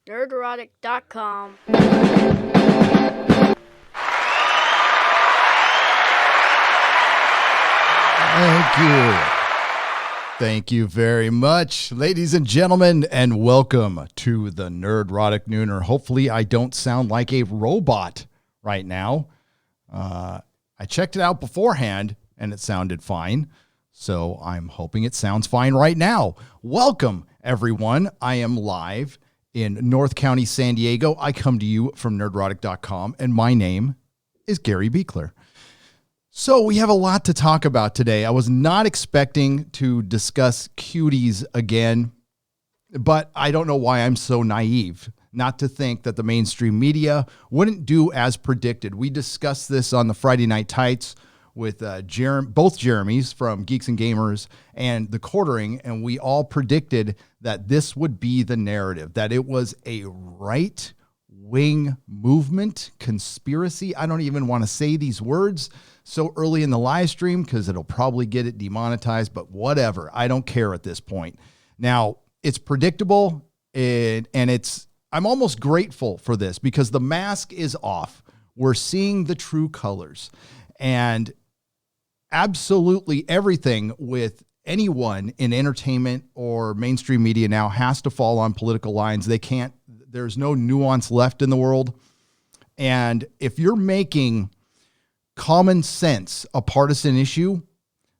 Nerdrotic.com. Thank you. Thank you very much, ladies and gentlemen, and welcome to the Nerdrotic Nooner. Hopefully I don't sound like a robot right now. I checked it out beforehand, and it sounded fine. So I'm hoping it sounds fine right now. Welcome, everyone. I am live in North County, San Diego. I come to you from Nerdrotic.com, and my name is Gary Beekler. So we have a lot to talk about today. I was not expecting to discuss cuties again, but I don't know why I'm so naive not to think that the mainstream media wouldn't do as predicted. We discussed this on the Friday Night Tights with both Jeremys from Geeks and Gamers and The Quartering, and we all predicted that this would be the narrative, that it was a right-wing movement, conspiracy. I don't even want to say these words so early in the live stream because it'll probably get it demonetized, but whatever. I don't care at this point. Now, it's predictable, and I'm almost grateful for this because the mask is off. We're seeing the true colors, and absolutely everything with anyone in entertainment or mainstream media now has to fall on political lines. There's no nuance left in the world. And if you're making common sense a partisan issue,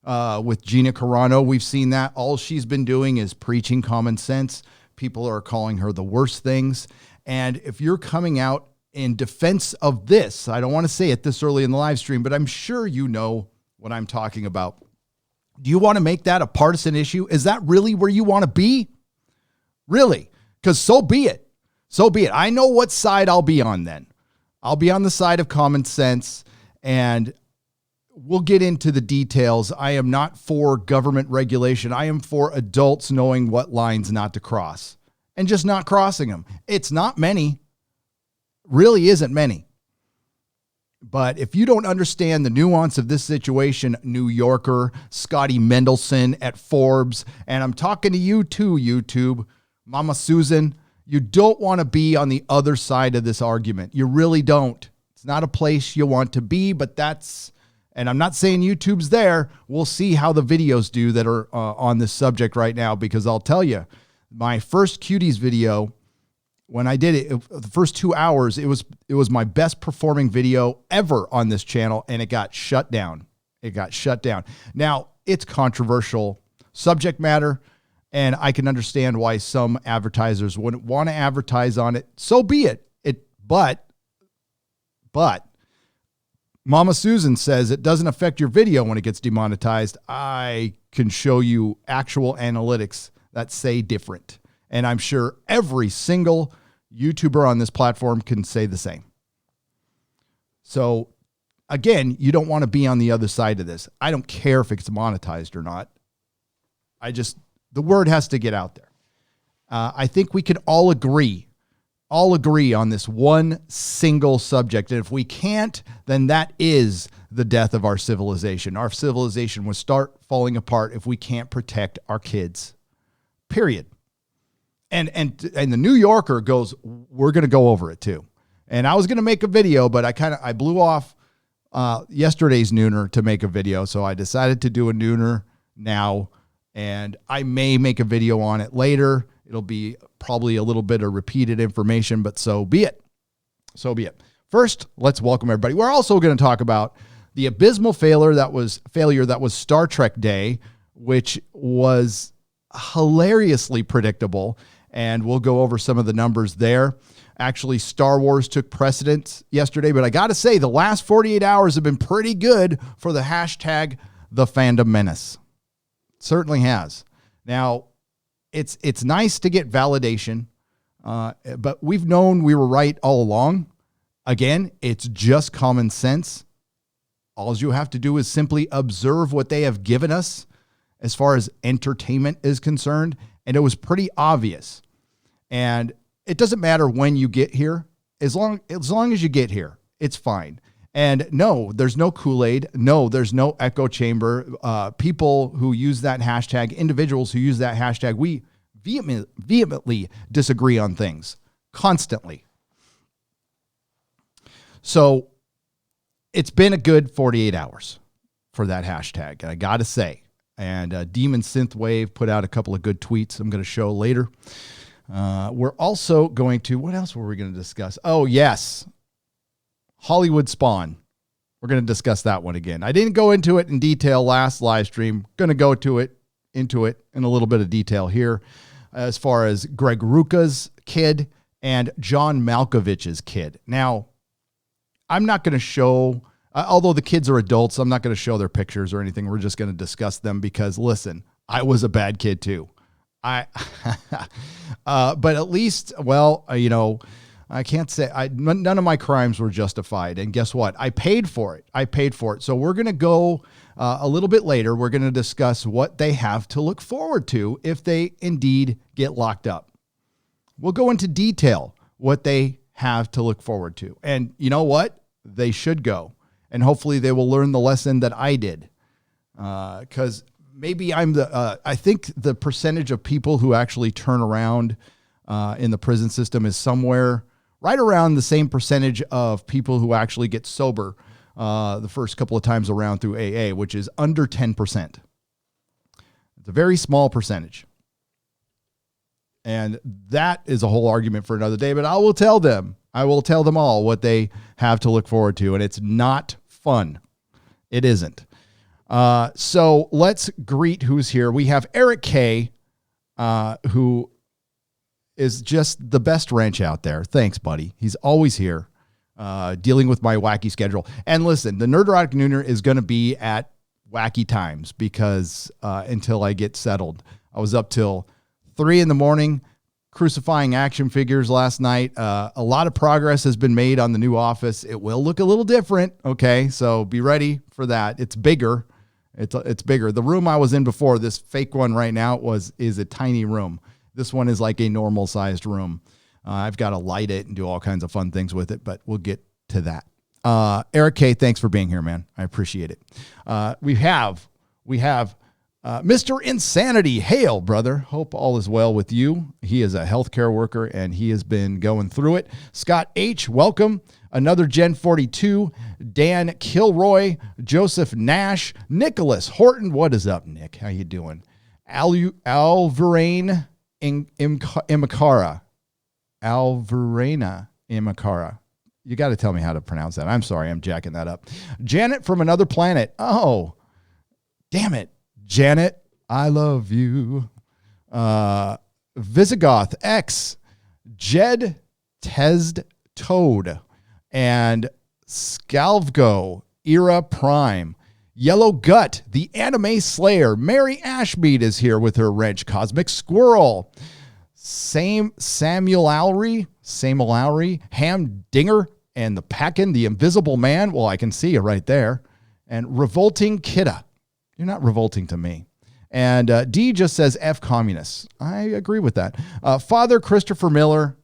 with Gina Carano, we've seen that. All she's been doing is preaching common sense. People are calling her the worst things. And if you're coming out in defense of this, I don't want to say it this early in the live stream, but I'm sure you know what I'm talking about. Do you want to make that a partisan issue? Is that really where you want to be? Really? Because so be it. So be it. I know what side I'll be on then. I'll be on the side of common sense, and we'll get into the details. I am not for government regulation. I am for adults knowing what lines not to cross and just not crossing them. It's not many. Really isn't many. But if you don't understand the nuance of this situation, New Yorker, Scotty Mendelson at Forbes, and I'm talking to you too, YouTube, Mama Susan, you don't want to be on the other side of this argument. You really don't. It's not a place you want to be, but and I'm not saying YouTube's there. We'll see how the videos do that are on this subject right now, because I'll tell you, my first Cuties video, when I did it, the first 2 hours, it was my best performing video ever on this channel, and it got shut down. Now, it's controversial subject matter, and I can understand why some advertisers wouldn't want to advertise on it. So be it. But Mama Susan says it doesn't affect your video when it gets demonetized. I can show you actual analytics that say different. And I'm sure every single YouTuber on this platform can say the same. So again, you don't want to be on the other side of this. I don't care if it's monetized or not. The word has to get out there. I think we can all agree on this one single subject. And if we can't, then that is the death of our civilization. Our civilization will start falling apart if we can't protect our kids. Period. And the New Yorker goes, we're going to go over it too. And I was going to make a video, but I blew off yesterday's Nooner to make a video. So I decided to do a Nooner now, and I may make a video on it later. It'll be probably a little bit of repeated information, but so be it. So be it. First, let's welcome everybody. We're also going to talk about the abysmal failure that was Star Trek Day, which was hilariously predictable, and we'll go over some of the numbers there. Actually, Star Wars took precedence yesterday, but I got to say the last 48 hours have been pretty good for the hashtag the Fandom Menace. Certainly has. Now, it's nice to get validation, but we've known we were right all along. Again, it's just common sense. All you have to do is simply observe what they have given us as far as entertainment is concerned, and it was pretty obvious. And it doesn't matter when you get here, as long as you get here, it's fine. And no, there's no Kool-Aid. No, there's no echo chamber. People who use that hashtag, individuals who use that hashtag, we vehemently disagree on things. constantly. So it's been a good 48 hours for that hashtag, and I got to say. And Demon Synthwave put out a couple of good tweets I'm going to show later. We're also going to, what else were we going to discuss? Oh, yes. Hollywood Spawn. We're going to discuss that one again. I didn't go into it in detail last live stream. Going to go into it in a little bit of detail here as far as Greg Rucka's kid and John Malkovich's kid. Now, I'm not going to show, although the kids are adults, I'm not going to show their pictures or anything. We're just going to discuss them because, listen, I was a bad kid too. But at least, well, I can't say none of my crimes were justified. And guess what? I paid for it. So we're going to go a little bit later. We're going to discuss what they have to look forward to if they indeed get locked up. We'll go into detail what they have to look forward to. And you know what? They should go. And hopefully they will learn the lesson that I did. Because maybe I think the percentage of people who actually turn around in the prison system is somewhere right around the same percentage of people who actually get sober the first couple of times around through AA, which is under 10%. It's a very small percentage. And that is a whole argument for another day, but I will tell them all what they have to look forward to, and it's not fun. It isn't. So let's greet who's here. We have Eric K., who is just the best wrench out there. Thanks, buddy. He's always here, dealing with my wacky schedule. And listen, the Nerdrotic Nooner is going to be at wacky times because until I get settled. I was up till 3 a.m. crucifying action figures last night. A lot of progress has been made on the new office. It will look a little different. Okay, so be ready for that. It's bigger. It's bigger. The room I was in before, this fake one right now, is a tiny room. This one is like a normal sized room. I've got to light it and do all kinds of fun things with it, but we'll get to that. Eric K., thanks for being here, man. I appreciate it. We have Mr. Insanity. Hail, brother. Hope all is well with you. He is a healthcare worker and he has been going through it. Scott H., welcome. Another Gen 42, Dan Kilroy, Joseph Nash, Nicholas Horton. What is up, Nick? How you doing? Alvarane Imakara. Alvarena Imakara. You got to tell me how to pronounce that. I'm sorry, I'm jacking that up. Janet from another planet. Oh, damn it. Janet, I love you. Visigoth X, Jed Tesd Toad, and Scalvgo Era Prime. Yellow Gut, the Anime Slayer. Mary Ashmead is here with her wrench. Cosmic Squirrel. Samuel Lowry, Ham Dinger, and the Packin', the Invisible Man. Well, I can see you right there. And Revolting Kidda. You're not revolting to me. And D just says F communists. I agree with that. Father Christopher Miller,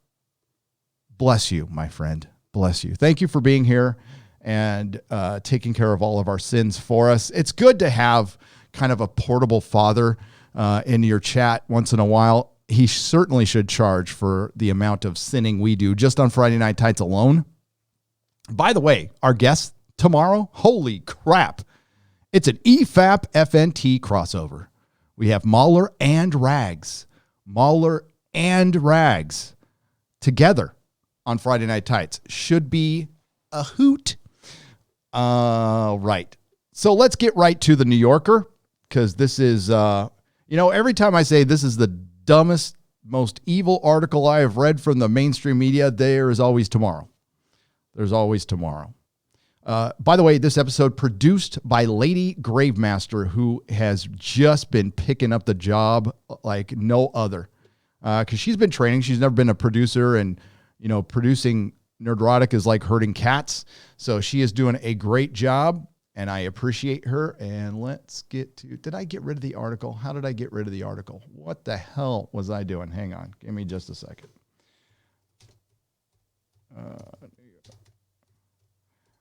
bless you, my friend. Bless you. Thank you for being here and taking care of all of our sins for us. It's good to have kind of a portable father in your chat once in a while. He certainly should charge for the amount of sinning we do just on Friday Night Tights alone. By the way, our guest tomorrow, holy crap. It's an EFAP FNT crossover. We have Mahler and Rags. Mahler and Rags together on Friday Night Tights. Should be a hoot. Right. So let's get right to the New Yorker, because this is, every time I say this is the dumbest, most evil article I have read from the mainstream media, there is always tomorrow. There's always tomorrow. By the way, this episode produced by Lady Gravemaster, who has just been picking up the job like no other. Because she's been training. She's never been a producer, and, producing Nerdrotic is like herding cats. So she is doing a great job, and I appreciate her. And let's get to, did I get rid of the article? How did I get rid of the article? What the hell was I doing? Hang on. Give me just a second.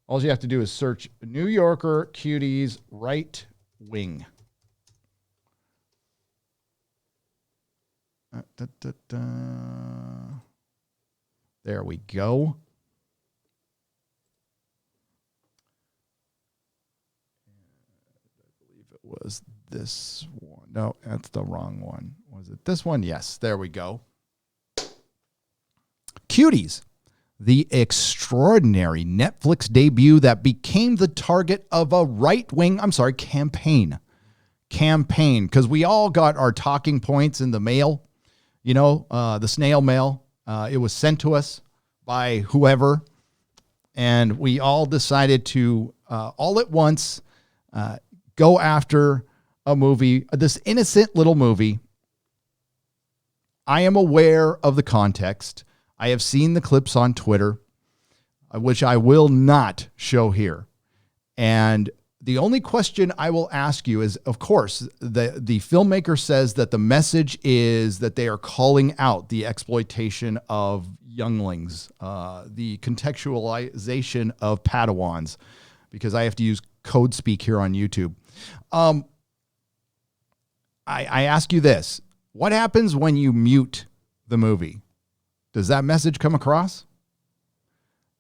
All you have to do is search New Yorker Cuties right wing. There we go. I believe it was this one. No, that's the wrong one. Was it this one? Yes, there we go. Cuties, the extraordinary Netflix debut that became the target of a campaign. Because we all got our talking points in the mail, the snail mail. It was sent to us by whoever, and we all decided to all at once go after a movie, this innocent little movie. I am aware of the context. I have seen the clips on Twitter, which I will not show here. And the only question I will ask you is, of course, the filmmaker says that the message is that they are calling out the exploitation of younglings, the contextualization of Padawans, because I have to use code speak here on YouTube. I ask you this. What happens when you mute the movie? Does that message come across?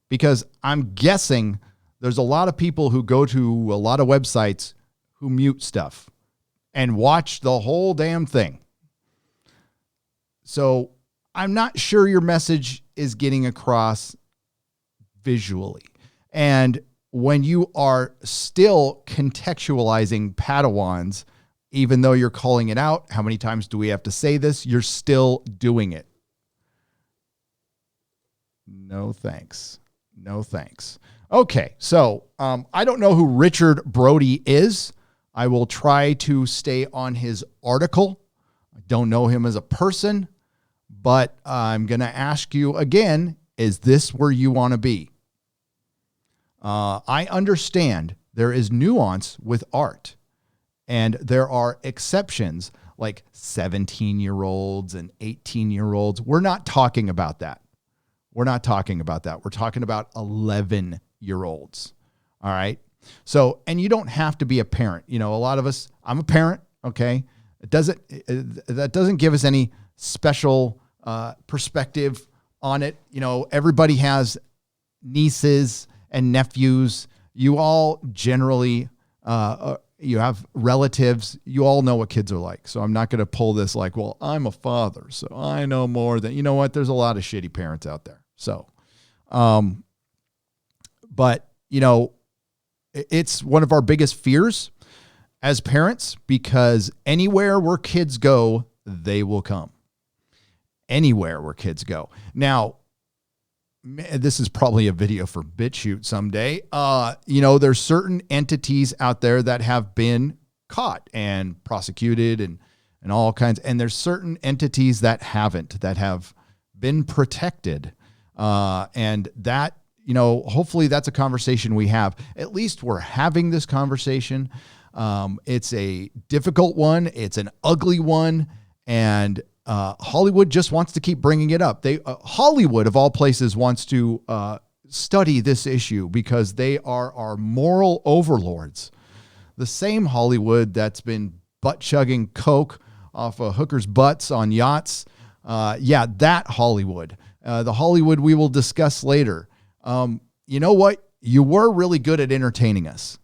Because I'm guessing there's a lot of people who go to a lot of websites who mute stuff and watch the whole damn thing. So I'm not sure your message is getting across visually. And when you are still contextualizing Padawans, even though you're calling it out, how many times do we have to say this? You're still doing it. No thanks. No thanks. Okay, so I don't know who Richard Brody is. I will try to stay on his article. I don't know him as a person, but I'm going to ask you again, is this where you want to be? I understand there is nuance with art, and there are exceptions like 17-year-olds and 18-year-olds. We're not talking about that. We're not talking about that. We're talking about 11-year-olds. All right. So, and you don't have to be a parent. A lot of us, I'm a parent. Okay. That doesn't give us any special perspective on it. Everybody has nieces and nephews. You all generally, you have relatives. You all know what kids are like. So I'm not going to pull this like, well, I'm a father, so I know more than, you know what? There's a lot of shitty parents out there. So, but it's one of our biggest fears as parents, because anywhere where kids go, they will come. Anywhere where kids go. Now, this is probably a video for BitChute someday. There's certain entities out there that have been caught and prosecuted and all kinds. And there's certain entities that haven't, that have been protected. And that, hopefully that's a conversation we have. At least we're having this conversation. It's a difficult one. It's an ugly one. And Hollywood just wants to keep bringing it up. Hollywood, of all places, wants to study this issue because they are our moral overlords. The same Hollywood that's been butt-chugging coke off of hookers' butts on yachts. That Hollywood. The Hollywood we will discuss later. You know what? You were really good at entertaining us.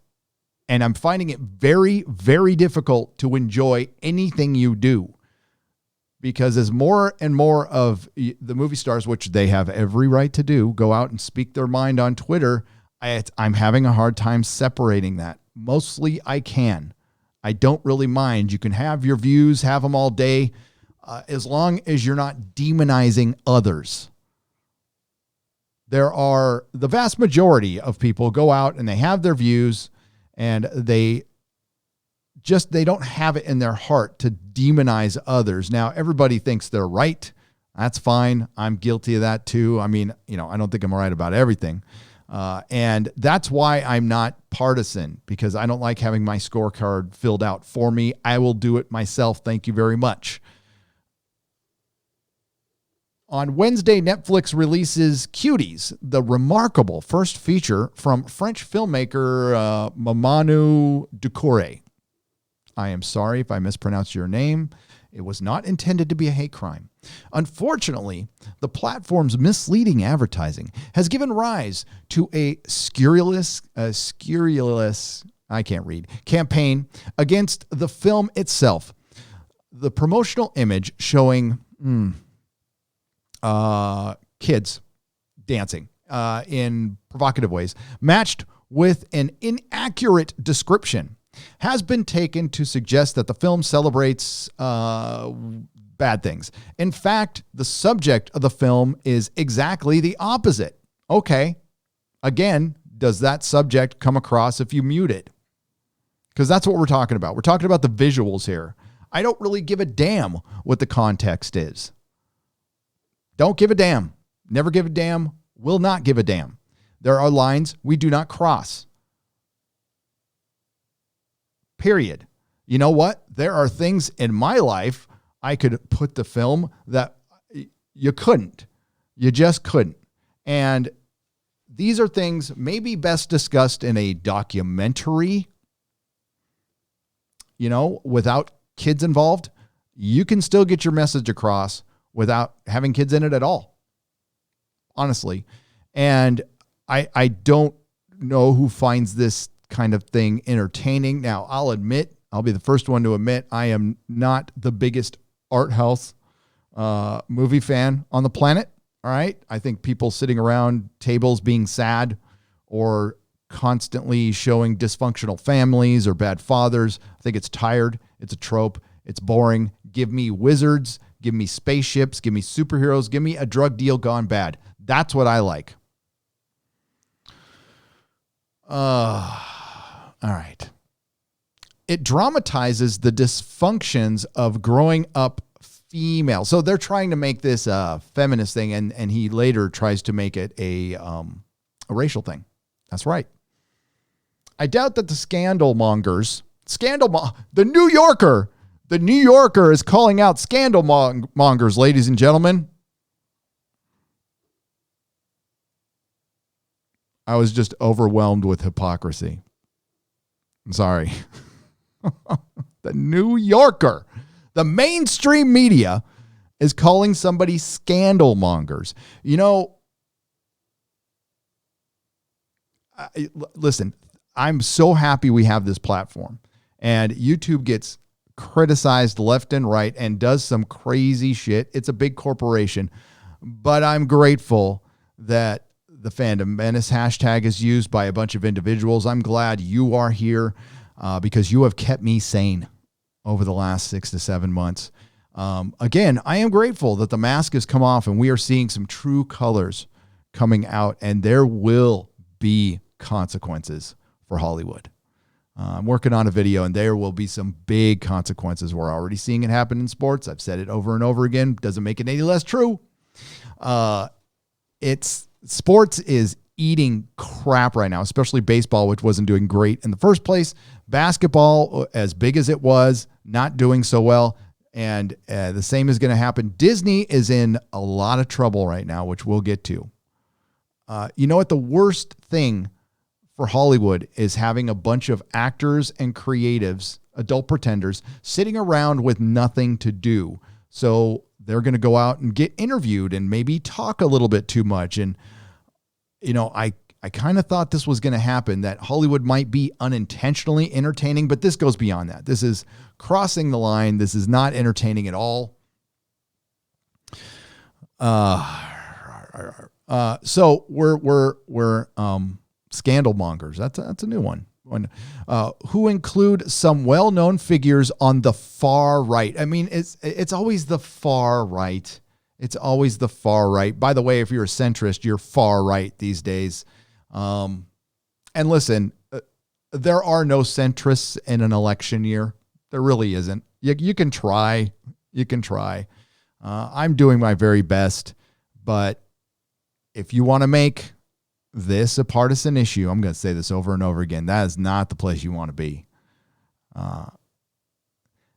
And I'm finding it very, very difficult to enjoy anything you do. Because as more and more of the movie stars, which they have every right to do, go out and speak their mind on Twitter, I'm having a hard time separating that. Mostly I can. I don't really mind. You can have your views, have them all day, as long as you're not demonizing others. The vast majority of people go out and they have their views, and they don't have it in their heart to demonize others. Now, everybody thinks they're right. That's fine. I'm guilty of that too. I mean, I don't think I'm right about everything. And that's why I'm not partisan, because I don't like having my scorecard filled out for me. I will do it myself. Thank you very much. On Wednesday, Netflix releases Cuties, the remarkable first feature from French filmmaker Mamadou Ducouré. I am sorry if I mispronounced your name. It was not intended to be a hate crime. Unfortunately, the platform's misleading advertising has given rise to a scurrilous, I can't read, campaign against the film itself. The promotional image showing kids dancing in provocative ways, matched with an inaccurate description, has been taken to suggest that the film celebrates bad things. In fact, the subject of the film is exactly the opposite. Okay, again, does that subject come across if you mute it? Because that's what we're talking about. We're talking about the visuals here. I don't really give a damn what the context is. Don't give a damn. Never give a damn. Will not give a damn. There are lines we do not cross. Period. You know what? There are things in my life I could put the film that you couldn't. You just couldn't. And these are things maybe best discussed in a documentary, without kids involved. You can still get your message across without having kids in it at all. Honestly. And I don't know who finds this kind of thing entertaining. Now, I'll be the first one to admit, I am not the biggest art house movie fan on the planet. All right. I think people sitting around tables being sad or constantly showing dysfunctional families or bad fathers, I think it's tired. It's a trope. It's boring. Give me wizards. Give me spaceships. Give me superheroes. Give me a drug deal gone bad. That's what I like. All right. It dramatizes the dysfunctions of growing up female. So they're trying to make this a feminist thing, and he later tries to make it a racial thing. That's right. I doubt that the the New Yorker is calling out scandal mongers, ladies and gentlemen. I was just overwhelmed with hypocrisy. I'm sorry. The New Yorker, the mainstream media, is calling somebody scandal mongers. Listen, I'm so happy we have this platform, and YouTube gets criticized left and right and does some crazy shit. It's a big corporation, but I'm grateful that the Fandom Menace hashtag is used by a bunch of individuals. I'm glad you are here because you have kept me sane over the last 6 to 7 months. Again, I am grateful that the mask has come off and we are seeing some true colors coming out, and there will be consequences for Hollywood. I'm working on a video, and there will be some big consequences. We're already seeing it happen in sports. I've said it over and over again. Doesn't make it any less true. Sports is eating crap right now, especially baseball, which wasn't doing great in the first place. Basketball, as big as it was, not doing so well. And the same is going to happen. Disney is in a lot of trouble right now, which we'll get to. You know what? The worst thing for Hollywood is having a bunch of actors and creatives, adult pretenders, sitting around with nothing to do. So they're going to go out and get interviewed and maybe talk a little bit too much. And, I kind of thought this was going to happen, that Hollywood might be unintentionally entertaining, but this goes beyond that. This is crossing the line. This is not entertaining at all. So we're scandal mongers. That's a new one. Who include some well-known figures on the far right. I mean, it's always the far right. It's always the far right. By the way, if you're a centrist, you're far right these days. And listen, there are no centrists in an election year. There really isn't. You can try. You can try. I'm doing my very best, but if you want to make this a partisan issue, I'm going to say this over and over again, that is not the place you want to be.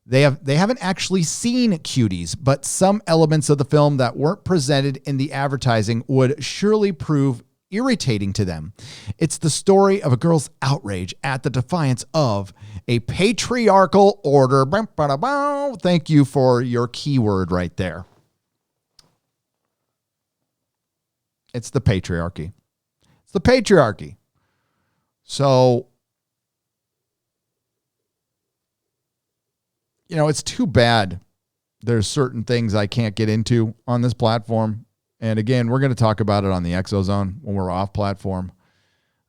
They haven't actually seen Cuties, but some elements of the film that weren't presented in the advertising would surely prove irritating to them. It's the story of a girl's outrage at the defiance of a patriarchal order. Thank you for your keyword right there. It's the patriarchy. It's the patriarchy. So, it's too bad there's certain things I can't get into on this platform. And again, we're going to talk about it on the Exozone when we're off platform.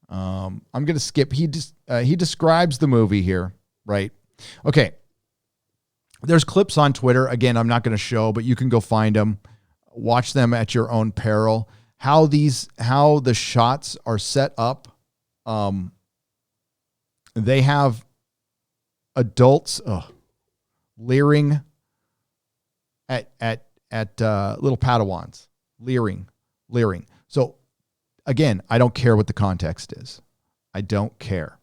I'm going to skip. He describes the movie here, right? Okay. There's clips on Twitter. Again, I'm not going to show, but you can go find them. Watch them at your own peril. How the shots are set up. They have adults leering at little Padawans. Leering. So again, I don't care what the context is. I don't care.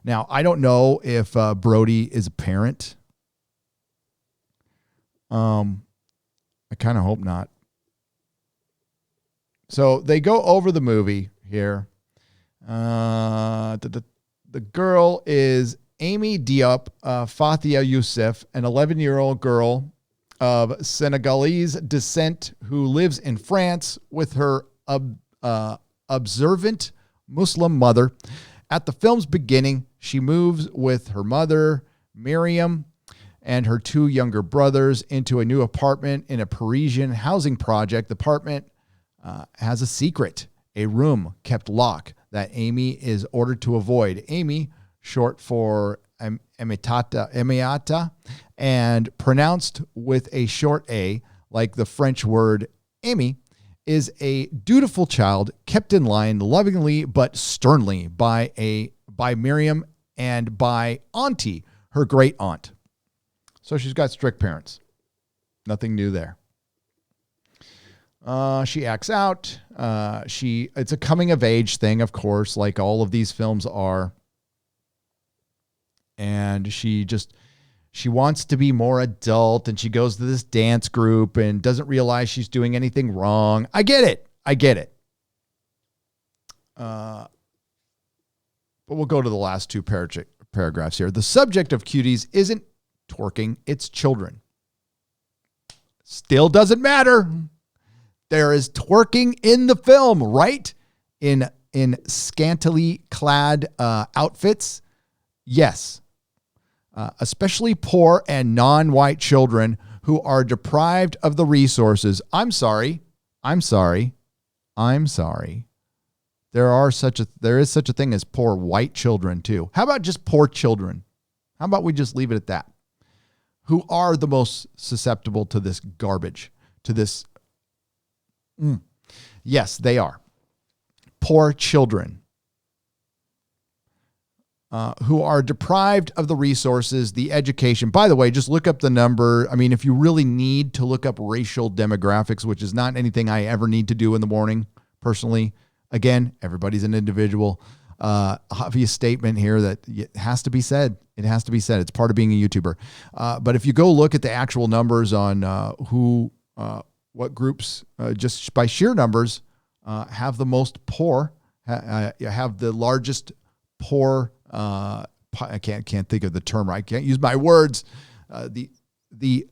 Now, I don't know if Brody is a parent. I kind of hope not. So they go over the movie here. The girl is Amy Diop Fathia Youssef, an 11-year-old girl of Senegalese descent who lives in France with her observant Muslim mother. At the film's beginning, she moves with her mother, Miriam, and her two younger brothers into a new apartment in a Parisian housing project. The apartment has a secret, a room kept locked that Amy is ordered to avoid. Amy, short for Emiata, and pronounced with a short A, like the French word Amy, is a dutiful child kept in line lovingly but sternly by Miriam and by Auntie, her great aunt. So she's got strict parents. Nothing new there. She acts out. It's a coming of age thing, of course, like all of these films are. And she wants to be more adult, and she goes to this dance group and doesn't realize she's doing anything wrong. I get it. But we'll go to the last two paragraphs here. The subject of Cuties isn't twerking, it's children. Still doesn't matter. There is twerking in the film, right? In scantily clad outfits. Yes. Especially poor and non-white children who are deprived of the resources. I'm sorry. There is such a thing as poor white children too. How about just poor children? How about we just leave it at that? Who are the most susceptible to this garbage, to this? Yes, they are. Poor children. Who are deprived of the resources, the education. By the way, just look up the number. I mean, if you really need to look up racial demographics, which is not anything I ever need to do in the morning, personally. Again, everybody's an individual. Obvious statement here that it has to be said. It has to be said. It's part of being a YouTuber. But if you go look at the actual numbers on what groups, just by sheer numbers, have the most poor, have the largest poor. I can't think of the term. I can't use my words. The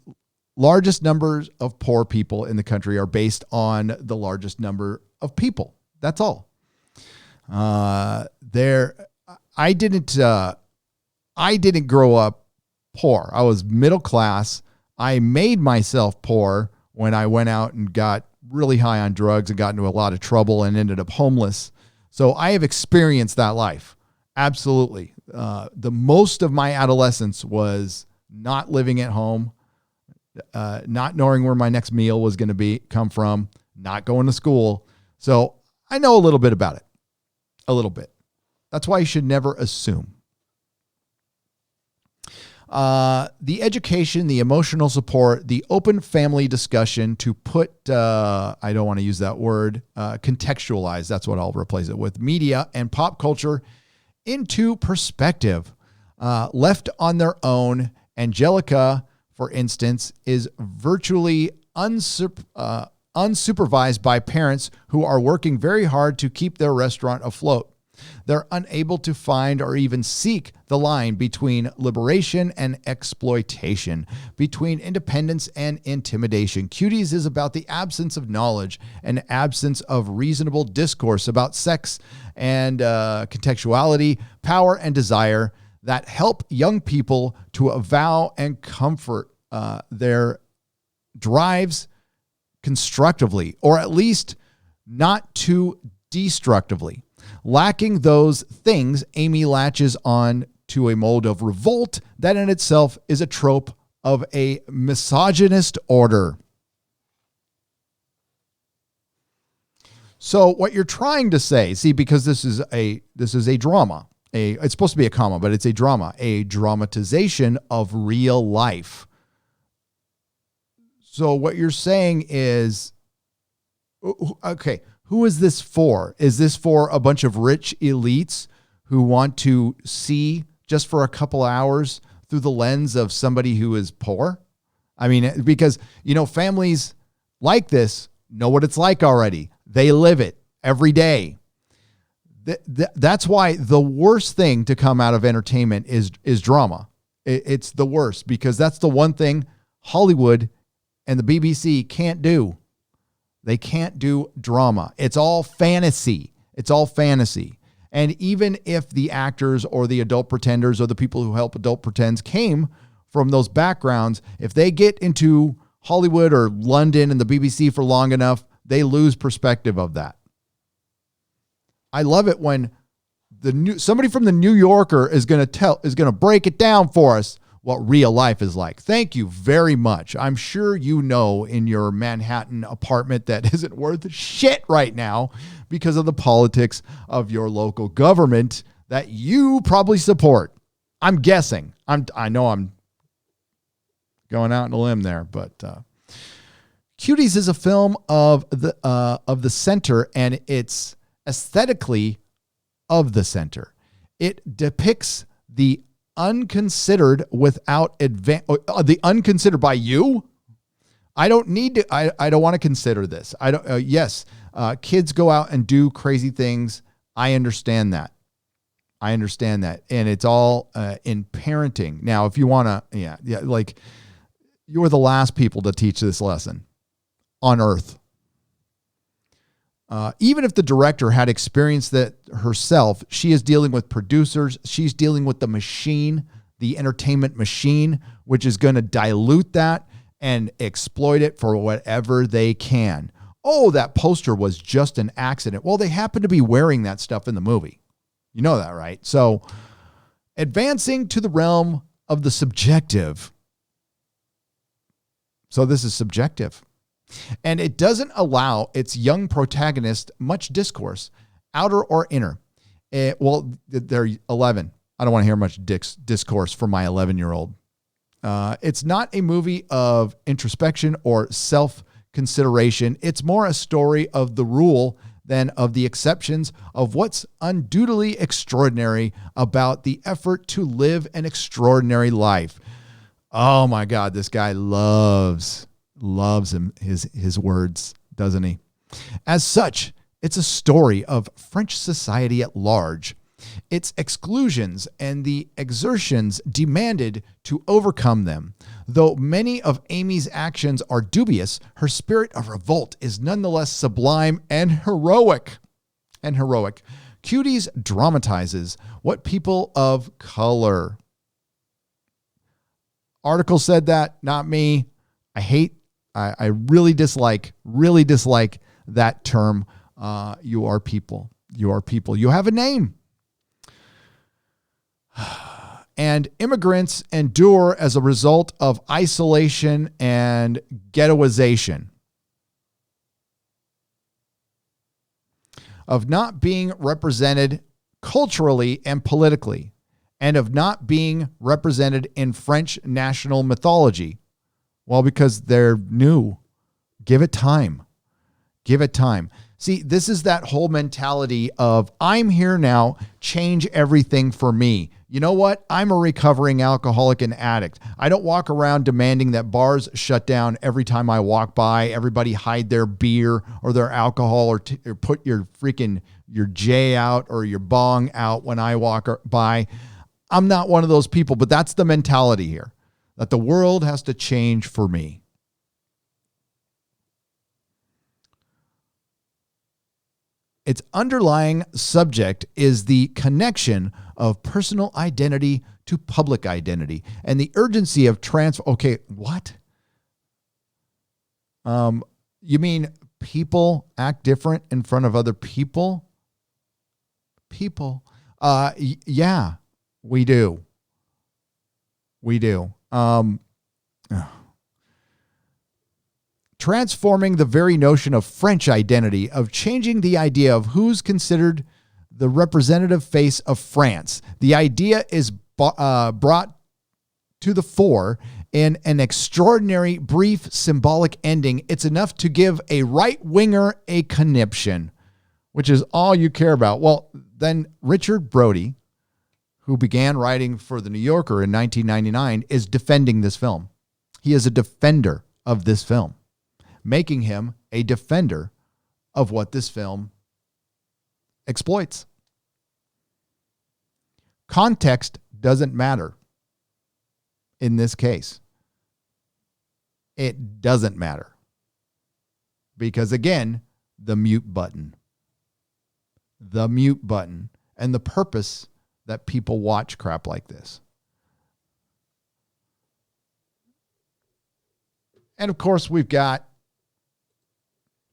largest numbers of poor people in the country are based on the largest number of people. That's all. I didn't grow up poor. I was middle class. I made myself poor when I went out and got really high on drugs and got into a lot of trouble and ended up homeless. So I have experienced that life. Absolutely. The most of my adolescence was not living at home, not knowing where my next meal was going to come from, not going to school. So I know a little bit about it. A little bit. That's why you should never assume. The education, the emotional support, the open family discussion to put, I don't want to use that word, contextualize, that's what I'll replace it with, media and pop culture into perspective. Left on their own, Angelica, for instance, is virtually unsupervised by parents who are working very hard to keep their restaurant afloat. They're unable to find or even seek the line between liberation and exploitation, between independence and intimidation. Cuties is about the absence of knowledge and absence of reasonable discourse about sex and contextuality, power, and desire that help young people to avow and comfort their drives constructively, or at least not too destructively. Lacking those things, Amy latches on to a mold of revolt that in itself is a trope of a misogynist order. So what you're trying to say, see, because this is a drama, it's supposed to be a comma, but it's a drama, a dramatization of real life. So what you're saying is, okay, who is this for? Is this for a bunch of rich elites who want to see just for a couple hours through the lens of somebody who is poor? I mean, because, families like this know what it's like already. They live it every day. That's why the worst thing to come out of entertainment is drama. It's the worst, because that's the one thing Hollywood and the BBC can't do. They can't do drama. It's all fantasy. It's all fantasy. And even if the actors or the adult pretenders or the people who help adult pretends came from those backgrounds, if they get into Hollywood or London and the BBC for long enough, they lose perspective of that. I love it when somebody from the New Yorker is going to break it down for us what real life is like. Thank you very much. I'm sure in your Manhattan apartment that isn't worth shit right now because of the politics of your local government that you probably support. I'm guessing. I know I'm going out on a limb there, but Cuties is a film of the center, and it's aesthetically of the center. It depicts the unconsidered without the unconsidered by you. I don't need to. I don't want to consider this. I don't. Yes, kids go out and do crazy things. I understand that. And it's all in parenting. Now, if you want to, like you were the last people to teach this lesson on Earth. Even if the director had experienced that herself, she is dealing with producers. She's dealing with the machine, the entertainment machine, which is going to dilute that and exploit it for whatever they can. Oh, that poster was just an accident. Well, they happen to be wearing that stuff in the movie. You know that, right? So advancing to the realm of the subjective. So this is subjective. And it doesn't allow its young protagonist much discourse, outer or inner. They're 11. I don't want to hear much discourse from my 11-year-old. It's not a movie of introspection or self-consideration. It's more a story of the rule than of the exceptions of what's unduly extraordinary about the effort to live an extraordinary life. Oh my God, this guy loves him, his words, doesn't he? As such, it's a story of French society at large, its exclusions and the exertions demanded to overcome them. Though many of Amy's actions are dubious, her spirit of revolt is nonetheless sublime and heroic. Cuties dramatizes what people of color. Article said that, not me. I really dislike that term. You are people. You are people. You have a name. And immigrants endure as a result of isolation and ghettoization, of not being represented culturally and politically, and of not being represented in French national mythology. Well, because they're new. Give it time. Give it time. See, this is that whole mentality of I'm here now, change everything for me. You know what? I'm a recovering alcoholic and addict. I don't walk around demanding that bars shut down every time I walk by. Everybody hide their beer or their alcohol or put your J out or your bong out when I walk by. I'm not one of those people, but that's the mentality here, that the world has to change for me. Its underlying subject is the connection of personal identity to public identity and the urgency of Okay, what? You mean people act different in front of other people? People. Yeah, we do. We do. Transforming the very notion of French identity, of changing the idea of who's considered the representative face of France. The idea is brought to the fore in an extraordinary, brief, symbolic ending. It's enough to give a right-winger a conniption, which is all you care about. Well, then Richard Brody, who began writing for The New Yorker in 1999, is defending this film. He is a defender of this film, making him a defender of what this film exploits. Context doesn't matter in this case. It doesn't matter. Because again, the mute button. The mute button and the purpose that people watch crap like this. And of course, we've got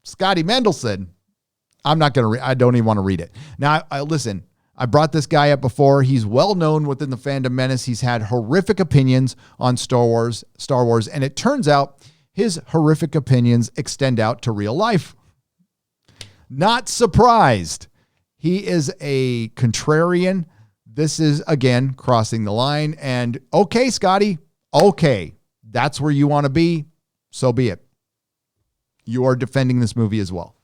Scotty Mendelson. I don't even want to read it. Now, listen, I brought this guy up before. He's well known within the Fandom Menace. He's had horrific opinions on Star Wars, and it turns out his horrific opinions extend out to real life. Not surprised. He is a contrarian. This is, again, crossing the line. And okay, Scotty, okay, that's where you want to be. So be it. You are defending this movie as well.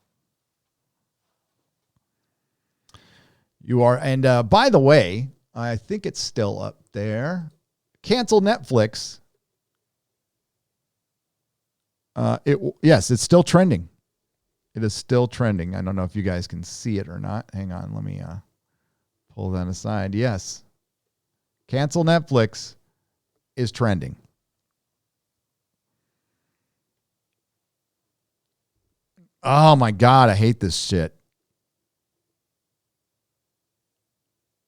You are. And by the way, I think it's still up there. Cancel Netflix. Yes, it's still trending. It is still trending. I don't know if you guys can see it or not. Hang on. Let me pull that aside. Yes. Cancel Netflix is trending. Oh my God, I hate this shit.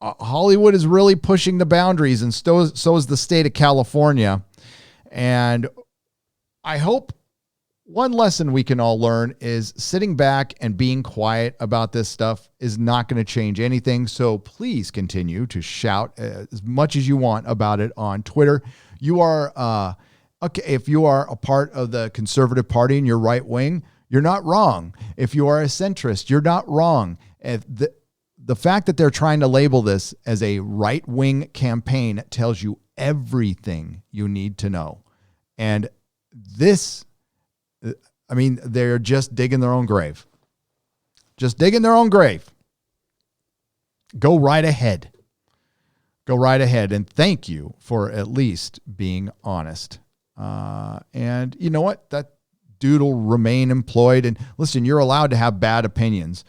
Hollywood is really pushing the boundaries, and so is the state of California. And I hope one lesson we can all learn is sitting back and being quiet about this stuff is not going to change anything. So please continue to shout as much as you want about it on Twitter. You are, okay, if you are a part of the conservative party and you're right wing, you're not wrong. If you are a centrist, you're not wrong. If the fact that they're trying to label this as a right-wing campaign tells you everything you need to know. And this, I mean, they're just digging their own grave. Just digging their own grave. Go right ahead. Go right ahead. And thank you for at least being honest. And you know what? That dude will remain employed. And listen, you're allowed to have bad opinions.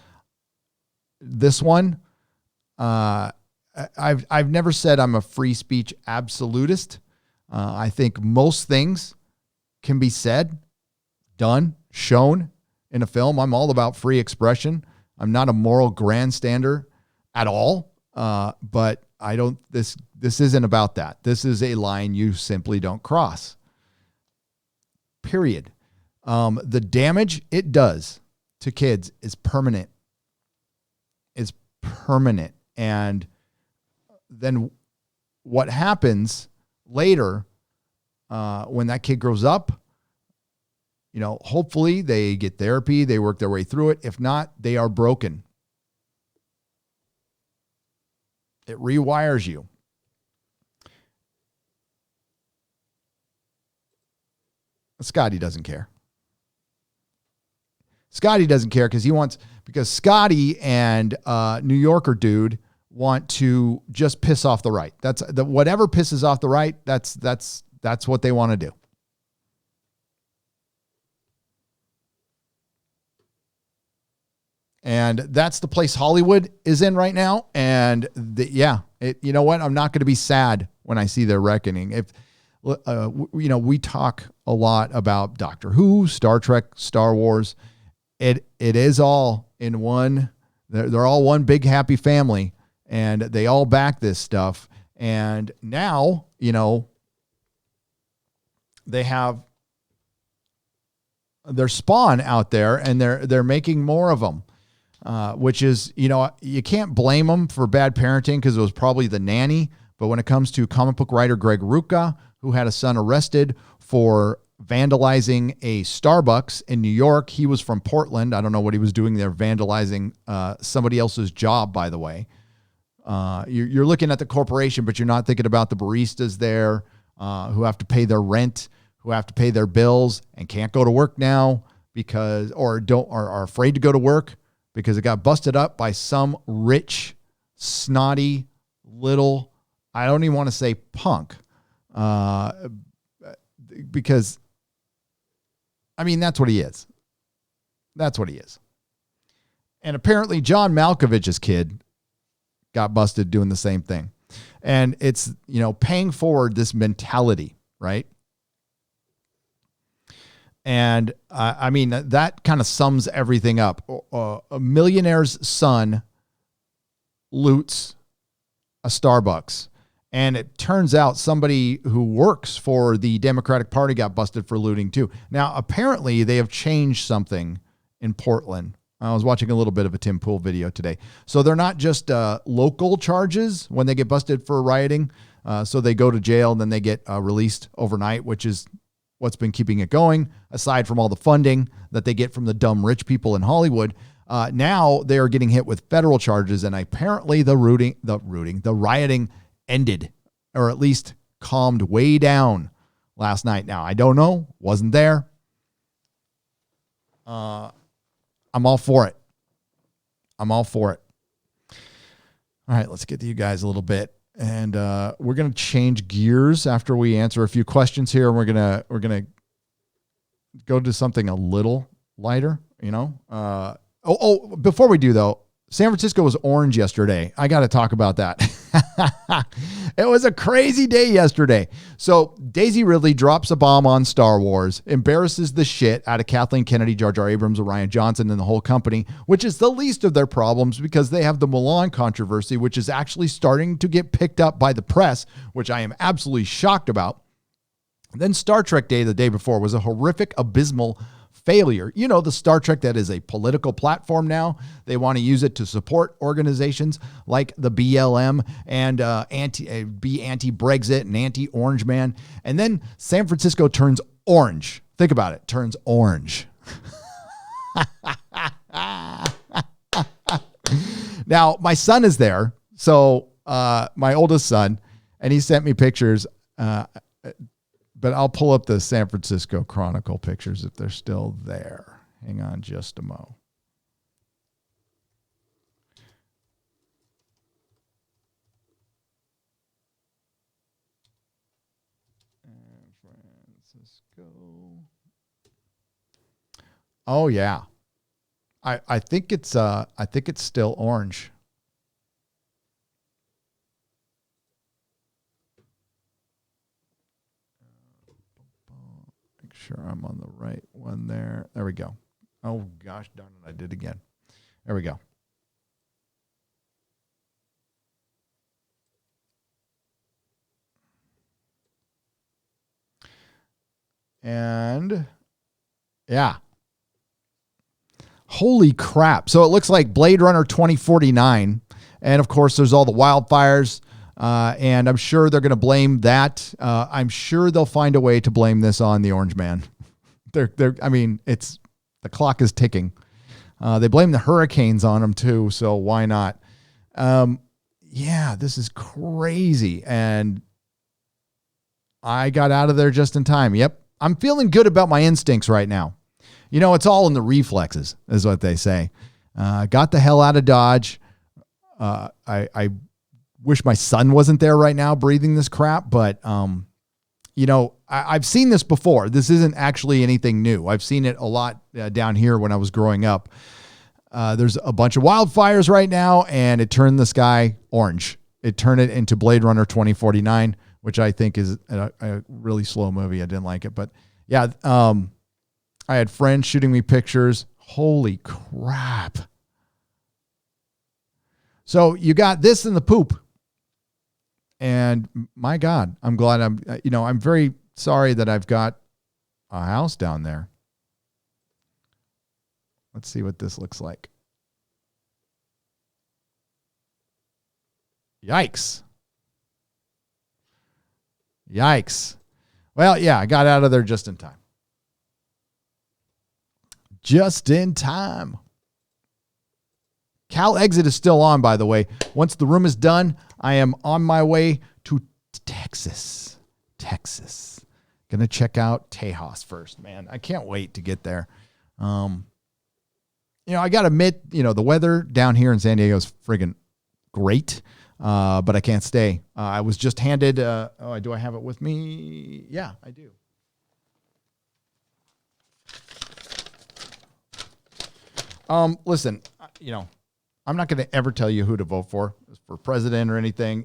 This one, I've never said I'm a free speech absolutist. I think most things can be said, done, shown in a film. I'm all about free expression. I'm not a moral grandstander at all. But I don't. This isn't about that. This is a line you simply don't cross. Period. The damage it does to kids is permanent. Is permanent. And then what happens later when that kid grows up, you know, hopefully they get therapy, they work their way through it. If not, they are broken. It rewires you. Scotty doesn't care. Scotty doesn't care because Scotty and New Yorker dude want to just piss off the right. Whatever pisses off the right, that's what they want to do. And that's the place Hollywood is in right now. And you know what? I'm not going to be sad when I see their reckoning. If we talk a lot about Doctor Who, Star Trek, Star Wars. It is all in one. They're all one big happy family, and they all back this stuff. And now, they have their spawn out there, and they're making more of them, which is, you can't blame them for bad parenting because it was probably the nanny. But when it comes to comic book writer Greg Rucka, who had a son arrested for vandalizing a Starbucks in New York. He was from Portland. I don't know what he was doing there, vandalizing somebody else's job, by the way. You're looking at the corporation, but you're not thinking about the baristas there who have to pay their rent, who have to pay their bills and can't go to work now or are afraid to go to work because it got busted up by some rich, snotty little, I don't even want to say punk, because that's what he is. That's what he is. And apparently John Malkovich's kid got busted doing the same thing. And it's, paying forward this mentality, right? And that kind of sums everything up. A millionaire's son loots a Starbucks. And it turns out somebody who works for the Democratic Party got busted for looting too. Now, apparently they have changed something in Portland. I was watching a little bit of a Tim Pool video today. So they're not just local charges when they get busted for rioting. So they go to jail and then they get released overnight, which is what's been keeping it going, aside from all the funding that they get from the dumb rich people in Hollywood. Now they are getting hit with federal charges, and apparently the rioting ended, or at least calmed way down last night. Now, I don't know, wasn't there. I'm all for it. All right, let's get to you guys a little bit. And we're going to change gears after we answer a few questions here. And we're going to go to something a little lighter, before we do though, San Francisco was orange yesterday. I got to talk about that. It was a crazy day yesterday. So Daisy Ridley drops a bomb on Star Wars, embarrasses the shit out of Kathleen Kennedy, Jar Jar Abrams, Rian Johnson, and the whole company, which is the least of their problems because they have the Mulan controversy, which is actually starting to get picked up by the press, which I am absolutely shocked about. Then Star Trek Day, the day before, was a horrific, abysmal failure. The Star Trek that is a political platform now. They want to use it to support organizations like the BLM and be anti-Brexit and anti-Orange Man. And then San Francisco turns orange. Think about it. Turns orange. Now, my son is there. So my oldest son, and he sent me pictures. But I'll pull up the San Francisco Chronicle pictures if they're still there. Hang on just a mo. San Francisco. Oh yeah. I think it's still orange. Sure, I'm on the right one there. There we go. Oh, gosh darn it. I did again. There we go. And yeah. Holy crap. So it looks like Blade Runner 2049. And of course, there's all the wildfires. And I'm sure they're going to blame that. I'm sure they'll find a way to blame this on the Orange Man. It's the clock is ticking. They blame the hurricanes on them too. So why not? This is crazy. And I got out of there just in time. Yep. I'm feeling good about my instincts right now. You know, it's all in the reflexes, is what they say. Got the hell out of Dodge. I wish my son wasn't there right now breathing this crap, but, you know, I've seen this before. This isn't actually anything new. I've seen it a lot down here when I was growing up. There's a bunch of wildfires right now, and it turned the sky orange. It turned it into Blade Runner 2049, which I think is a really slow movie. I didn't like it, but yeah, I had friends shooting me pictures. Holy crap. So you got this in the poop. And my God, I'm glad I'm very sorry that I've got a house down there. Let's see what this looks like. Yikes. Yikes. Well, yeah, I got out of there just in time. Just in time. Cal Exit is still on, by the way. Once the room is done, I am on my way to Texas. Gonna check out Tejas first, man. I can't wait to get there. You know, I gotta admit, you know, the weather down here in San Diego is friggin' great, but I can't stay. I was just handed, do I have it with me? Yeah, I do. Listen, you know, I'm not going to ever tell you who to vote for president or anything.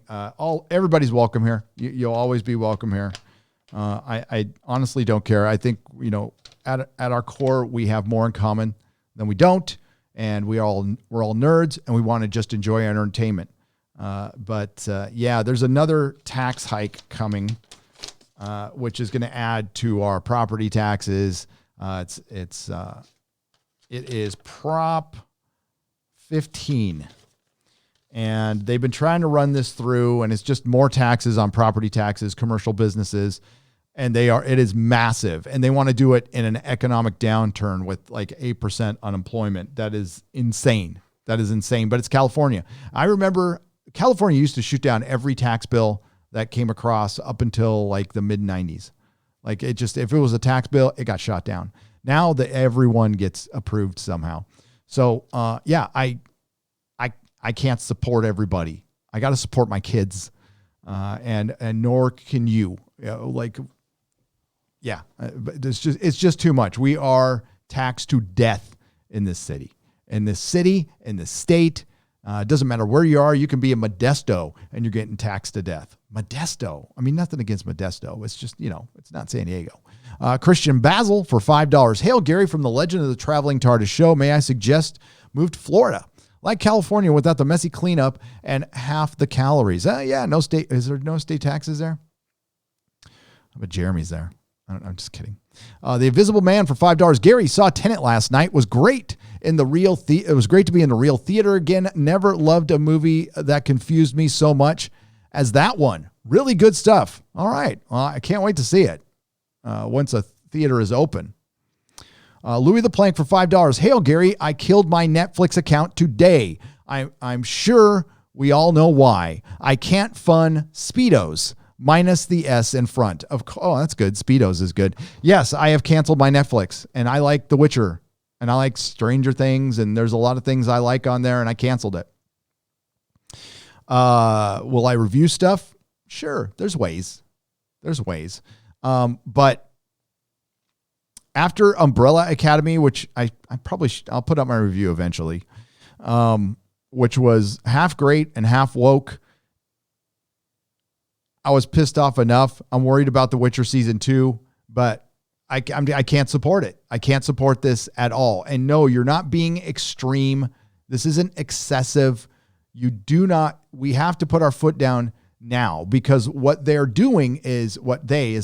Everybody's welcome here. You'll always be welcome here. I honestly don't care. I think, you know, at our core, we have more in common than we don't. And we're all nerds and we want to just enjoy our entertainment. But yeah, there's another tax hike coming, which is going to add to our property taxes. It is Prop 15. And they've been trying to run this through, and it's just more taxes on property taxes, commercial businesses, and it is massive. And they want to do it in an economic downturn with like 8% unemployment. That is insane. But it's California. I remember California used to shoot down every tax bill that came across up until like the mid 90s. Like if it was a tax bill, it got shot down. Now that everyone gets approved somehow. So, yeah, I can't support everybody. I got to support my kids, and nor can you. But it's just too much. We are taxed to death in this city, in this state. It doesn't matter where you are. You can be in Modesto and you're getting taxed to death. Modesto. I mean, nothing against Modesto. It's just, you know, it's not San Diego. Christian Basil for $5. Hail, Gary, from the Legend of the Traveling TARDIS show. May I suggest move to Florida? Like California without the messy cleanup and half the calories. Yeah, no state. Is there no state taxes there? But Jeremy's there. I'm just kidding. The Invisible Man for $5. Gary, saw Tenet last night. Was great in the real it was great to be in the real theater again. Never loved a movie that confused me so much as that one. Really good stuff. All right. I can't wait to see it once a theater is open. Louis the Plank for $5. Hail, Gary. I killed my Netflix account today. I'm sure we all know why. I can't fund Speedos minus the S in front. Oh, that's good. Speedos is good. Yes, I have canceled my Netflix, and I like The Witcher, and I like Stranger Things, and there's a lot of things I like on there, and I canceled it. Will I review stuff? Sure. There's ways. But after Umbrella Academy, which I'll put up my review eventually, which was half great and half woke. I was pissed off enough. I'm worried about The Witcher season 2, but I can't support it. I can't support this at all. And no, you're not being extreme. This isn't excessive. We have to put our foot down now, because what they're doing is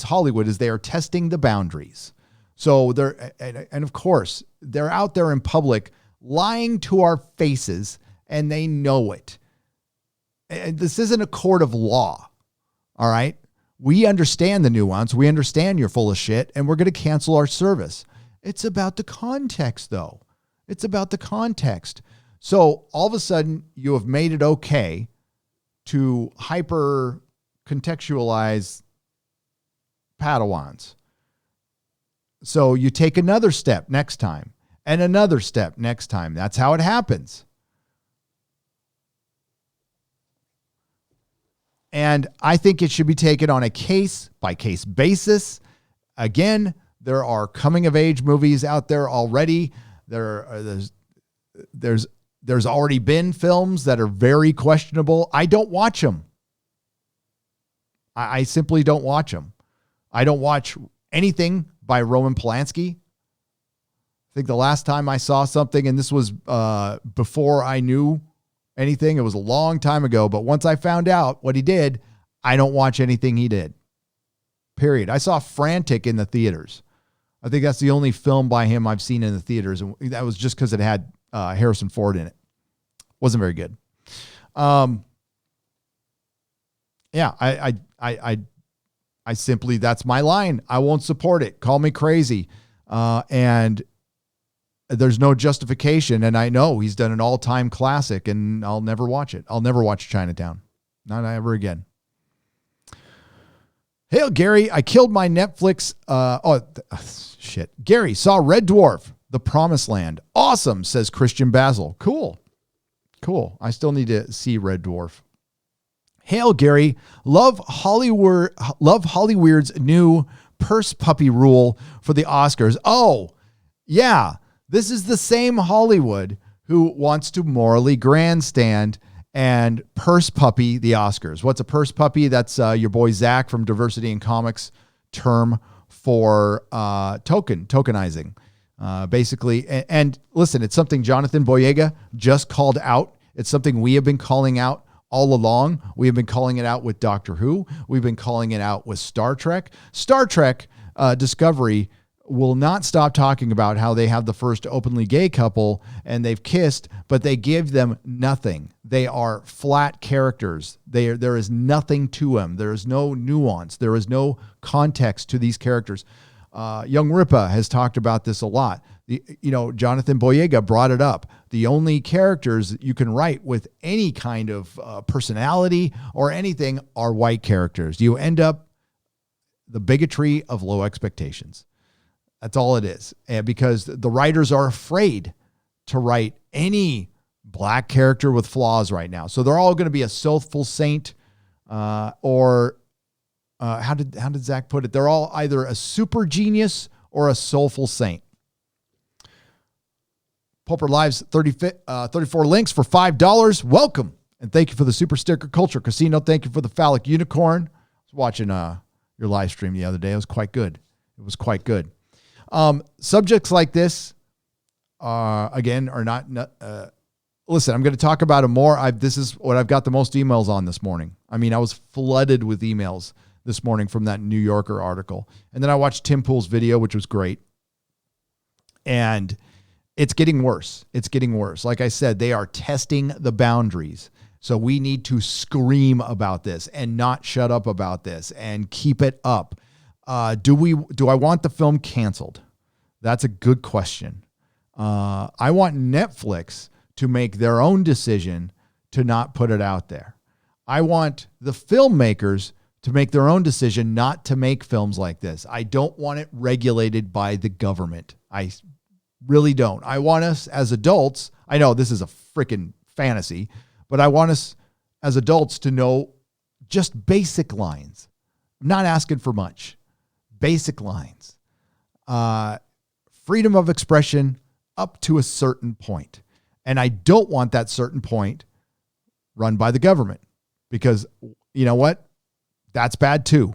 Hollywood is they are testing the boundaries. So and of course, they're out there in public lying to our faces, and they know it. And this isn't a court of law. All right. We understand the nuance. We understand you're full of shit, and we're going to cancel our service. It's about the context, though. It's about the context. So all of a sudden, you have made it okay to hyper contextualize Padawans. So you take another step next time and another step next time. That's how it happens. And I think it should be taken on a case-by-case basis. Again, there are coming-of-age movies out there already. There's already been films that are very questionable. I don't watch them. I simply don't watch them. I don't watch anything by Roman Polanski. I think the last time I saw something, and this was before I knew anything, it was a long time ago, but once I found out what he did, I don't watch anything he did. Period. I saw Frantic in the theaters. I think that's the only film by him I've seen in the theaters, and that was just because it had Harrison Ford in it. Wasn't very good. Yeah, I simply, that's my line. I won't support it. Call me crazy. And there's no justification. And I know he's done an all-time classic, and I'll never watch it. I'll never watch Chinatown. Not ever again. Hail, Gary. I killed my Netflix. Shit. Gary saw Red Dwarf, The Promised Land. Awesome, says Christian Basil. Cool. I still need to see Red Dwarf. Hail, Gary. Love Hollywood's new purse puppy rule for the Oscars. Oh, yeah. This is the same Hollywood who wants to morally grandstand and purse puppy the Oscars. What's a purse puppy? That's your boy Zach from Diversity in Comics term for tokenizing. Basically, and listen, it's something Jonathan Boyega just called out. It's something we have been calling out all along. We have been calling it out with Doctor Who. We've been calling it out with Star Trek. Star Trek Discovery will not stop talking about how they have the first openly gay couple and they've kissed, but they give them nothing. They are flat characters. There is nothing to them. There is no nuance. There is no context to these characters. Young Ripa has talked about this a lot. Jonathan Boyega brought it up. The only characters you can write with any kind of personality or anything are white characters. You end up the bigotry of low expectations. That's all it is. And because the writers are afraid to write any black character with flaws right now. So they're all going to be a soulful saint or how did Zach put it? They're all either a super genius or a soulful saint. Pulper Live's 34 links for $5. Welcome. And thank you for the super sticker. Culture Casino, thank you for the phallic unicorn. I was watching your live stream the other day. It was quite good. Subjects like this, again, are not listen, I'm going to talk about it more. This is what I've got the most emails on this morning. I mean, I was flooded with emails this morning from that New Yorker article. And then I watched Tim Pool's video, which was great. And it's getting worse. Like I said, they are testing the boundaries. So we need to scream about this and not shut up about this and keep it up. Do I want the film canceled? That's a good question. I want Netflix to make their own decision to not put it out there. I want the filmmakers to make their own decision not to make films like this. I don't want it regulated by the government. I really don't. I want us as adults, I know this is a freaking fantasy, but I want us as adults to know just basic lines. I'm not asking for much. Basic lines. Freedom of expression up to a certain point. And I don't want that certain point run by the government because you know what? That's bad too.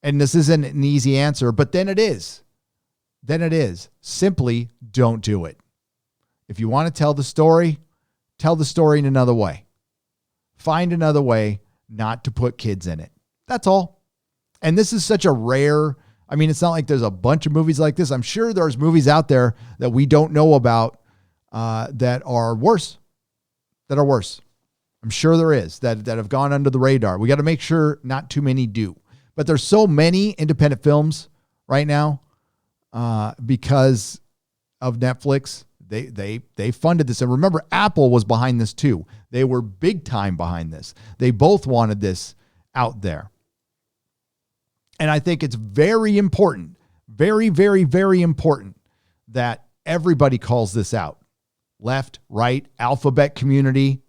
And this isn't an easy answer, but then it is. Simply don't do it. If you want to tell the story in another way. Find another way not to put kids in it. That's all. And this is such a rare, I mean, it's not like there's a bunch of movies like this. I'm sure there's movies out there that we don't know about that are worse. I'm sure there is that have gone under the radar. We got to make sure not too many do. But there's so many independent films right now because of Netflix. They funded this. And remember, Apple was behind this too. They were big time behind this. They both wanted this out there. And I think it's very important Very, very, very important that everybody calls this out. Left, right, alphabet community.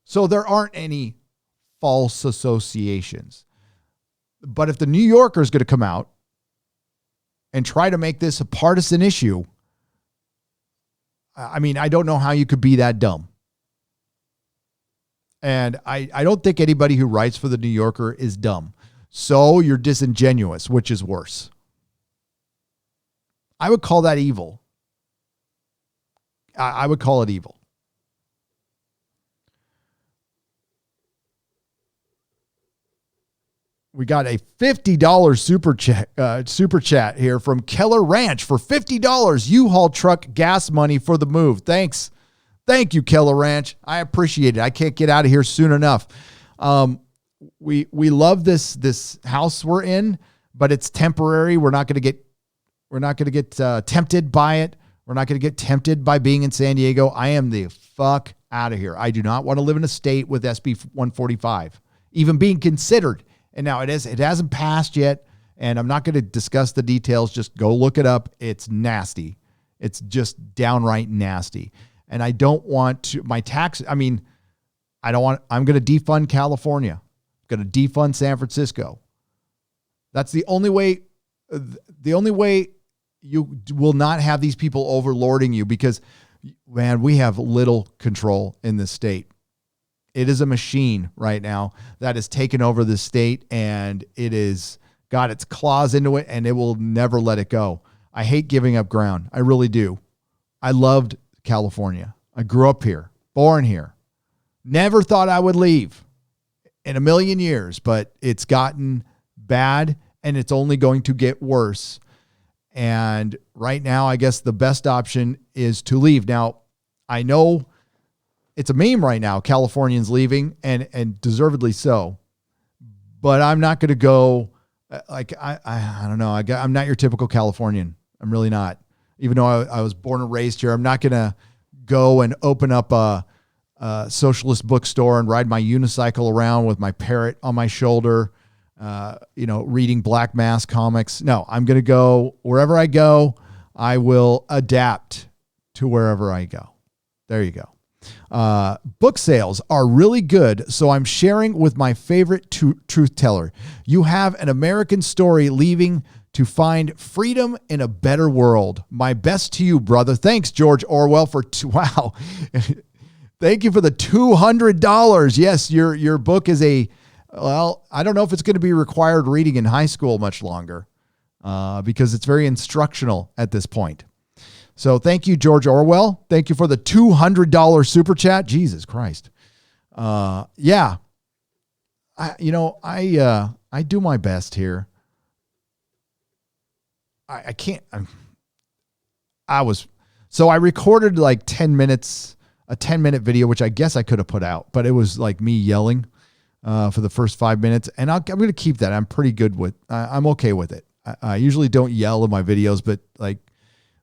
So there aren't any false associations. But if the New Yorker is going to come out and try to make this a partisan issue, I mean, I don't know how you could be that dumb. And I don't think anybody who writes for the New Yorker is dumb. So you're disingenuous, which is worse. I would call that evil. I would call it evil. We got a $50 super chat here from Keller Ranch for $50 U-Haul truck gas money for the move. Thanks. Thank you, Keller Ranch. I appreciate it. I can't get out of here soon enough. We love this house we're in, but it's temporary. We're not going to get tempted by it. We're not going to get tempted by being in San Diego. I am the fuck out of here. I do not want to live in a state with SB 145, even being considered. And now it hasn't passed yet, and I'm not going to discuss the details. Just go look it up. It's nasty. It's just downright nasty. And I don't want to, I'm going to defund California. I'm going to defund San Francisco. That's the only way you will not have these people overlording you, because, man, we have little control in this state. It is a machine right now that has taken over the state, and it is got its claws into it, and it will never let it go. I hate giving up ground. I really do. I loved California. I grew up here, born here. Never thought I would leave in a million years, but it's gotten bad, and it's only going to get worse. And right now, I guess the best option is to leave. Now, I know it's a meme right now, Californians leaving, and deservedly so. But I'm not going to go, I don't know. I'm not your typical Californian. I'm really not. Even though I was born and raised here, I'm not going to go and open up a socialist bookstore and ride my unicycle around with my parrot on my shoulder, reading Black Mass comics. No, I'm going to go wherever I go. I will adapt to wherever I go. There you go. Book sales are really good, so I'm sharing with my favorite truth teller. You have an American story leaving to find freedom in a better world. My best to you, brother. Thanks, George Orwell, wow. Thank you for the $200. Yes, your book is I don't know if it's going to be required reading in high school much longer, because it's very instructional at this point. So thank you, George Orwell. Thank you for the $200 super chat. Jesus Christ. Yeah. I do my best here. I can't. I recorded like 10 minutes, a 10-minute video, which I guess I could have put out, but it was like me yelling for the first 5 minutes. And I'm going to keep that. I'm pretty good with, I'm okay with it. I usually don't yell in my videos, but like,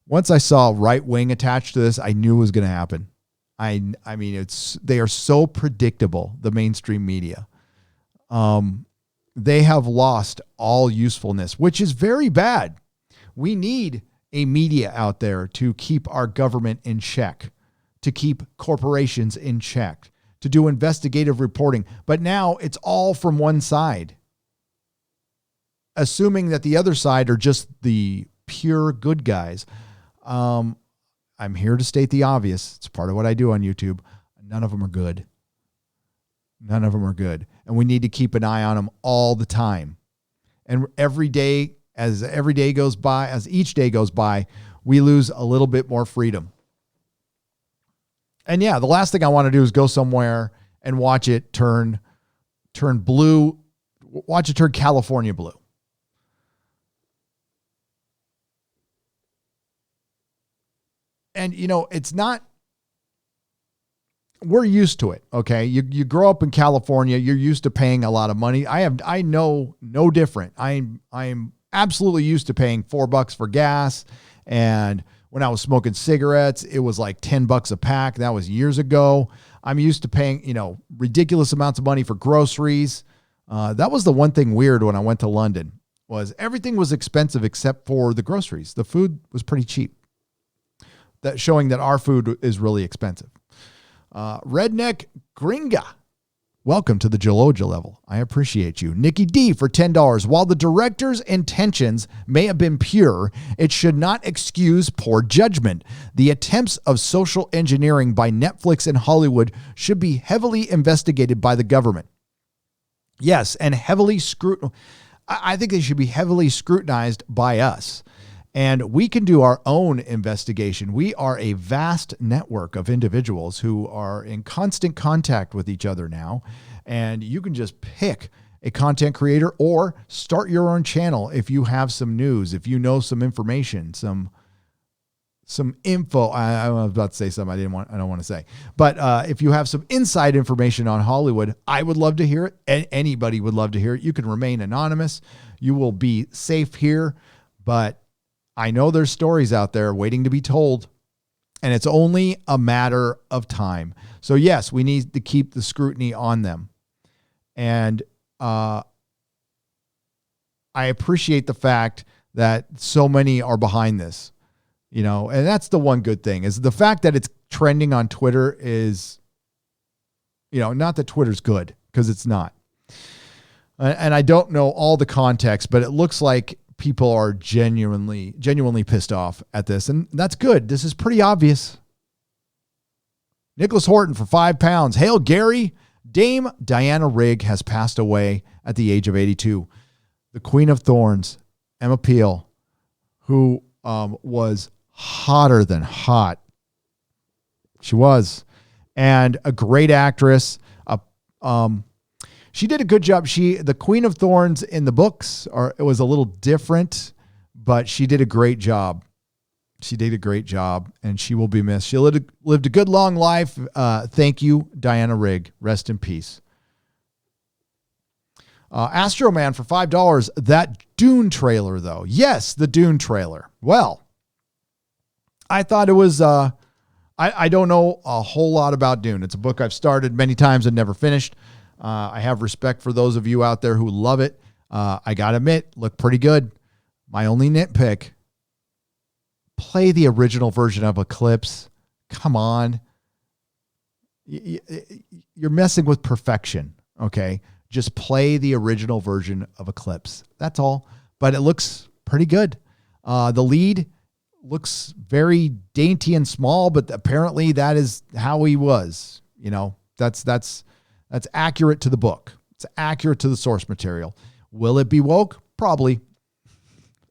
once I saw right wing attached to this, I knew it was going to happen. I mean, they are so predictable, the mainstream media. They have lost all usefulness, which is very bad. We need a media out there to keep our government in check, to keep corporations in check, to do investigative reporting. But now it's all from one side, assuming that the other side are just the pure good guys. I'm here to state the obvious. It's part of what I do on YouTube. None of them are good. None of them are good. And we need to keep an eye on them all the time. And every day, as each day goes by, we lose a little bit more freedom. And yeah, the last thing I want to do is go somewhere and watch it turn blue, watch it turn California blue. And, it's not, we're used to it. Okay. You grow up in California. You're used to paying a lot of money. I know no different. I'm absolutely used to paying $4 for gas. And when I was smoking cigarettes, it was like $10 a pack. That was years ago. I'm used to paying, ridiculous amounts of money for groceries. That was the one thing weird when I went to London, was everything was expensive except for the groceries. The food was pretty cheap. That showing that our food is really expensive. Redneck Gringa. Welcome to the Geloja level. I appreciate you. Nikki D for $10. While the director's intentions may have been pure, it should not excuse poor judgment. The attempts of social engineering by Netflix and Hollywood should be heavily investigated by the government. Yes, and heavily scrutinized. I think they should be heavily scrutinized by us. And we can do our own investigation. We are a vast network of individuals who are in constant contact with each other now. And you can just pick a content creator or start your own channel if you have some news, if you know some information, some info. I was about to say something I don't want to say. But if you have some inside information on Hollywood, I would love to hear it. Anybody would love to hear it. You can remain anonymous. You will be safe here. But I know there's stories out there waiting to be told, and it's only a matter of time. So yes, we need to keep the scrutiny on them. And I appreciate the fact that so many are behind this, and that's the one good thing, is the fact that it's trending on Twitter is, not that Twitter's good, because it's not. And I don't know all the context, but it looks like people are genuinely pissed off at this. And that's good. This is pretty obvious. Nicholas Horton for £5. Hail Gary. Dame Diana Rigg has passed away at the age of 82. The Queen of Thorns, Emma Peel, who was hotter than hot. She was. And a great actress. She did a good job. The Queen of Thorns in the books, it was a little different, but she did a great job. She did a great job, and she will be missed. She lived a good, long life. Thank you, Diana Rigg. Rest in peace. Astro Man for $5. That Dune trailer, though. Yes, the Dune trailer. Well, I thought it was... I don't know a whole lot about Dune. It's a book I've started many times and never finished. I have respect for those of you out there who love it. I got to admit, look pretty good. My only nitpick, play the original version of Eclipse. Come on. You're messing with perfection, okay? Just play the original version of Eclipse. That's all. But it looks pretty good. The lead looks very dainty and small, but apparently that is how he was. That's accurate to the book. It's accurate to the source material. Will it be woke? Probably.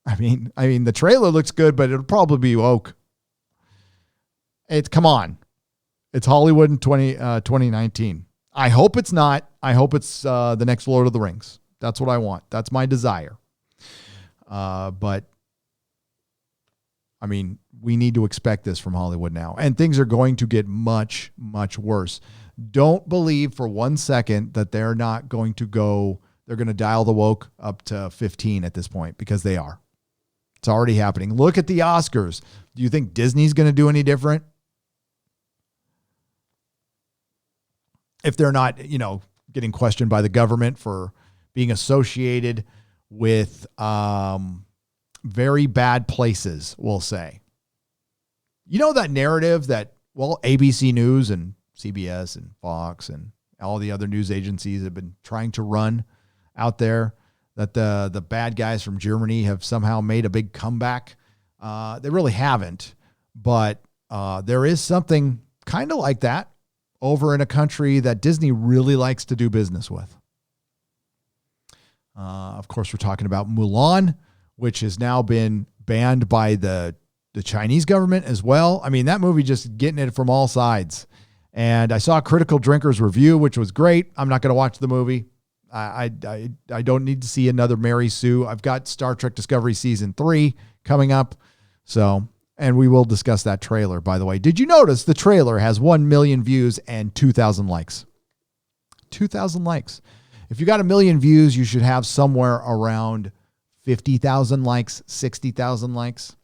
I mean, the trailer looks good, but it'll probably be woke. Come on. It's Hollywood in 2019. I hope it's not. I hope it's the next Lord of the Rings. That's what I want. That's my desire. But we need to expect this from Hollywood now. And things are going to get much, much worse. Don't believe for 1 second that they're going to dial the woke up to 15 at this point, because they are. It's already happening. Look at the Oscars. Do you think Disney's going to do any different? If they're not, getting questioned by the government for being associated with very bad places, we'll say. That narrative that, ABC News and CBS and Fox and all the other news agencies have been trying to run out there, that the bad guys from Germany have somehow made a big comeback. They really haven't, but there is something kind of like that over in a country that Disney really likes to do business with. Of course, we're talking about Mulan, which has now been banned by the Chinese government as well. That movie just getting it from all sides. And I saw Critical Drinker's review, which was great. I'm not going to watch the movie. I don't need to see another Mary Sue. I've got Star Trek Discovery Season 3 coming up. And we will discuss that trailer, by the way. Did you notice the trailer has 1 million views and 2,000 likes? 2,000 likes. If you got 1 million views, you should have somewhere around 50,000 likes, 60,000 likes.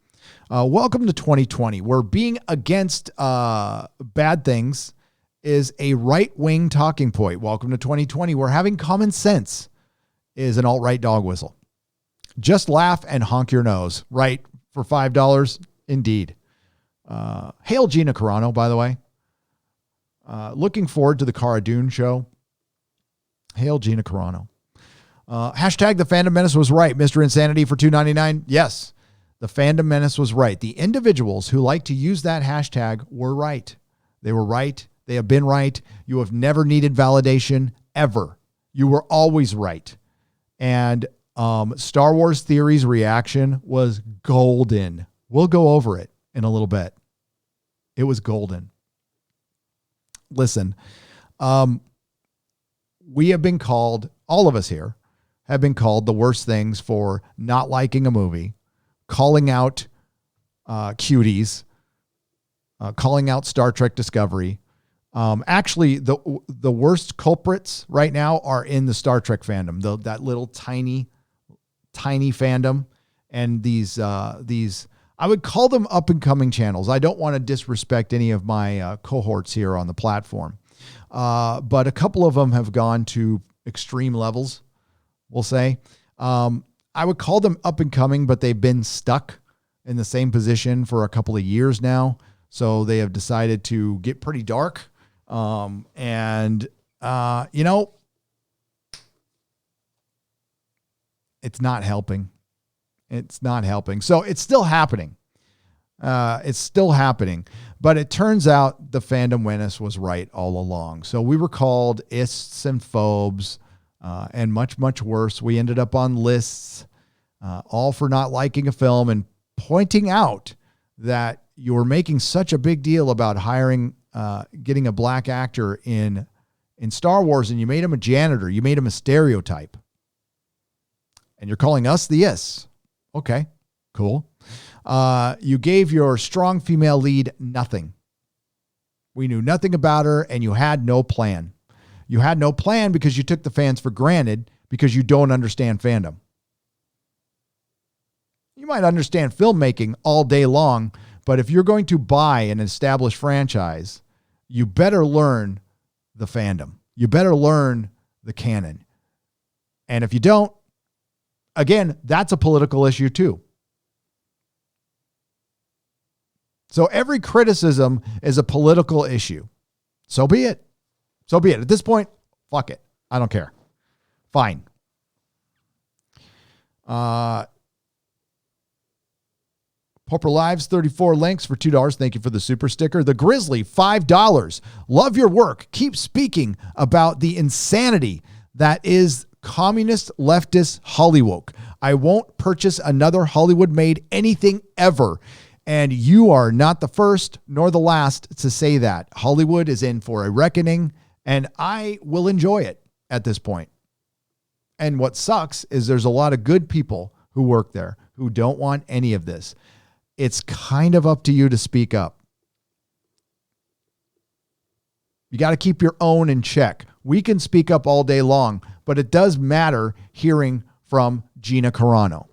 Welcome to 2020, where being against bad things is a right-wing talking point. Welcome to 2020. We're having common sense. is an alt-right dog whistle. Just laugh and honk your nose. Right, for $5? Indeed. Hail Gina Carano, by the way. Looking forward to the Cara Dune show. Hail Gina Carano. Hashtag the Fandom Menace was right. Mr. Insanity for $2.99. Yes, the Fandom Menace was right. The individuals who like to use that hashtag were right. They were right. They have been right. You have never needed validation ever. You were always right. And Star Wars Theory's reaction was golden. We'll go over it in a little bit. It was golden. Listen, we have been called, all of us here have been called the worst things for not liking a movie, calling out Cuties, calling out Star Trek Discovery. Actually, the worst culprits right now are in the Star Trek fandom, that little tiny fandom. And these, I would call them up and coming channels. I don't want to disrespect any of my cohorts here on the platform. But a couple of them have gone to extreme levels, we'll say. I would call them up and coming, but they've been stuck in the same position for a couple of years now. So they have decided to get pretty dark. It's not helping. It's not helping. So it's still happening. But it turns out the Fandom Menace was right all along. So we were called ists and phobes, and much, much worse. We ended up on lists, all for not liking a film and pointing out that you were making such a big deal about getting a black actor in Star Wars, and you made him a janitor. You made him a stereotype. And you're calling us the ists. Okay, cool. You gave your strong female lead nothing. We knew nothing about her, and you had no plan. You had no plan because you took the fans for granted because you don't understand fandom. You might understand filmmaking all day long, but if you're going to buy an established franchise, you better learn the fandom. You better learn the canon. And if you don't, again, that's a political issue too. So every criticism is a political issue. So be it. So be it. At this point, fuck it. I don't care. Fine. Popper Lives, 34 links for $2. Thank you for the super sticker. The Grizzly, $5. Love your work. Keep speaking about the insanity that is communist leftist Hollywood. I won't purchase another Hollywood-made anything ever. And you are not the first nor the last to say that. Hollywood is in for a reckoning, and I will enjoy it at this point. And what sucks is there's a lot of good people who work there who don't want any of this. It's kind of up to you to speak up. You got to keep your own in check. We can speak up all day long, but it does matter hearing from Gina Carano,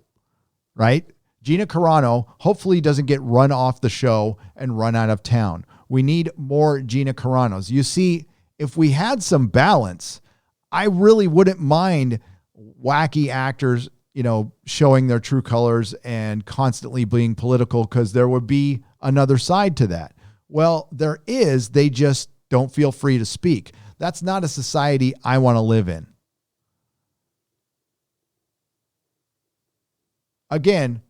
right? Gina Carano hopefully doesn't get run off the show and run out of town. We need more Gina Caranos. You see, if we had some balance, I really wouldn't mind wacky actors, showing their true colors and constantly being political, because there would be another side to that. Well, there is. They just don't feel free to speak. That's not a society I want to live in. Again,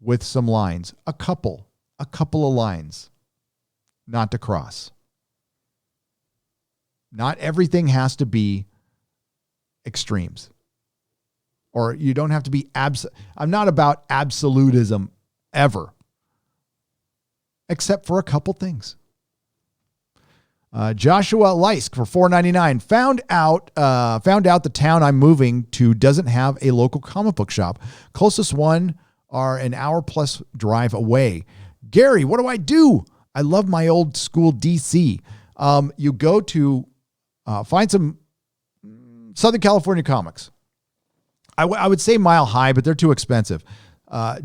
with some lines, a couple of lines, not to cross. Not everything has to be extremes. Or you don't have to be I'm not about absolutism ever. Except for a couple things. Joshua Leisk for $4.99 found out the town I'm moving to doesn't have a local comic book shop. Closest one are an hour plus drive away. Gary, what do I do? I love my old school DC. You go to find some Southern California comics. I would say Mile High, but they're too expensive.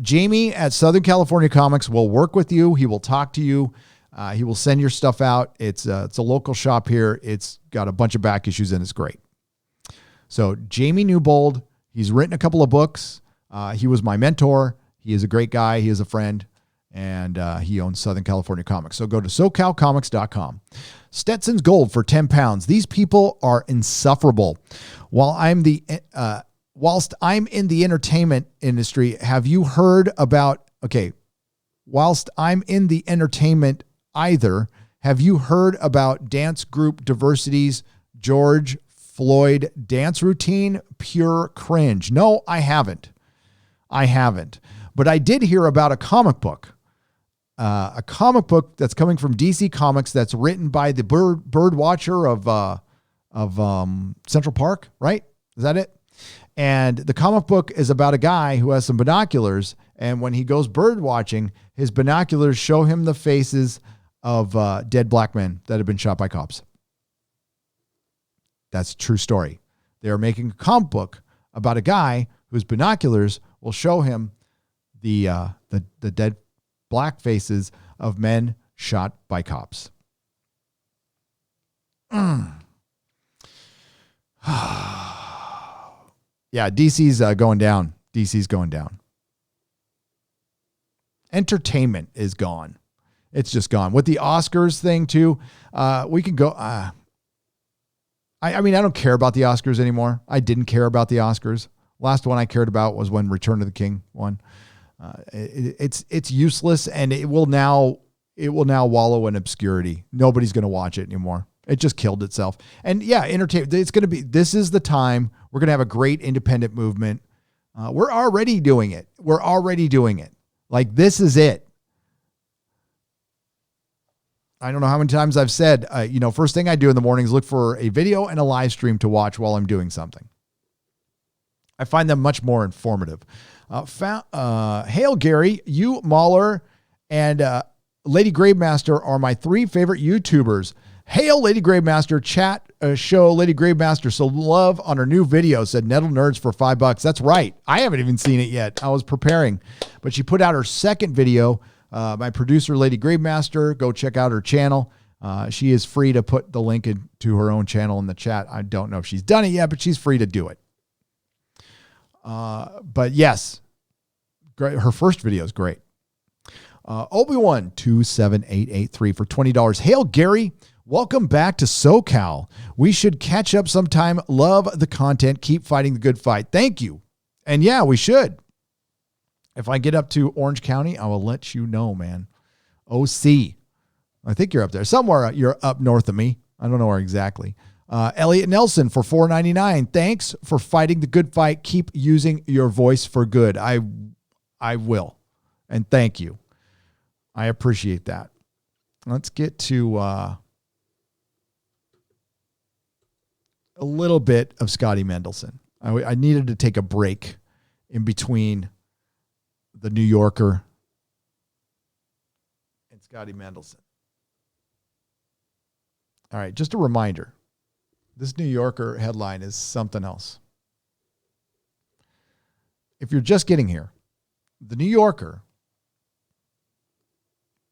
Jamie at Southern California Comics will work with you. He will talk to you. He will send your stuff out. It's a local shop here. It's got a bunch of back issues and it's great. So Jamie Newbold, he's written a couple of books. He was my mentor. He is a great guy. He is a friend. And he owns Southern California Comics. So go to SoCalComics.com. Stetson's Gold for 10 pounds. These people are insufferable. Whilst I'm in the entertainment industry, have you heard about, whilst I'm in the entertainment either, have you heard about dance group diversity's George Floyd dance routine? Pure cringe. No, I haven't. But I did hear about a comic book. A comic book that's coming from DC Comics that's written by the bird watcher of Central Park, right? Is that it? And the comic book is about a guy who has some binoculars, and when he goes bird watching, his binoculars show him the faces of dead black men that have been shot by cops. That's a true story. They are making a comic book about a guy whose binoculars will show him the dead black faces of men shot by cops. Yeah, DC's going down. DC's going down. Entertainment is gone. It's just gone. With the Oscars thing too, we can go. I mean, I don't care about the Oscars anymore. I didn't care about the Oscars. Last one I cared about was when Return of the King won. It's useless, and it will now wallow in obscurity. Nobody's going to watch it anymore. It just killed itself. And yeah, entertainment. This is the time we're going to have a great independent movement. We're already doing it. Like, this is it. I don't know how many times I've said, first thing I do in the morning is look for a video and a live stream to watch while I'm doing something. I find them much more informative. Hail Gary, you, Mahler, and Lady Gravemaster are my 3 favorite YouTubers. Hail Lady Gravemaster, chat show Lady Gravemaster so love on her new video, said Nettle Nerds for $5. That's right. I haven't even seen it yet. I was preparing, but she put out her second video. My producer, Lady Gravemaster, go check out her channel. She is free to put the link to her own channel in the chat. I don't know if she's done it yet, but she's free to do it. But yes, great. Her first video is great. Obi-Wan 27883 for $20. Hail Gary, welcome back to SoCal. We should catch up sometime. Love the content. Keep fighting the good fight. Thank you. And yeah, we should. If I get up to Orange County, I will let you know, man. OC. I think you're up there. Somewhere you're up north of me. I don't know where exactly. Elliot Nelson for $4.99. Thanks for fighting the good fight. Keep using your voice for good. I will. And thank you. I appreciate that. Let's get to a little bit of Scotty Mendelson. I needed to take a break in between the New Yorker and Scotty Mendelson. All right, just a reminder. This New Yorker headline is something else. If you're just getting here, the New Yorker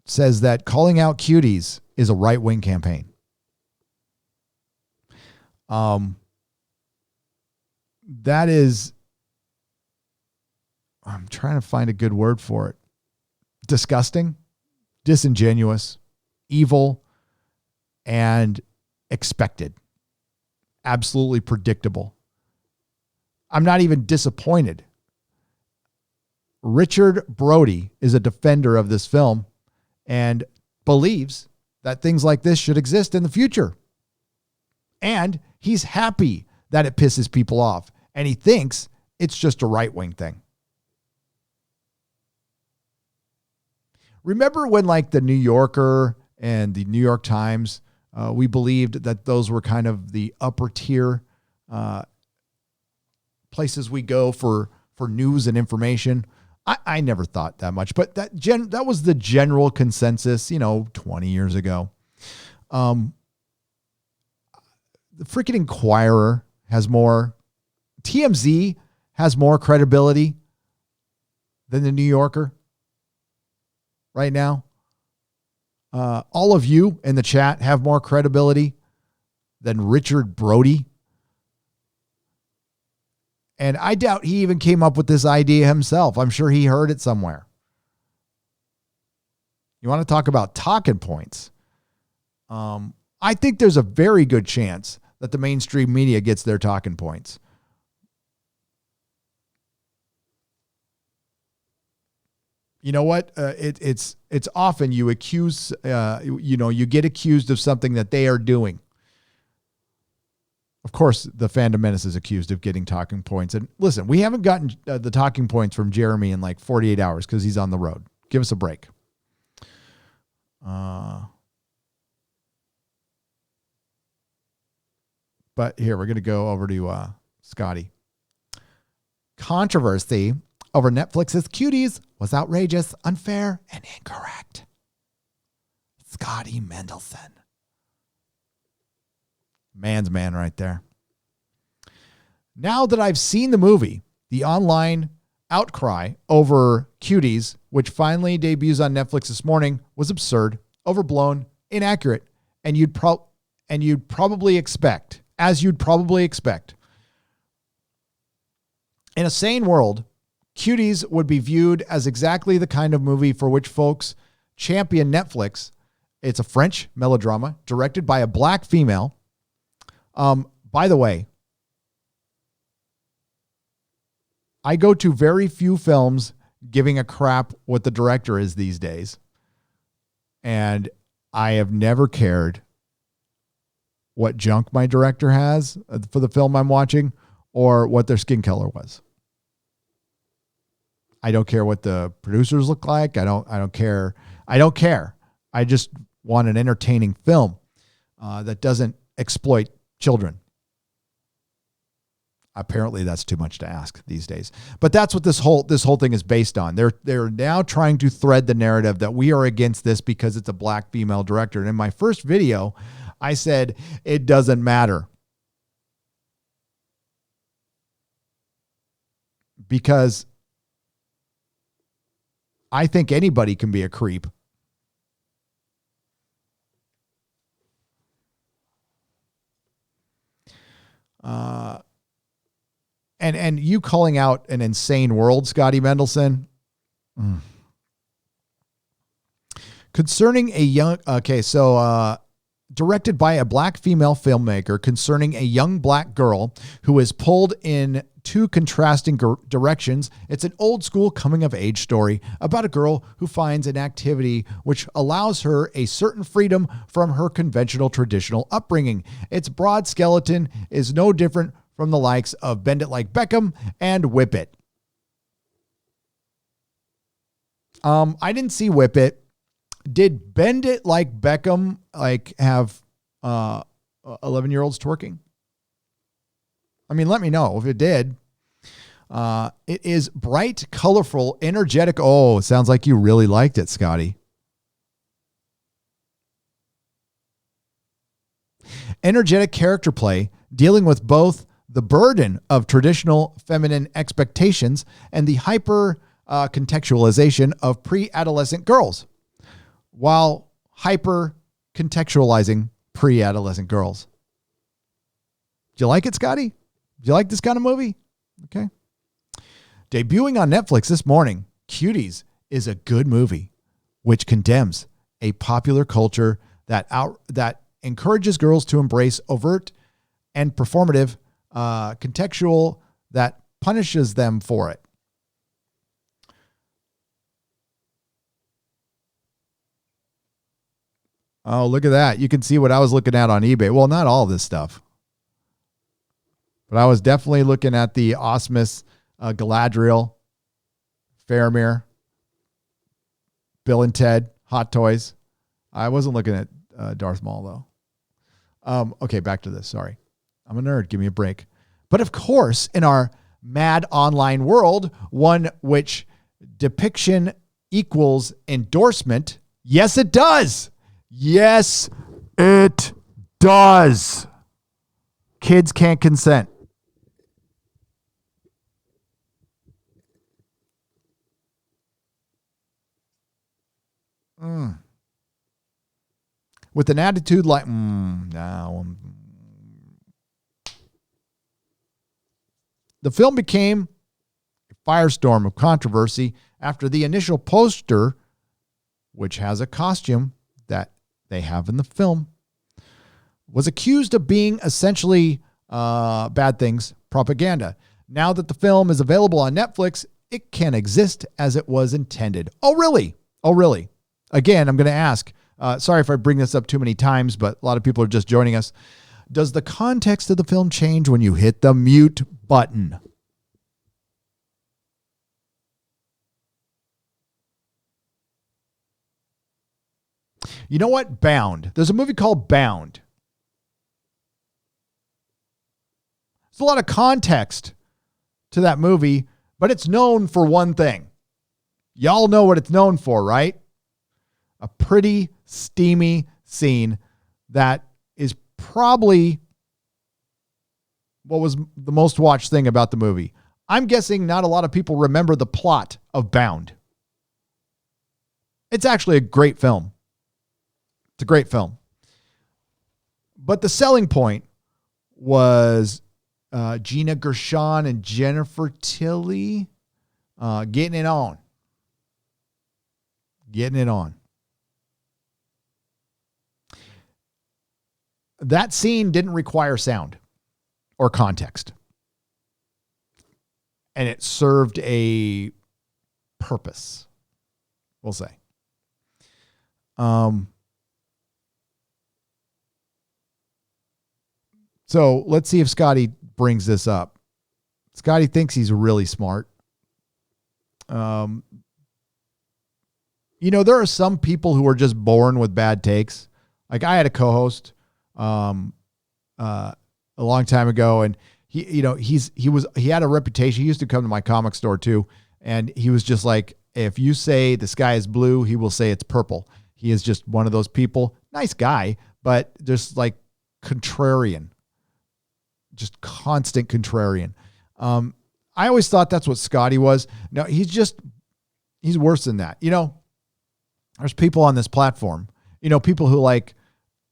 says that calling out cuties is a right-wing campaign. That is, I'm trying to find a good word for it. Disgusting, disingenuous, evil, and expected. Absolutely predictable. I'm not even disappointed. Richard Brody is a defender of this film and believes that things like this should exist in the future. And he's happy that it pisses people off. And he thinks it's just a right-wing thing. Remember when, like, the New Yorker and the New York Times, we believed that those were kind of the upper tier places we go for news and information? I never thought that much, but that was the general consensus, 20 years ago. The freaking Inquirer has more, TMZ has more credibility than the New Yorker right now. All of you in the chat have more credibility than Richard Brody. And I doubt he even came up with this idea himself. I'm sure he heard it somewhere. You want to talk about talking points? I think there's a very good chance that the mainstream media gets their talking points. You know what? It's often you accuse, you get accused of something that they are doing. Of course, the Fandom Menace is accused of getting talking points. And listen, we haven't gotten the talking points from Jeremy in like 48 hours because he's on the road. Give us a break. But here, we're going to go over to Scotty. Controversy over Netflix's Cuties was outrageous, unfair, and incorrect. Scotty Mendelson. Man's man right there. Now that I've seen the movie, the online outcry over Cuties, which finally debuts on Netflix this morning, was absurd, overblown, inaccurate, and you'd probably expect, as you'd probably expect. In a sane world, Cuties would be viewed as exactly the kind of movie for which folks champion Netflix. It's a French melodrama directed by a black female. By the way, I go to very few films giving a crap what the director is these days. And I have never cared what junk my director has for the film I'm watching or what their skin color was. I don't care what the producers look like. I don't care. I just want an entertaining film that doesn't exploit children. Apparently that's too much to ask these days. But that's what this whole thing is based on. They're now trying to thread the narrative that we are against this because it's a black female director. And in my first video, I said it doesn't matter. Because I think anybody can be a creep. And you calling out an insane world, Scotty Mendelson. Concerning a young, directed by a black female filmmaker concerning a young black girl who is pulled in two contrasting directions. It's an old school coming of age story about a girl who finds an activity which allows her a certain freedom from her conventional traditional upbringing. Its broad skeleton is no different from the likes of Bend It Like Beckham and Whip It. I didn't see Whip It. Did Bend It Like Beckham have 11-year-olds twerking? I mean, let me know if it did. It is bright, colorful, energetic. Oh, it sounds like you really liked it, Scotty. Energetic character play dealing with both the burden of traditional feminine expectations and the hyper contextualization of pre-adolescent girls, while hyper contextualizing pre-adolescent girls. Do you like it, Scotty? Do you like this kind of movie? Okay. Debuting on Netflix this morning, Cuties is a good movie which condemns a popular culture that encourages girls to embrace overt and performative contextual that punishes them for it. Oh, look at that. You can see what I was looking at on eBay. Well, not all this stuff. But I was definitely looking at the Osmus, Galadriel, Faramir, Bill and Ted, Hot Toys. I wasn't looking at Darth Maul, though. Okay, back to this. Sorry. I'm a nerd. Give me a break. But of course, in our mad online world, one which depiction equals endorsement. Yes, it does. Yes, it does. Kids can't consent. With an attitude like, no. The film became a firestorm of controversy after the initial poster, which has a costume that they have in the film, was accused of being essentially bad things, propaganda. Now that the film is available on Netflix, it can exist as it was intended. Oh, really? Oh, really? Again, I'm going to ask, sorry if I bring this up too many times, but a lot of people are just joining us. Does the context of the film change when you hit the mute button? You know what? Bound. There's a movie called Bound. There's a lot of context to that movie, but it's known for one thing. Y'all know what it's known for, right? A pretty steamy scene that is probably what was the most watched thing about the movie. I'm guessing not a lot of people remember the plot of Bound. It's actually a great film. It's a great film. But the selling point was Gina Gershon and Jennifer Tilly getting it on. Getting it on. That scene didn't require sound or context. And it served a purpose, we'll say. So let's see if Scotty brings this up. Scotty thinks he's really smart. You know, there are some people who are just born with bad takes. Like I had a co-host a long time ago, and he had a reputation. He used to come to my comic store too, and he was just like, if you say the sky is blue, he will say it's purple. He is just one of those people. Nice guy, but just like contrarian. Just constant contrarian. I always thought that's what Scotty was. No, he's worse than that. You know, there's people on this platform, you know, people who like,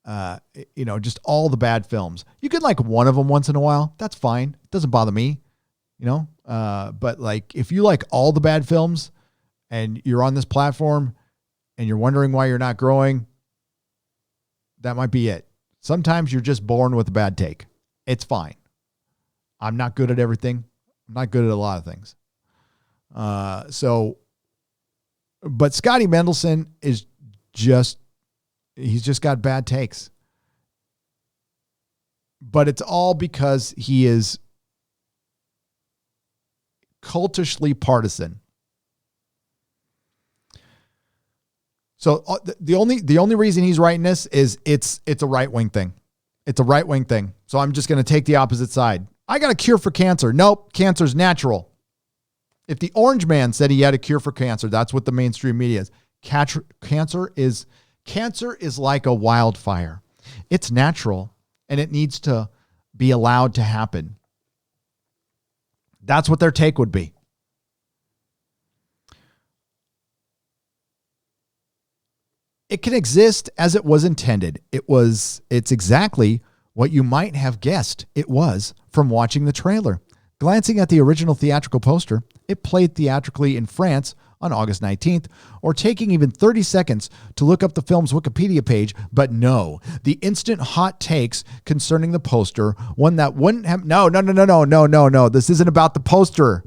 just all the bad films. You can like one of them once in a while. That's fine. It doesn't bother me, you know? But like, if you like all the bad films and you're on this platform and you're wondering why you're not growing, that might be it. Sometimes you're just born with a bad take. It's fine. I'm not good at everything. I'm not good at a lot of things. But Scotty Mendelson is he's just got bad takes. But it's all because he is cultishly partisan. So the only reason he's writing this is it's a right-wing thing. It's a right-wing thing. So I'm just going to take the opposite side. I got a cure for cancer. Nope. Cancer's natural. If the orange man said he had a cure for cancer, that's what the mainstream media is. Cancer is like a wildfire. It's natural and it needs to be allowed to happen. That's what their take would be. It can exist as it was intended. It's exactly what you might have guessed it was from watching the trailer. Glancing at the original theatrical poster, it played theatrically in France on August 19th, or taking even 30 seconds to look up the film's Wikipedia page, but no, the instant hot takes concerning the poster, one that wouldn't have, no, this isn't about the poster.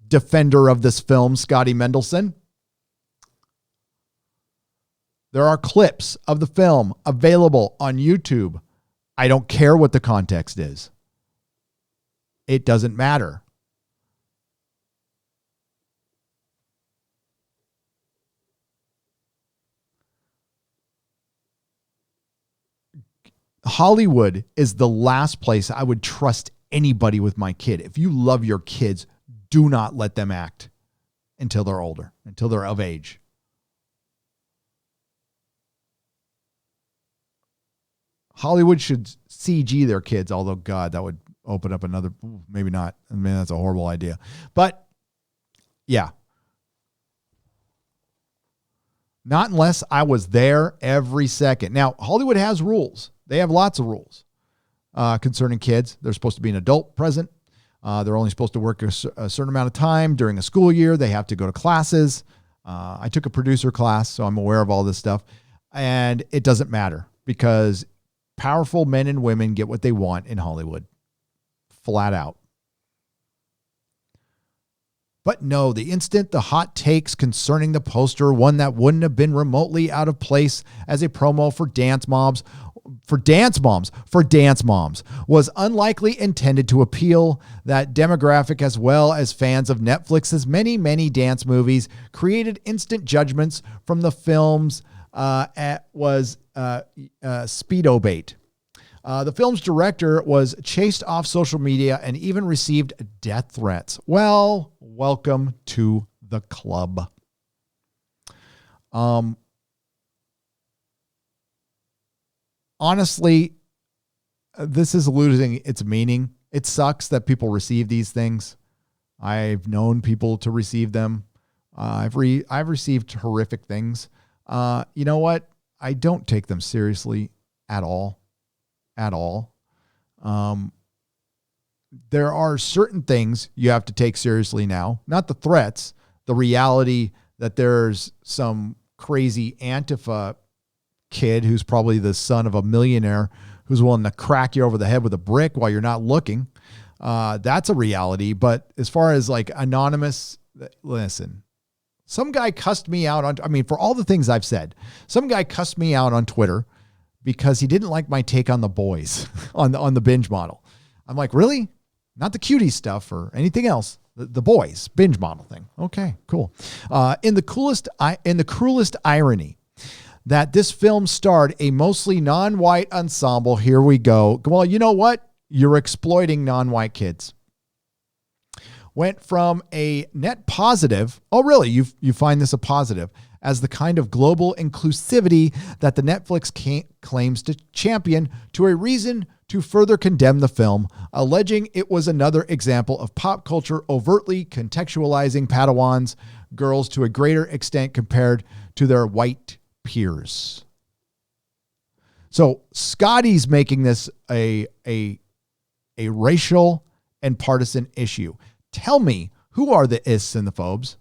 Defender of this film, Scotty Mendelson. There are clips of the film available on YouTube. I don't care what the context is. It doesn't matter. Hollywood is the last place I would trust anybody with my kid. If you love your kids, do not let them act until they're older, until they're of age. Hollywood should CG their kids, although, God, that would open up another, maybe not. I mean, that's a horrible idea. But, yeah. Not unless I was there every second. Now, Hollywood has rules. They have lots of rules concerning kids. There's supposed to be an adult present. They're only supposed to work a certain amount of time during a school year. They have to go to classes. I took a producer class, so I'm aware of all this stuff. And it doesn't matter because powerful men and women get what they want in Hollywood. Flat out. But no, the instant the hot takes concerning the poster, one that wouldn't have been remotely out of place as a promo for Dance Moms, was unlikely intended to appeal that demographic as well as fans of Netflix's many, many dance movies, created instant judgments from the film's speedo bait. The film's director was chased off social media and even received death threats. Well, welcome to the club. Honestly, this is losing its meaning. It sucks that people receive these things. I've known people to receive them. I've received horrific things. You know what? I don't take them seriously at all. There are certain things you have to take seriously now, not the threats, the reality that there's some crazy Antifa kid who's probably the son of a millionaire who's willing to crack you over the head with a brick while you're not looking. That's a reality. But as far as like anonymous, listen, some guy cussed me out for all the things I've said, some guy cussed me out on Twitter because he didn't like my take on the boys on the binge model. I'm like, really? Not the cutie stuff or anything else. The boys binge model thing. Okay, cool. In the cruelest irony that this film starred a mostly non-white ensemble. Here we go. Well, you know what? You're exploiting non-white kids. Went from a net positive. Oh, really? You find this a positive as the kind of global inclusivity that the Netflix claims to champion to a reason to further condemn the film, alleging it was another example of pop culture overtly contextualizing Padawans girls to a greater extent compared to their white peers. So Scotty's making this a racial and partisan issue. Tell me, who are the ists and the phobes?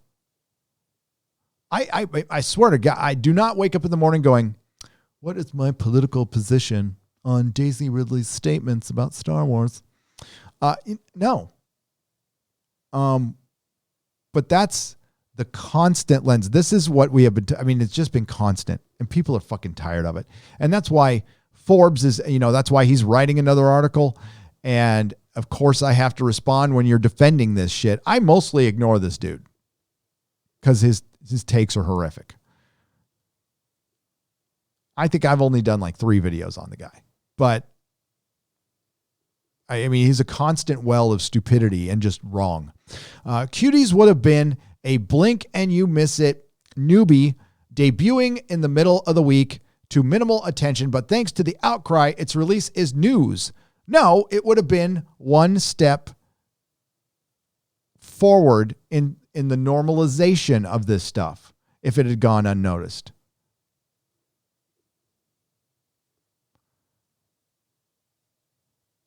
I swear to God, I do not wake up in the morning going, what is my political position on Daisy Ridley's statements about Star Wars? No. But that's the constant lens. This is what we have been, it's just been constant and people are fucking tired of it. And that's why Forbes is, that's why he's writing another article. And of course I have to respond when you're defending this shit. I mostly ignore this dude because his takes are horrific. I think I've only done like 3 videos on the guy, but he's a constant well of stupidity and just wrong. Cuties would have been a blink and you miss it newbie debuting in the middle of the week to minimal attention, but thanks to the outcry, its release is news. No, it would have been one step forward in the normalization of this stuff if it had gone unnoticed.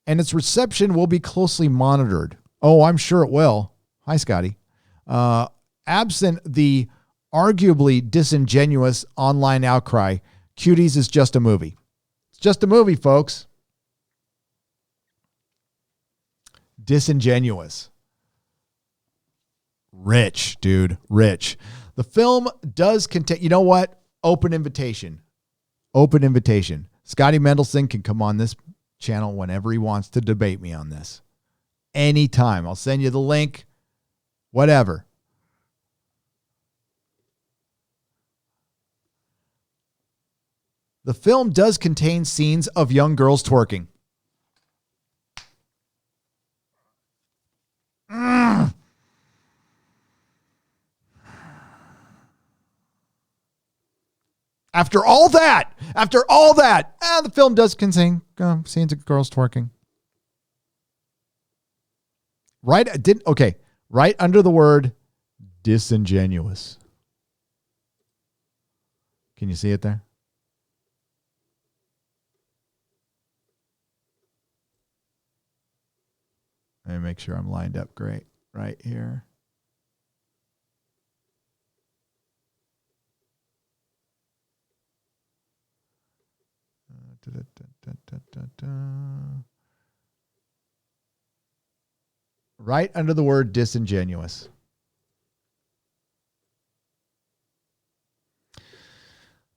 And its reception will be closely monitored. Oh, I'm sure it will. Hi, Scotty. Absent the arguably disingenuous online outcry, Cuties is just a movie. It's just a movie, folks. Disingenuous. Rich, dude. Rich. The film does contain, you know what? Open invitation. Open invitation. Scotty Mendelson can come on this channel whenever he wants to debate me on this. Anytime. I'll send you the link. Whatever. The film does contain scenes of young girls twerking. After all that, the film does contain scenes of girls twerking. Right under the word disingenuous. Can you see it there? Let me make sure I'm lined up great right here. Right under the word disingenuous.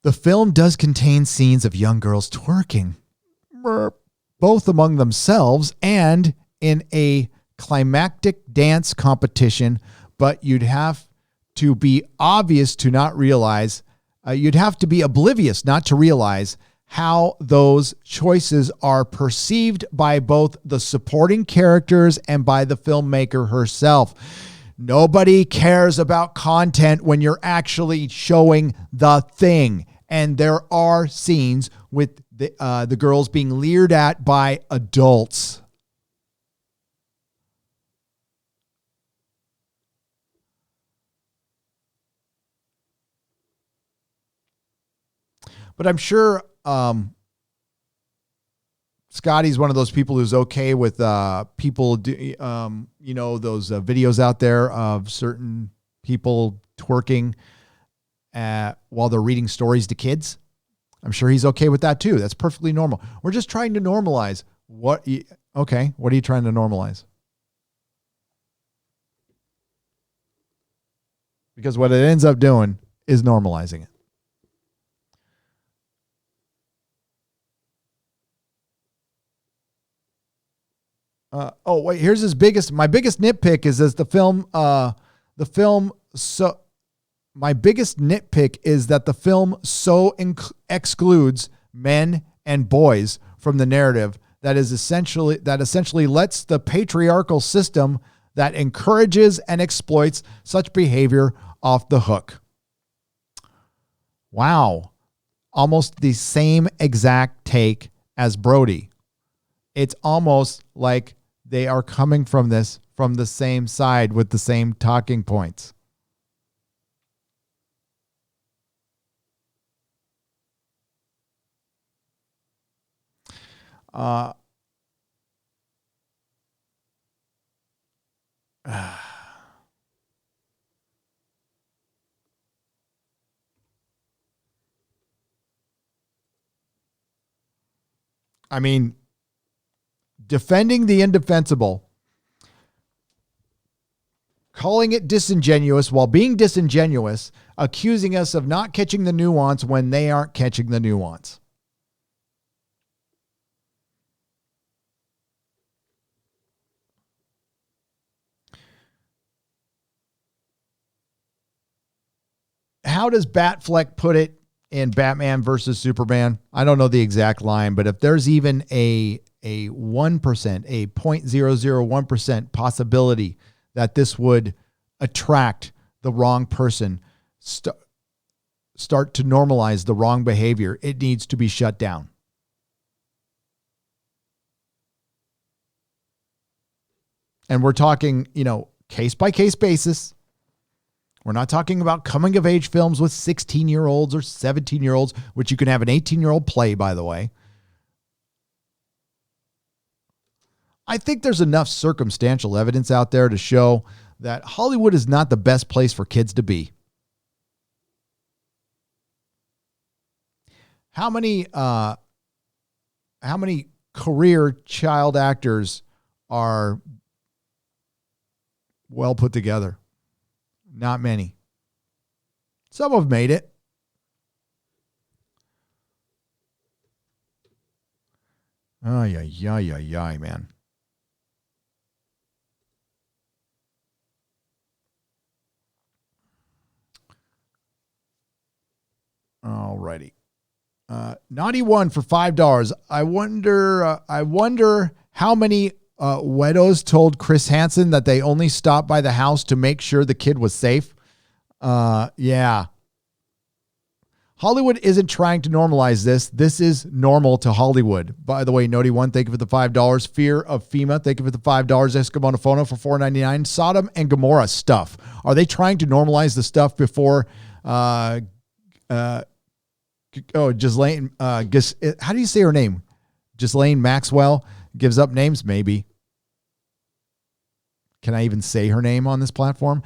The film does contain scenes of young girls twerking, both among themselves and in a climactic dance competition, but you'd have to be obvious to not realize, you'd have to be oblivious not to realize how those choices are perceived by both the supporting characters and by the filmmaker herself. Nobody cares about content when you're actually showing the thing. And there are scenes with the girls being leered at by adults. But I'm sure Scotty's one of those people who's okay with people, those videos out there of certain people twerking while they're reading stories to kids. I'm sure he's okay with that too. That's perfectly normal. We're just trying to normalize what are you trying to normalize? Because what it ends up doing is normalizing it. Here's my biggest nitpick is that my biggest nitpick is that the film so excludes men and boys from the narrative that essentially lets the patriarchal system that encourages and exploits such behavior off the hook. Wow. Almost the same exact take as Brody. It's almost like they are coming from the same side with the same talking points. I mean, defending the indefensible, calling it disingenuous while being disingenuous, accusing us of not catching the nuance when they aren't catching the nuance. How does Batfleck put it in Batman versus Superman? I don't know the exact line, but if there's even a 1%, a 0.001% possibility that this would attract the wrong person, start to normalize the wrong behavior, it needs to be shut down. And we're talking, case by case basis. We're not talking about coming of age films with 16-year-olds or 17-year-olds, which you can have an 18-year-old play, by the way. I think there's enough circumstantial evidence out there to show that Hollywood is not the best place for kids to be. How many career child actors are well put together? Not many. Some have made it. Yeah, man. Alrighty. Naughty one for $5. I wonder how many Wedos told Chris Hansen that they only stopped by the house to make sure the kid was safe. Yeah. Hollywood isn't trying to normalize this. This is normal to Hollywood. By the way, Noti One, thank you for the $5. Fear of FEMA, thank you for the $5. Escamonofono for $4.99. Sodom and Gomorrah stuff. Are they trying to normalize the stuff before Ghislaine, how do you say her name? Ghislaine Maxwell gives up names? Maybe. Can I even say her name on this platform?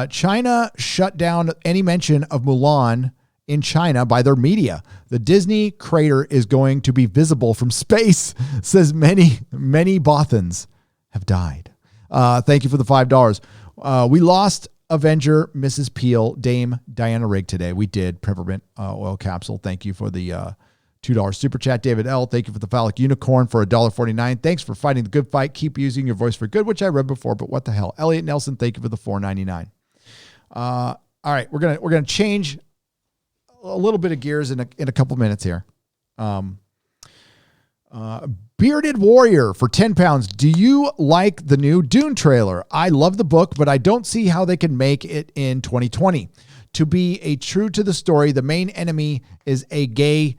China shut down any mention of Mulan in China by their media. The Disney crater is going to be visible from space, says many Bothans have died. Thank you for the $5. We lost Avenger Mrs. Peel, Dame Diana Rigg today. We did. Peppermint oil capsule. Thank you for the $2 super chat. David L., thank you for the phallic unicorn for $1.49. Thanks for fighting the good fight. Keep using your voice for good, which I read before, but what the hell. Elliot Nelson, thank you for the $4.99. All right, we're gonna change a little bit of gears in a couple minutes here. Bearded Warrior for 10 pounds. Do you like the new Dune trailer? I love the book, but I don't see how they can make it in 2020. To be a true to the story, the main enemy is a gay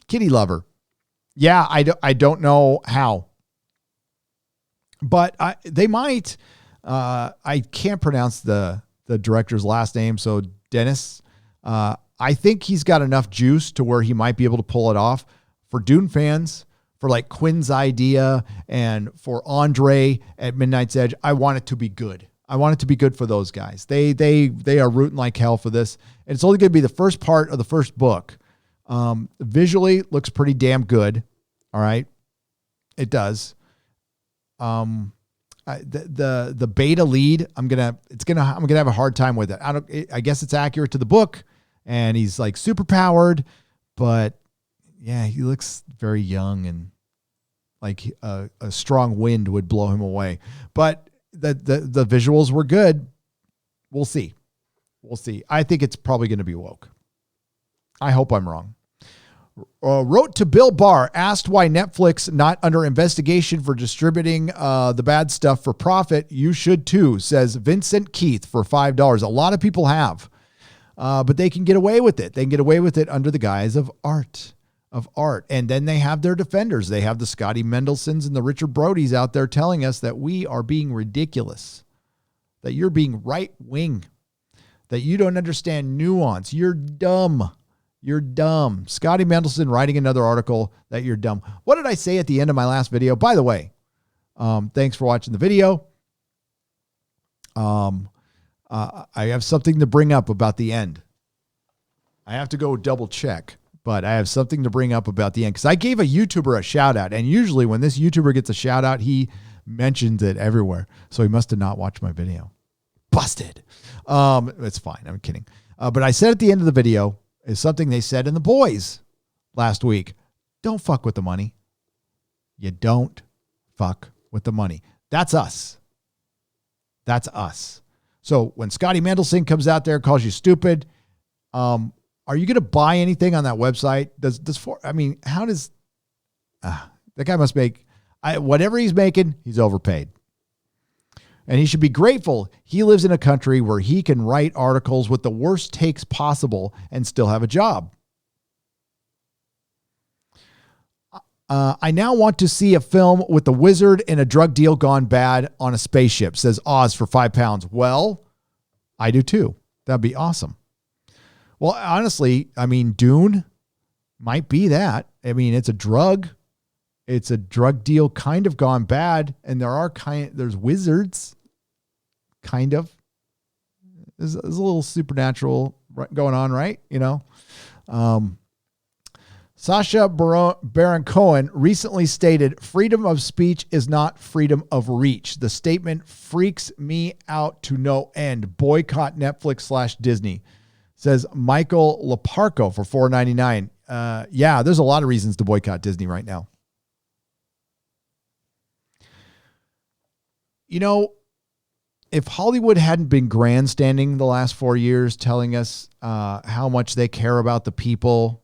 kitty lover. Yeah, I don't know how, but they might. I can't pronounce the director's last name, so Dennis. I think he's got enough juice to where he might be able to pull it off. For Dune fans, for like Quinn's idea, and for Andre at Midnight's Edge, I want it to be good. I want it to be good for those guys. They are rooting like hell for this. And it's only going to be the first part of the first book. Visually looks pretty damn good. All right. It does. The beta lead, I'm going to have a hard time with it. I guess it's accurate to the book, and he's like super powered, but yeah, he looks very young, and like a strong wind would blow him away. But the visuals were good. We'll see. I think it's probably going to be woke. I hope I'm wrong. Wrote to Bill Barr, asked why Netflix not under investigation for distributing the bad stuff for profit. You should too, says Vincent Keith for $5. A lot of people have, but they can get away with it. They can get away with it under the guise of art. And then they have their defenders. They have the Scotty Mendelsons and the Richard Brodys out there telling us that we are being ridiculous, that you're being right wing, that you don't understand nuance. You're dumb. Scotty Mendelson writing another article that you're dumb. What did I say at the end of my last video? By the way, thanks for watching the video. I have something to bring up about the end. I have to go double check, but I have something to bring up about the end, because I gave a YouTuber a shout out, and usually when this YouTuber gets a shout out, he mentions it everywhere. So he must have not watched my video. Busted. It's fine. I'm kidding. But I said at the end of the video is something they said in The Boys last week. Don't fuck with the money. You don't fuck with the money. That's us. So when Scotty Mendelson comes out there and calls you stupid, are you going to buy anything on that website? How does that guy must make whatever he's making, he's overpaid. And he should be grateful he lives in a country where he can write articles with the worst takes possible and still have a job. I now want to see a film with the wizard and a drug deal gone bad on a spaceship, says Oz for £5. Well, I do too. That'd be awesome. Well, honestly, Dune might be that. It's a drug. It's a drug deal kind of gone bad, and there's wizards, kind of. There's a little supernatural going on, right? Sacha Baron Cohen recently stated, freedom of speech is not freedom of reach. The statement freaks me out to no end. Boycott Netflix / Disney, says Michael Laparco for $4.99. Yeah, there's a lot of reasons to boycott Disney right now. If Hollywood hadn't been grandstanding the last 4 years, telling us how much they care about the people,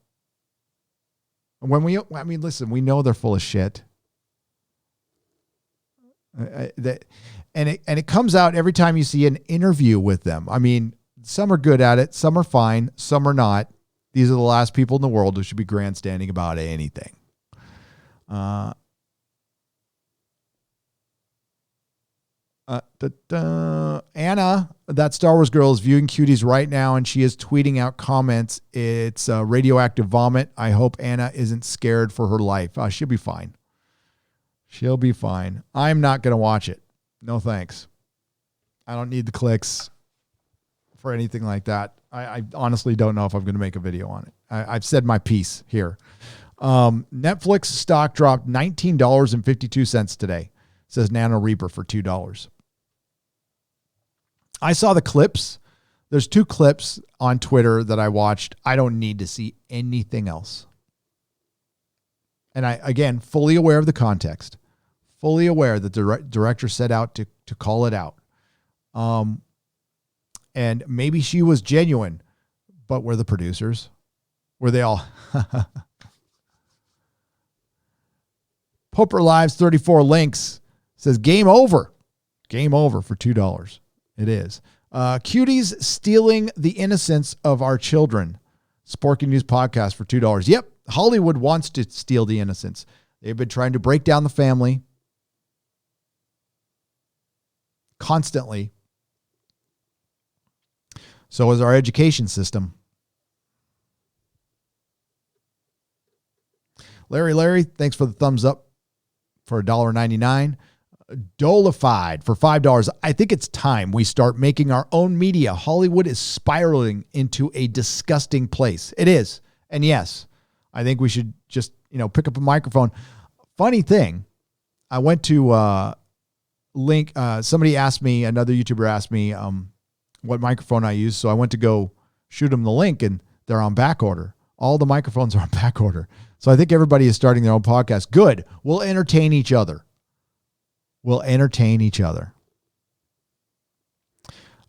listen, we know they're full of shit. And it comes out every time you see an interview with them. Some are good at it, some are fine, some are not. These are the last people in the world who should be grandstanding about anything. Anna, that Star Wars girl, is viewing Cuties right now, and she is tweeting out comments. It's radioactive vomit. I hope Anna isn't scared for her life. She'll be fine. I'm not going to watch it. No thanks. I don't need the clicks for anything like that. I honestly don't know if I'm going to make a video on it. I've said my piece here. Netflix stock dropped $19.52 today, says Nano Reaper, for $2. I saw the clips. There's 2 clips on Twitter that I watched. I don't need to see anything else. And I, again, fully aware of the context, fully aware that the director set out to call it out. And maybe she was genuine, but were the producers? Were they all? Poper Lives 34 Links says game over. Game over for $2. It is. Cuties stealing the innocence of our children. Sporky News Podcast for $2. Yep. Hollywood wants to steal the innocence. They've been trying to break down the family constantly. So is our education system. Larry, thanks for the thumbs up for $1.99. Dolified for $5. I think it's time we start making our own media. Hollywood is spiraling into a disgusting place. It is. And yes, I think we should just, pick up a microphone. Funny thing, I went to link. Somebody asked me, another YouTuber asked me what microphone I use. So I went to go shoot them the link, and they're on back order. All the microphones are on back order. So I think everybody is starting their own podcast. Good. We'll entertain each other.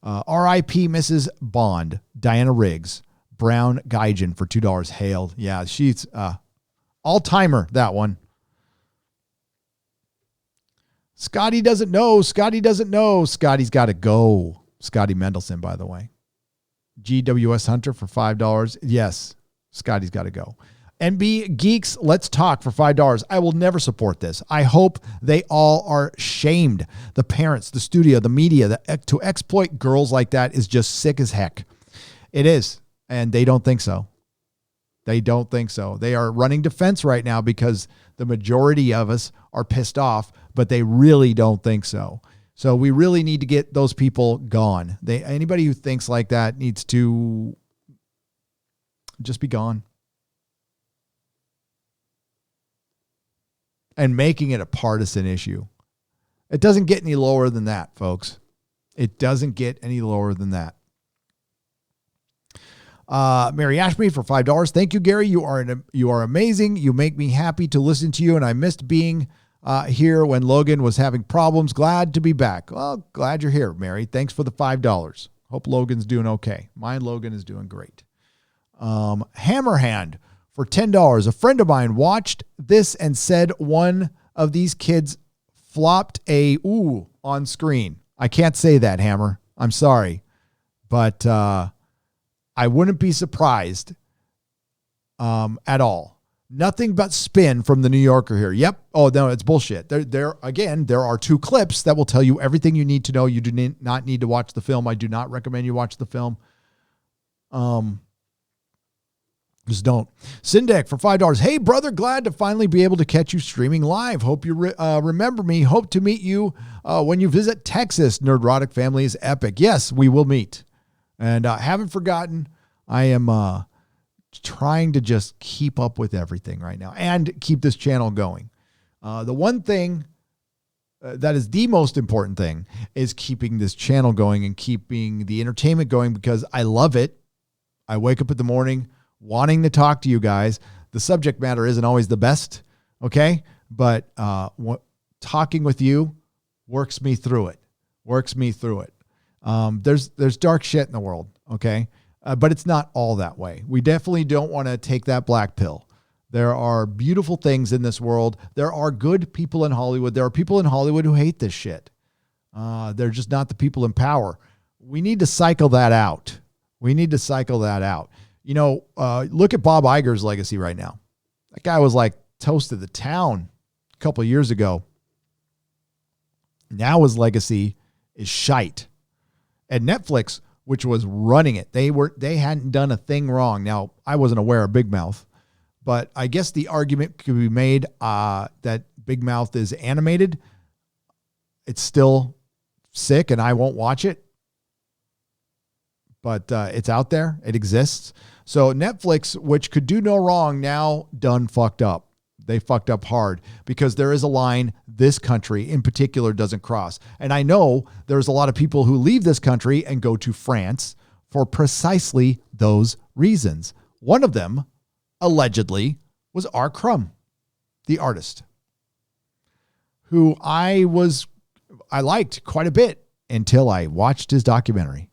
R.I.P. Mrs. Bond, Diana Riggs, Brown Gaijin for $2 hailed. Yeah, she's all-timer, that one. Scotty doesn't know. Scotty's got to go. Scotty Mendelson, by the way. GWS Hunter for $5. Yes, Scotty's got to go. NB Geeks, Let's Talk for $5. I will never support this. I hope they all are shamed. The parents, the studio, the media, to exploit girls like that is just sick as heck. It is. And they don't think so. They are running defense right now because the majority of us are pissed off, but they really don't think so. So we really need to get those people gone. Anybody who thinks like that needs to just be gone. And making it a partisan issue. It doesn't get any lower than that, folks. It doesn't get any lower than that. Mary Ashby for $5. Thank you, Gary. You are amazing. You make me happy to listen to you, and I missed being here when Logan was having problems. Glad to be back. Well, glad you're here, Mary. Thanks for the $5. Hope Logan's doing okay. Mine, Logan, is doing great. Hammerhand for $10. A friend of mine watched this and said one of these kids flopped a ooh on screen. I can't say that, Hammer. I'm sorry. But I wouldn't be surprised at all. Nothing but spin from the New Yorker here. Yep. Oh, no, it's bullshit. There are 2 clips that will tell you everything you need to know. You do not need to watch the film. I do not recommend you watch the film. Just don't. Syndek for $5. Hey, brother, glad to finally be able to catch you streaming live. Hope you remember me. Hope to meet you when you visit Texas. Nerdrotic family is epic. Yes, we will meet. And I haven't forgotten. I am trying to just keep up with everything right now and keep this channel going. The one thing that is the most important thing is keeping this channel going and keeping the entertainment going because I love it. I wake up in the morning wanting to talk to you guys. The subject matter isn't always the best, okay? But talking with you works me through it. There's dark shit in the world, okay? But it's not all that way. We definitely don't want to take that black pill. There are beautiful things in this world. There are good people in Hollywood. There are people in Hollywood who hate this shit. They're just not the people in power. We need to cycle that out. Look at Bob Iger's legacy right now. That guy was like toast of the town a couple of years ago. Now his legacy is shite. And Netflix, which was running it, they hadn't done a thing wrong. Now, I wasn't aware of Big Mouth, but I guess the argument could be made that Big Mouth is animated. It's still sick and I won't watch it. But it's out there. It exists. So Netflix, which could do no wrong, now done fucked up. They fucked up hard because there is a line this country in particular doesn't cross. And I know there's a lot of people who leave this country and go to France for precisely those reasons. One of them, allegedly, was R. Crumb, the artist, who I liked quite a bit until I watched his documentary.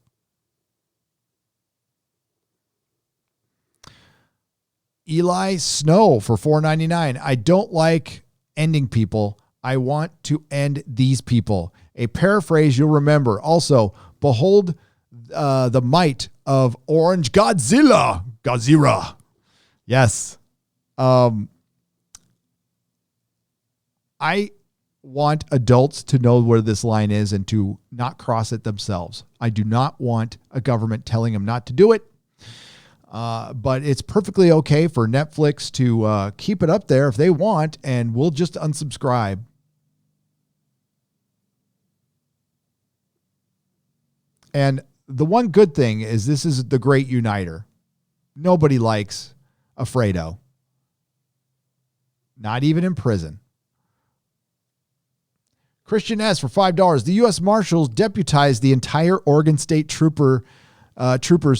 Eli Snow for $4.99. I don't like ending people. I want to end these people. A paraphrase you'll remember. Also, behold the might of Orange Godzilla. Godzilla. Yes. I want adults to know where this line is and to not cross it themselves. I do not want a government telling them not to do it. But it's perfectly okay for Netflix to keep it up there if they want, and we'll just unsubscribe. And the one good thing is this is the great uniter. Nobody likes Alfredo. Not even in prison. Christian S. for $5. The U.S. Marshals deputized the entire Oregon State troopers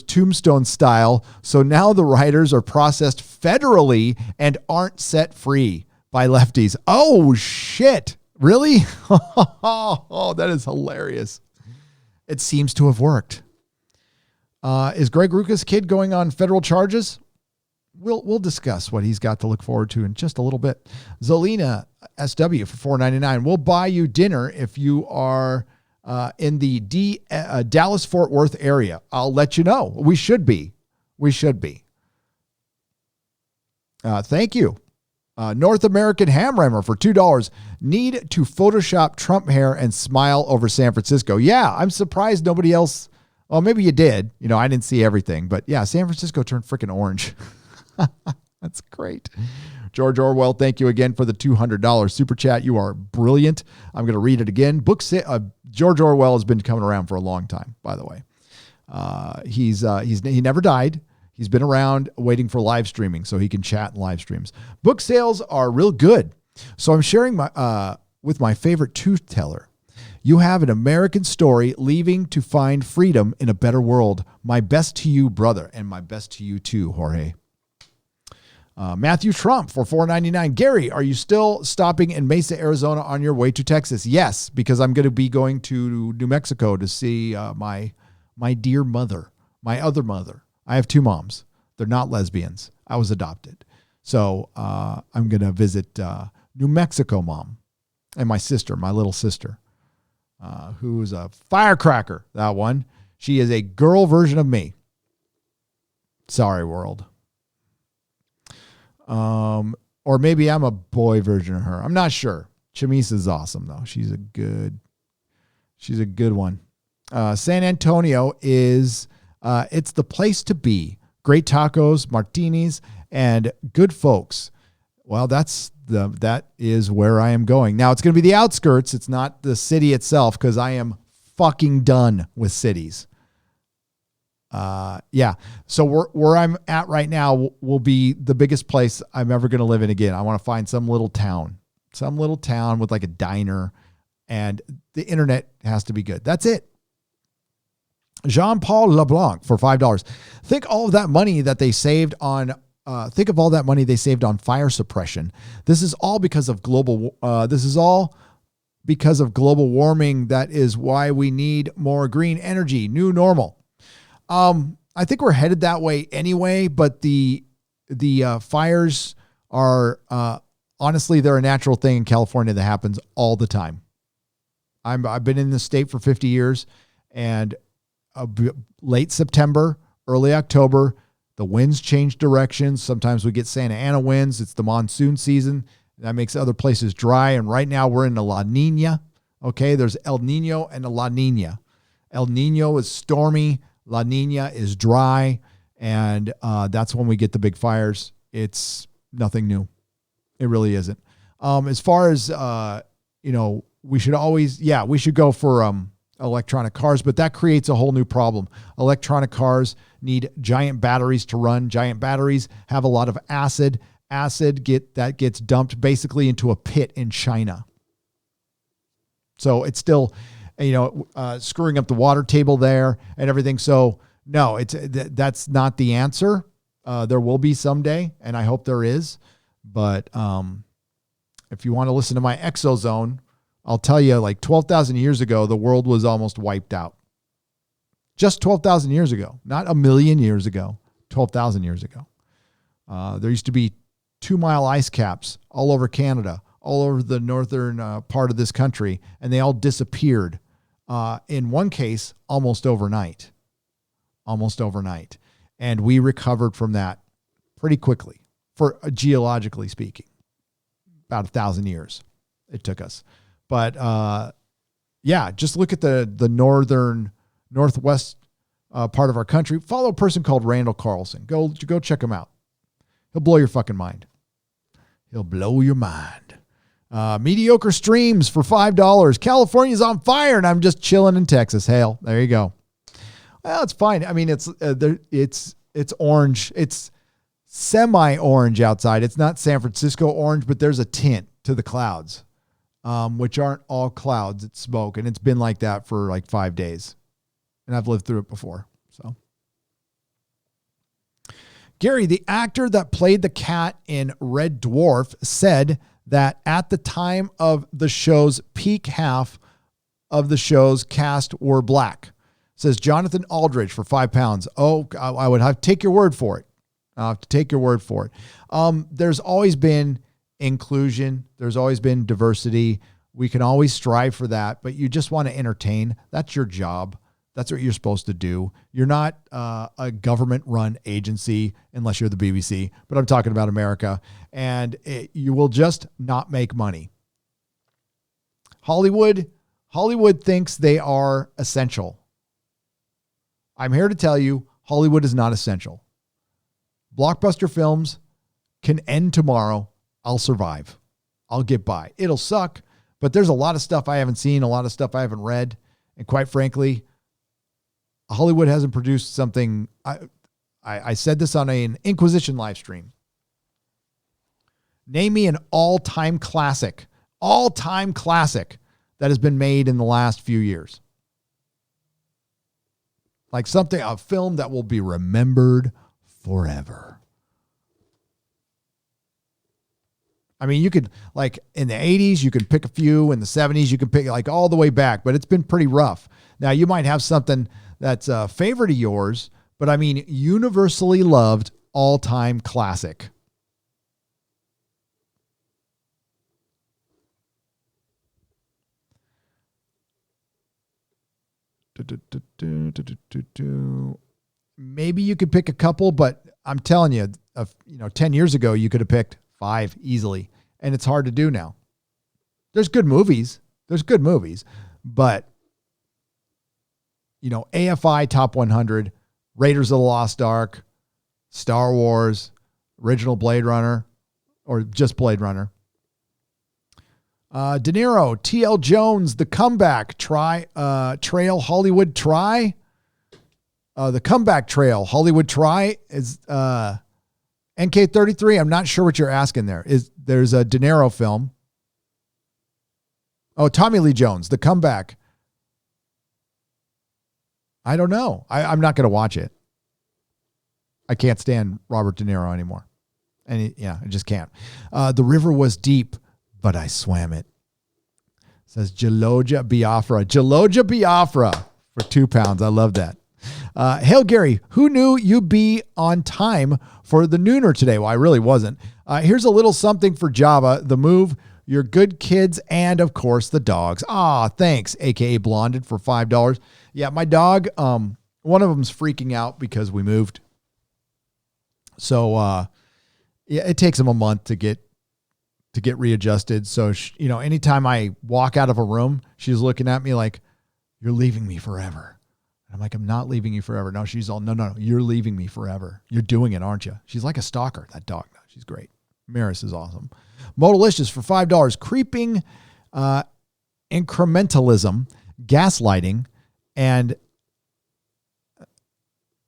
tombstone style. So now the riders are processed federally and aren't set free by lefties. Oh, shit. Really? Oh, that is hilarious. It seems to have worked. Is Greg Rucka's kid going on federal charges? We'll discuss what he's got to look forward to in just a little bit. Zelina SW for $4.99. We'll buy you dinner if you are in the Dallas-Fort Worth area. I'll let you know. We should be. Thank you. North American Hamrammer for $2. Need to Photoshop Trump hair and smile over San Francisco. Yeah, I'm surprised nobody else. Well, maybe you did. I didn't see everything. But yeah, San Francisco turned freaking orange. That's great. George Orwell, thank you again for the $200 super chat. You are brilliant. I'm going to read it again. George Orwell has been coming around for a long time, by the way. He never died. He's been around waiting for live streaming so he can chat in live streams. Book sales are real good. So I'm sharing with my favorite truth teller. You have an American story leaving to find freedom in a better world. My best to you, brother, and my best to you too, Jorge. Matthew Trump for $4.99. Gary, are you still stopping in Mesa, Arizona on your way to Texas? Yes, because I'm going to be going to New Mexico to see my dear mother, my other mother. I have two moms. They're not lesbians. I was adopted. So I'm going to visit New Mexico mom and my sister, my little sister, who's a firecracker, that one. She is a girl version of me. Sorry, world. Or maybe I'm a boy version of her. I'm not sure. Chamisa's awesome though. She's a good one. San Antonio is, it's the place to be. Great tacos, martinis, and good folks. Well, that is where I am going. Now it's going to be the outskirts. It's not the city itself because I am fucking done with cities. Yeah. So where I'm at right now will be the biggest place I'm ever going to live in again. I want to find some little town with like a diner, and the internet has to be good. That's it. Jean-Paul LeBlanc for $5. Think of all that money they saved on fire suppression. This is all because of global warming. That is why we need more green energy. New normal. I think we're headed that way anyway, but the fires are, honestly, they're a natural thing in California that happens all the time. I've been in the state for 50 years, and late September, early October, the winds change directions. Sometimes we get Santa Ana winds. It's the monsoon season. That makes other places dry. And right now we're in a La Nina. Okay. There's El Nino and a La Nina. El Nino is stormy. La Nina is dry. And that's when we get the big fires. It's nothing new. It really isn't. As far as, we should go for electronic cars, but that creates a whole new problem. Electronic cars need giant batteries to run. Giant batteries have a lot of acid. That gets dumped basically into a pit in China. So it's still, screwing up the water table there and everything. So no, that's not the answer. There will be someday, and I hope there is. But if you want to listen to my exozone, I'll tell you, like 12,000 years ago, the world was almost wiped out. Just 12,000 years ago, not a million years ago, 12,000 years ago. There used to be 2-mile ice caps all over Canada, all over the northern part of this country, and they all disappeared. In one case, almost overnight. And we recovered from that pretty quickly, for geologically speaking. About 1,000 years it took us. But just look at the northwest part of our country. Follow a person called Randall Carlson. Go check him out. He'll blow your fucking mind. He'll blow your mind. Mediocre streams for $5. California's on fire, and I'm just chilling in Texas. Hail. There you go. Well, it's fine. I mean, it's orange. It's semi-orange outside. It's not San Francisco orange, but there's a tint to the clouds, which aren't all clouds. It's smoke, and it's been like that for like 5 days, and I've lived through it before. So, Gary, the actor that played the cat in Red Dwarf, said that at the time of the show's peak, half of the show's cast were black. Says Jonathan Aldridge for £5. Oh, I would have to take your word for it. I'll have to take your word for it. There's always been inclusion. There's always been diversity. We can always strive for that, but you just want to entertain. That's your job. That's what you're supposed to do. You're not a government-run agency unless you're the BBC, but I'm talking about America, and you will just not make money. Hollywood thinks they are essential. I'm here to tell you, Hollywood is not essential. Blockbuster films can end tomorrow. I'll survive. I'll get by. It'll suck, but there's a lot of stuff I haven't seen, a lot of stuff I haven't read, and quite frankly, Hollywood hasn't produced something. I said this on an Inquisition live stream. Name me an all-time classic that has been made in the last few years. Like a film that will be remembered forever. I mean, you could, like in the 80s, you could pick a few. In the 70s, you could pick like all the way back, but it's been pretty rough. Now, you might have something that's a favorite of yours, but I mean, universally loved, all-time classic. Maybe you could pick a couple, but I'm telling you, 10 years ago, you could have picked 5 easily, and it's hard to do now. There's good movies, but AFI Top 100, Raiders of the Lost Ark, Star Wars, original Blade Runner, or just Blade Runner. De Niro, TL Jones, The Comeback Trail Hollywood Try. The Comeback Trail Hollywood Try is NK33. I'm not sure what you're asking there. There's a De Niro film. Oh, Tommy Lee Jones, The Comeback. I don't know. I'm not going to watch it. I can't stand Robert De Niro anymore. And I just can't. The river was deep, but I swam it. Says Jaloja Biafra. Jaloja Biafra for £2. I love that. Hail Gary, who knew you'd be on time for the nooner today? Well, I really wasn't. Here's a little something for Java, the move, your good kids, and of course the dogs. Thanks, aka Blonded for $5. Yeah, my dog, one of them's freaking out because we moved. So it takes him a month to get readjusted. So anytime I walk out of a room, she's looking at me like, "You're leaving me forever." And I'm like, "I'm not leaving you forever." No, she's all, no, you're leaving me forever. You're doing it, aren't you? She's like a stalker, that dog. No, she's great. Maris is awesome. Modalicious for $5. Creeping incrementalism gaslighting, and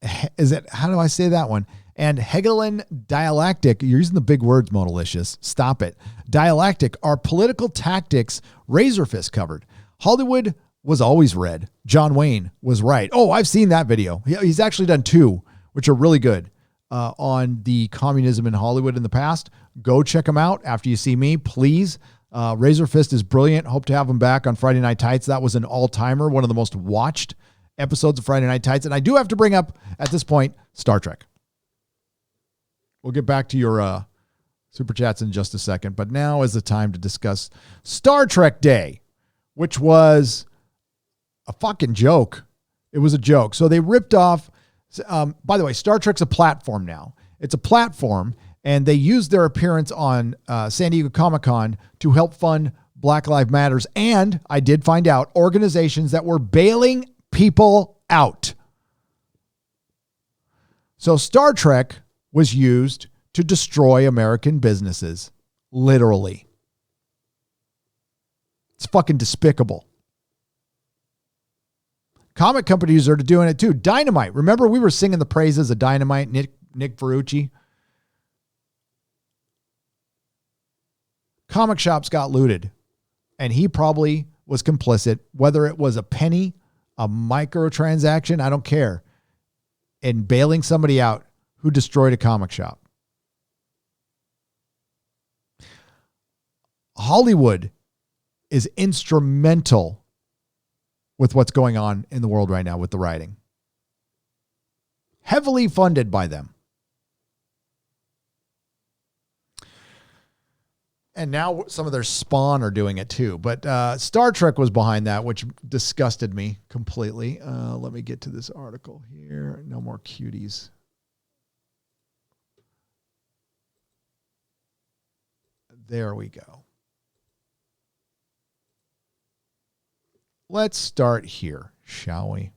how do I say that one? And Hegelian dialectic, you're using the big words, Monalicious. Stop it. Dialectic are political tactics Razorfist covered. Hollywood was always red. John Wayne was right. Oh, I've seen that video. He's actually done 2, which are really good, on the communism in Hollywood in the past. Go check them out after you see me, please. Razorfist is brilliant. Hope to have him back on Friday Night Tights. That was an all-timer, one of the most watched episodes of Friday Night Tights. And I do have to bring up, at this point, Star Trek. We'll get back to your super chats in just a second, but now is the time to discuss Star Trek Day, which was a fucking joke. It was a joke. So they ripped off, by the way, Star Trek's a platform now. It's a platform, and they used their appearance on San Diego Comic-Con to help fund Black Lives Matters. And I did find out organizations that were bailing people out. So Star Trek was used to destroy American businesses. Literally. It's fucking despicable. Comic companies are doing it too. Dynamite. Remember we were singing the praises of Dynamite, Nick Ferrucci? Comic shops got looted, and he probably was complicit, whether it was a penny, a microtransaction, I don't care, in bailing somebody out who destroyed a comic shop. Hollywood is instrumental with what's going on in the world right now with the writing. Heavily funded by them. And now some of their spawn are doing it too. But Star Trek was behind that, which disgusted me completely. Let me get to this article here. No more cuties. There we go. Let's start here, shall we?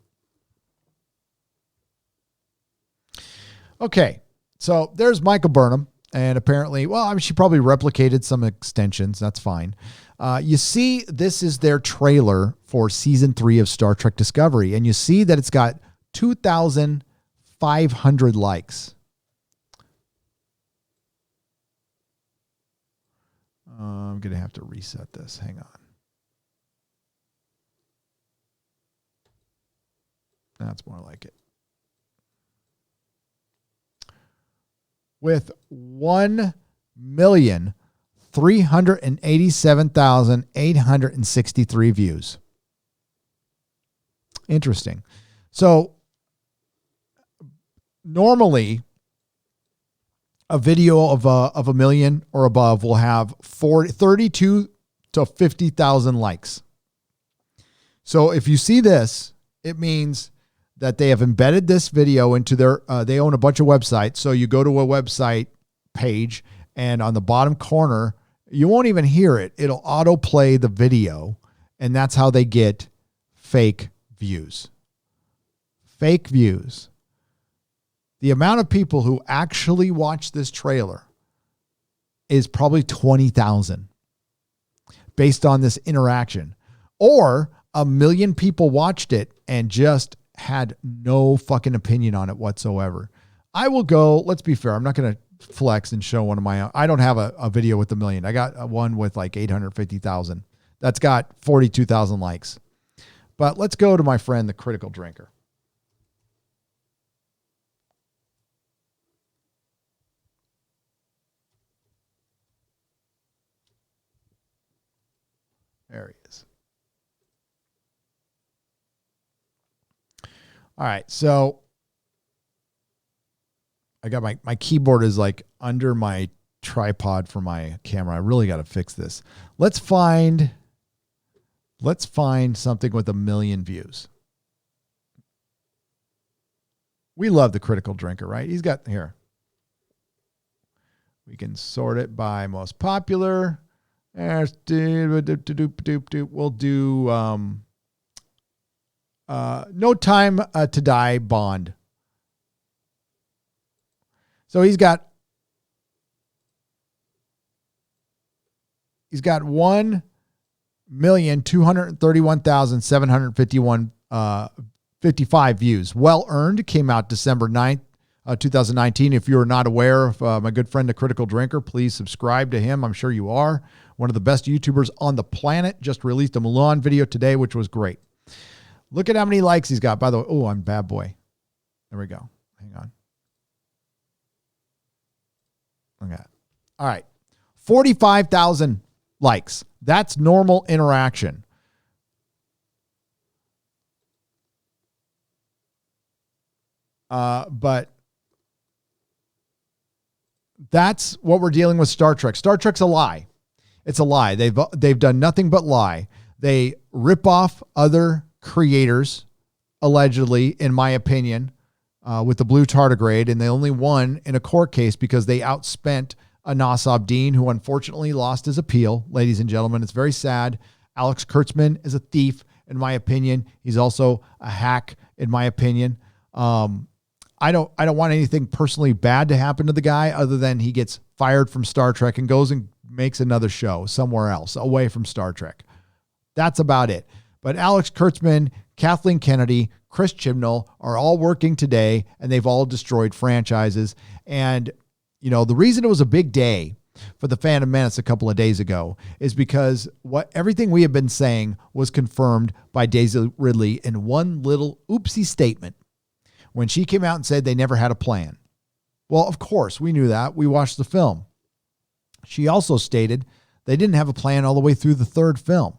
Okay, so there's Michael Burnham. And apparently, well, I mean, she probably replicated some extensions. That's fine. You see, this is their trailer for season 3 of Star Trek Discovery. And you see that it's got 2,500 likes. I'm going to have to reset this. Hang on. That's more like it. With 1,387,863 views. Interesting. So normally a video of a million or above will have 32 to 50,000 likes. So if you see this, it means that they have embedded this video into their, they own a bunch of websites. So you go to a website page and on the bottom corner, you won't even hear it. It'll autoplay the video. And that's how they get fake views. Fake views. The amount of people who actually watch this trailer is probably 20,000 based on this interaction. Or 1 million people watched it and just had no fucking opinion on it whatsoever. I will go, let's be fair, I'm not going to flex and show one of my own. I don't have a video with 1 million. I got one with like 850,000. That's got 42,000 likes. But let's go to my friend, the Critical Drinker. There he is. All right, so I got my keyboard is like under my tripod for my camera. I really got to fix this. Let's find something with 1 million views. We love the Critical Drinker, right? He's got here. We can sort it by most popular. We'll do No Time to Die Bond. So he's got 1 55 views. Well earned. Came out December 9th, 2019. If you're not aware of my good friend, The Critical Drinker, please subscribe to him. I'm sure you are. One of the best YouTubers on the planet. Just released a Mulan video today, which was great. Look at how many likes he's got. By the way, oh, I'm bad boy. There we go. Hang on. Okay. All right. 45,000 likes. That's normal interaction. But that's what we're dealing with Star Trek. Star Trek's a lie. It's a lie. They've done nothing but lie. They rip off other creators, allegedly, in my opinion, with the blue tardigrade, and they only won in a court case because they outspent Anas Abdeen, who unfortunately lost his appeal. Ladies and gentlemen, it's very sad. Alex Kurtzman is a thief, in my opinion. He's also a hack, in my opinion. I don't want anything personally bad to happen to the guy other than he gets fired from Star Trek and goes and makes another show somewhere else away from Star Trek. That's about it. But Alex Kurtzman, Kathleen Kennedy, Chris Chibnall are all working today, and they've all destroyed franchises. And, you know, the reason it was a big day for the Fandom Menace a couple of days ago is because everything we have been saying was confirmed by Daisy Ridley in one little oopsie statement when she came out and said they never had a plan. Well, of course, we knew that. We watched the film. She also stated they didn't have a plan all the way through the third film.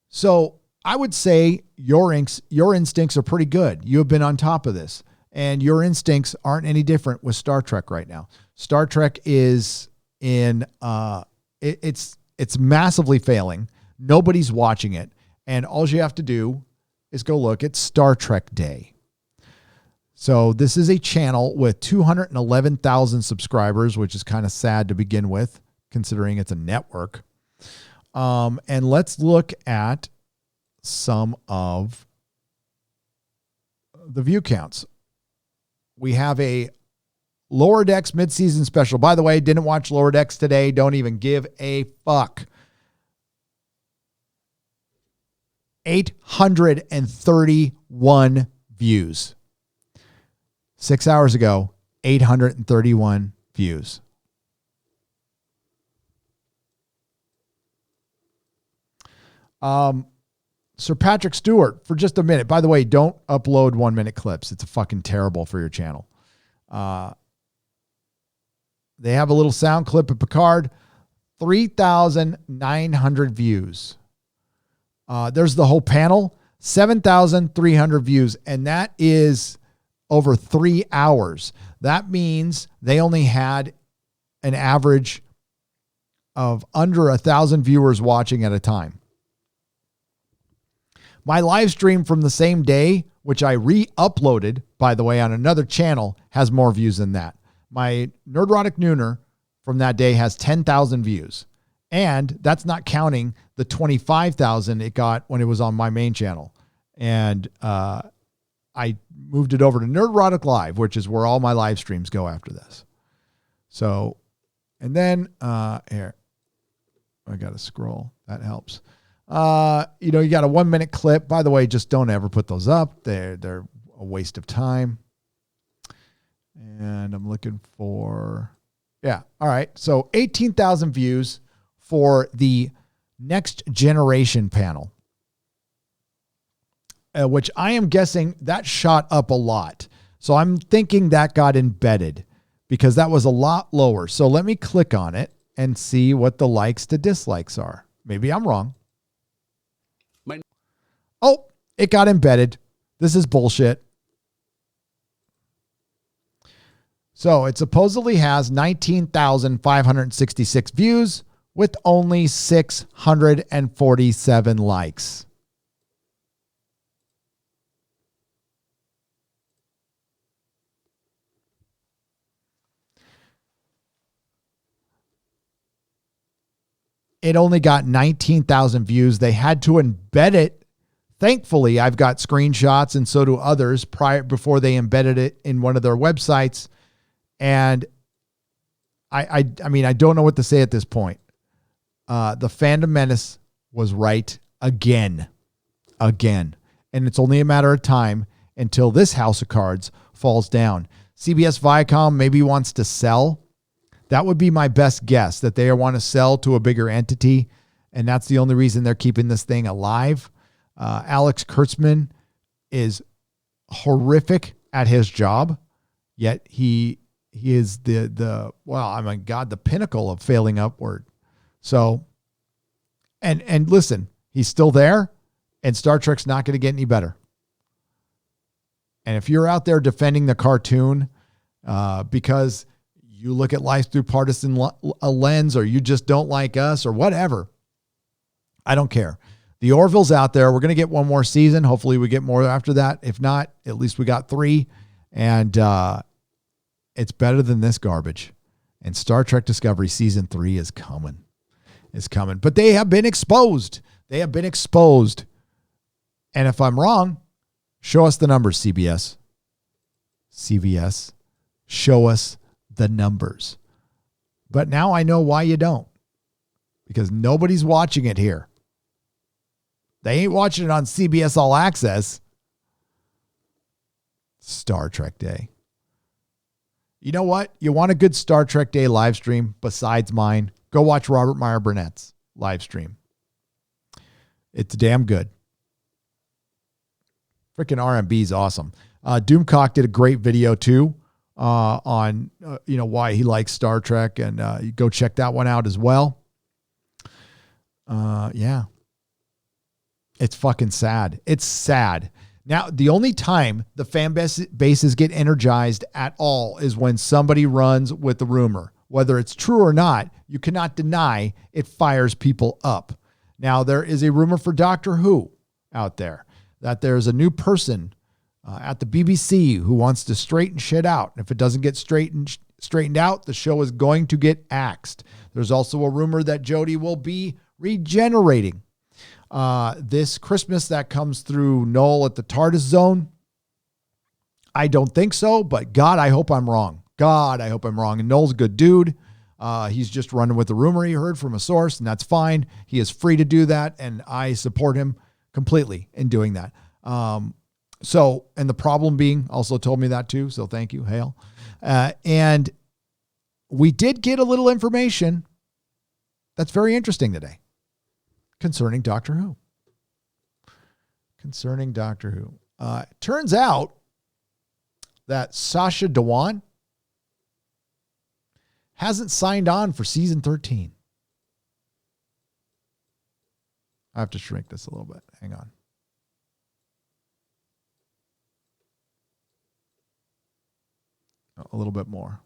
So I would say your instincts are pretty good. You have been on top of this, and your instincts aren't any different with Star Trek right now. Star Trek is in, it's massively failing. Nobody's watching it. And all you have to do is go look at Star Trek Day. So this is a channel with 211,000 subscribers, which is kind of sad to begin with, considering it's a network. And let's look at some of the view counts. We have a Lower Decks mid-season special. By the way, didn't watch Lower Decks today. Don't even give a fuck. 831 views. 6 hours ago, 831 views. Sir Patrick Stewart, for just a minute. By the way, don't upload 1 minute clips. It's fucking terrible for your channel. They have a little sound clip of Picard, 3,900 views. There's the whole panel, 7,300 views. And that is over 3 hours. That means they only had an average of under 1,000 viewers watching at a time. My live stream from the same day, which I re-uploaded, by the way, on another channel, has more views than that. My Nerdrotic Nooner from that day has 10,000 views. And that's not counting the 25,000 it got when it was on my main channel. And I moved it over to Nerdrotic Live, which is where all my live streams go after this. So, and then, here, I got to scroll. That helps. You know, you got a 1 minute clip. By the way, just don't ever put those up. They're a waste of time. And I'm looking for, yeah. All right. So 18,000 views for the Next Generation panel, which I am guessing that shot up a lot. So I'm thinking that got embedded because that was a lot lower. So let me click on it and see what the likes to dislikes are. Maybe I'm wrong. Oh, it got embedded. This is bullshit. So it supposedly has 19,566 views with only 647 likes. It only got 19,000 views. They had to embed it. Thankfully, I've got screenshots, and so do others before they embedded it in one of their websites. And I mean, I don't know what to say at this point. The Fandom Menace was right again. And it's only a matter of time until this house of cards falls down. CBS Viacom maybe wants to sell. That would be my best guess, that they want to sell to a bigger entity, and that's the only reason they're keeping this thing alive. Alex Kurtzman is horrific at his job, yet he is the pinnacle of failing upward. So, and listen, he's still there, and Star Trek's not going to get any better. And if you're out there defending the cartoon because you look at life through partisan lens, or you just don't like us, or whatever, I don't care. The Orville's out there. We're going to get one more season. Hopefully we get more after that. If not, at least we got 3. And it's better than this garbage. And Star Trek Discovery Season 3 is coming. But they have been exposed. And if I'm wrong, show us the numbers, CBS. Show us the numbers. But now I know why you don't. Because nobody's watching it here. They ain't watching it on CBS All Access. Star Trek Day. You know what? You want a good Star Trek Day live stream besides mine? Go watch Robert Meyer Burnett's live stream. It's damn good. Freaking RMB is awesome. Doomcock did a great video too on why he likes Star Trek, and you go check that one out as well. Yeah. It's fucking sad. It's sad. Now, the only time the fan bases get energized at all is when somebody runs with the rumor. Whether it's true or not, you cannot deny it fires people up. Now, there is a rumor for Doctor Who out there that there's a new person at the BBC who wants to straighten shit out. And if it doesn't get straightened out, the show is going to get axed. There's also a rumor that Jodie will be regenerating. This Christmas that comes through Noel at the TARDIS zone. I don't think so, but God, I hope I'm wrong. And Noel's a good dude. He's just running with the rumor he heard from a source, and that's fine. He is free to do that, and I support him completely in doing that. And the problem being also told me that too, so thank you, Hale. And we did get a little information that's very interesting today. Concerning Doctor Who. Turns out that Sacha Dhawan hasn't signed on for season 13. I have to shrink this a little bit. Hang on. A little bit more.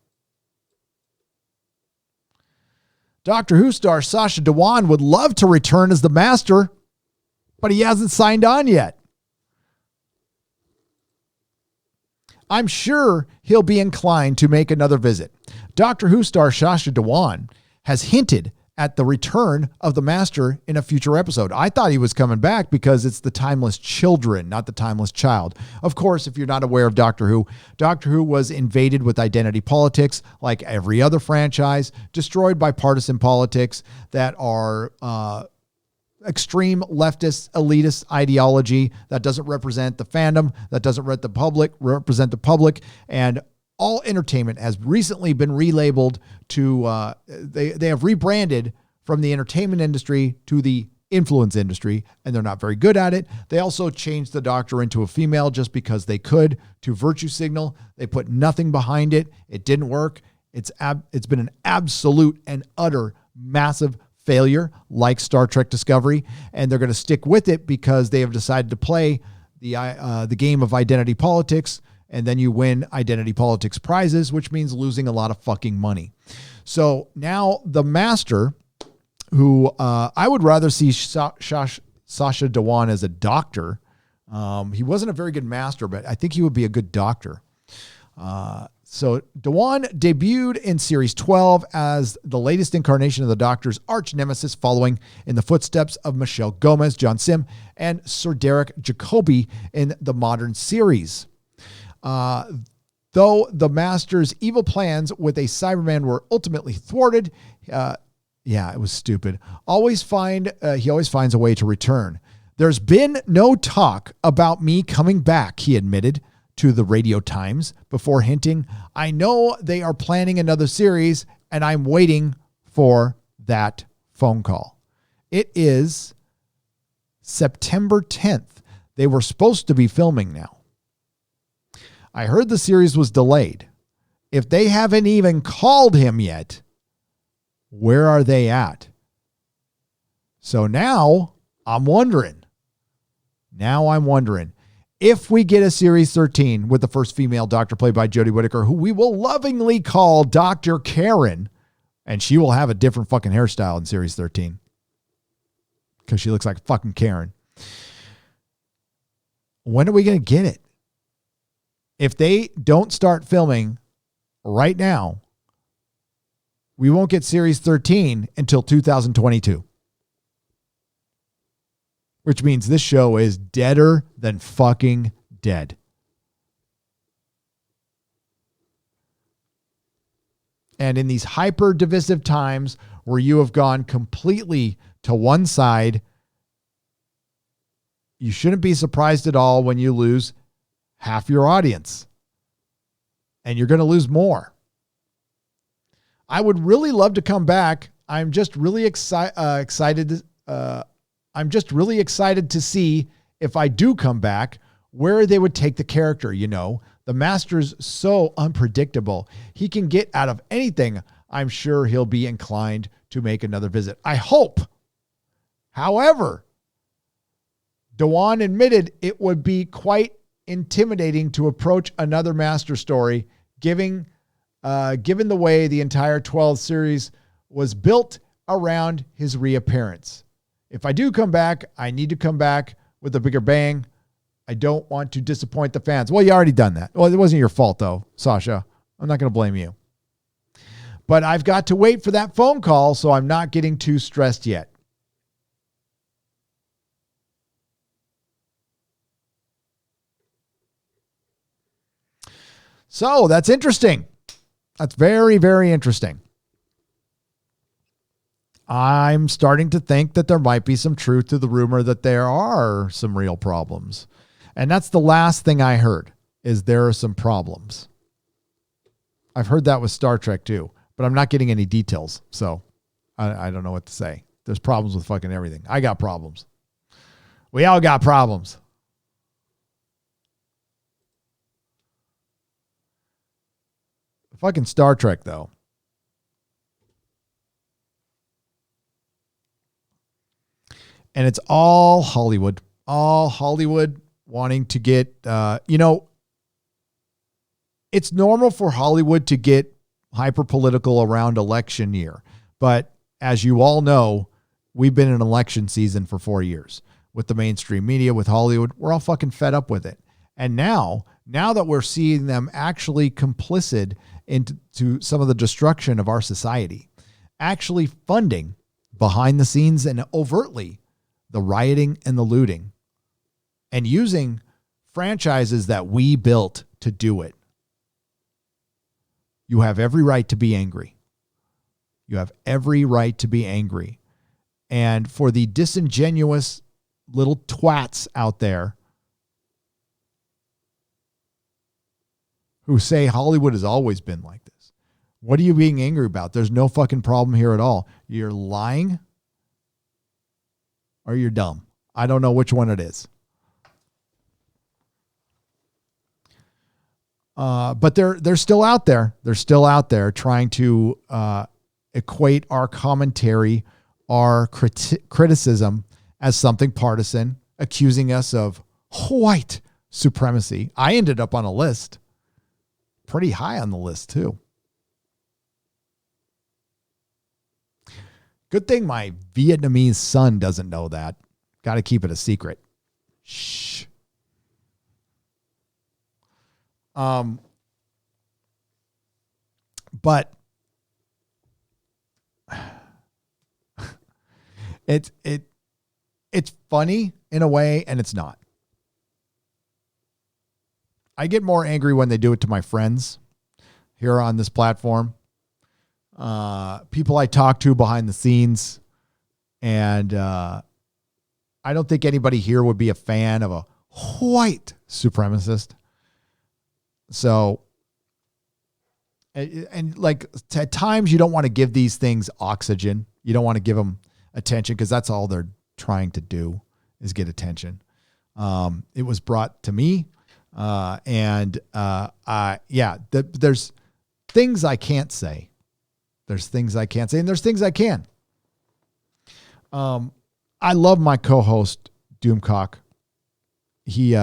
Doctor Who star Sacha Dhawan would love to return as the Master, but he hasn't signed on yet. I'm sure he'll be inclined to make another visit. Doctor Who star Sacha Dhawan has hinted at the return of the Master in a future episode. I thought he was coming back because it's the Timeless Children, not the Timeless Child. Of course, if you're not aware of Doctor Who was invaded with identity politics like every other franchise, destroyed by partisan politics that are extreme leftist, elitist ideology that doesn't represent the fandom, that doesn't represent the public, and all entertainment has recently been relabeled to, they have rebranded from the entertainment industry to the influence industry, and they're not very good at it. They also changed the Doctor into a female just because they could, to virtue signal. They put nothing behind it. It didn't work. It's been an absolute and utter massive failure, like Star Trek Discovery, and they're going to stick with it because they have decided to play the game of identity politics. And then you win identity politics prizes, which means losing a lot of fucking money. So now the Master, who I would rather see Sacha Dhawan as a doctor. He wasn't a very good Master, but I think he would be a good doctor. So Dhawan debuted in Series 12 as the latest incarnation of the Doctor's arch nemesis, following in the footsteps of Michelle Gomez, John Sim, and Sir Derek Jacobi in the modern series. Though the Master's evil plans with a Cyberman were ultimately thwarted, Yeah, it was stupid. He always finds a way to return. There's been no talk about me coming back, he admitted to the Radio Times before hinting, I know they are planning another series and I'm waiting for that phone call. It is September 10th. They were supposed to be filming now. I heard the series was delayed. If they haven't even called him yet, where are they at? So now I'm wondering if we get a series 13 with the first female doctor played by Jodie Whittaker, who we will lovingly call Dr. Karen, and she will have a different fucking hairstyle in series 13 because she looks like fucking Karen. When are we going to get it? If they don't start filming right now, we won't get series 13 until 2022. Which means this show is deader than fucking dead. And in these hyper divisive times where you have gone completely to one side, you shouldn't be surprised at all when you lose half your audience. And you're going to lose more. I would really love to come back. I'm just really excited. I'm just really excited to see if I do come back, where they would take the character. You know, the Master's so unpredictable. He can get out of anything. I'm sure he'll be inclined to make another visit. I hope. However, Dewan admitted it would be quite intimidating to approach another Master story, given the way the entire 12th series was built around his reappearance. If I do come back, I need to come back with a bigger bang. I don't want to disappoint the fans. Well, you already done that. Well, it wasn't your fault though, Sasha. I'm not going to blame you. But I've got to wait for that phone call, so I'm not getting too stressed yet. So that's interesting. That's very, very interesting. I'm starting to think that there might be some truth to the rumor that there are some real problems. And that's the last thing I heard, is there are some problems. I've heard that with Star Trek too, but I'm not getting any details. So I don't know what to say. There's problems with fucking everything. I got problems. We all got problems. Fucking Star Trek though. And it's all Hollywood wanting to get, it's normal for Hollywood to get hyper political around election year. But as you all know, we've been in election season for 4 years with the mainstream media, with Hollywood. We're all fucking fed up with it. And now that we're seeing them actually complicit into some of the destruction of our society, actually funding behind the scenes and overtly the rioting and the looting, and using franchises that we built to do it. You have every right to be angry. You have every right to be angry. And for the disingenuous little twats out there who say Hollywood has always been like this, what are you being angry about? There's no fucking problem here at all. You're lying or you're dumb. I don't know which one it is. But they're still out there. They're still out there trying to equate our commentary, our criticism as something partisan, accusing us of white supremacy. I ended up on a list. Pretty high on the list too. Good thing my Vietnamese son doesn't know that. Got to keep it a secret. Shh. But it's funny in a way, and it's not. I get more angry when they do it to my friends here on this platform. people I talk to behind the scenes. And I don't think anybody here would be a fan of a white supremacist. So, and like at times you don't want to give these things oxygen. You don't want to give them attention because that's all they're trying to do is get attention. It was brought to me. There's things I can't say. There's things I can't say, and there's things I can. I love my co-host Doomcock. He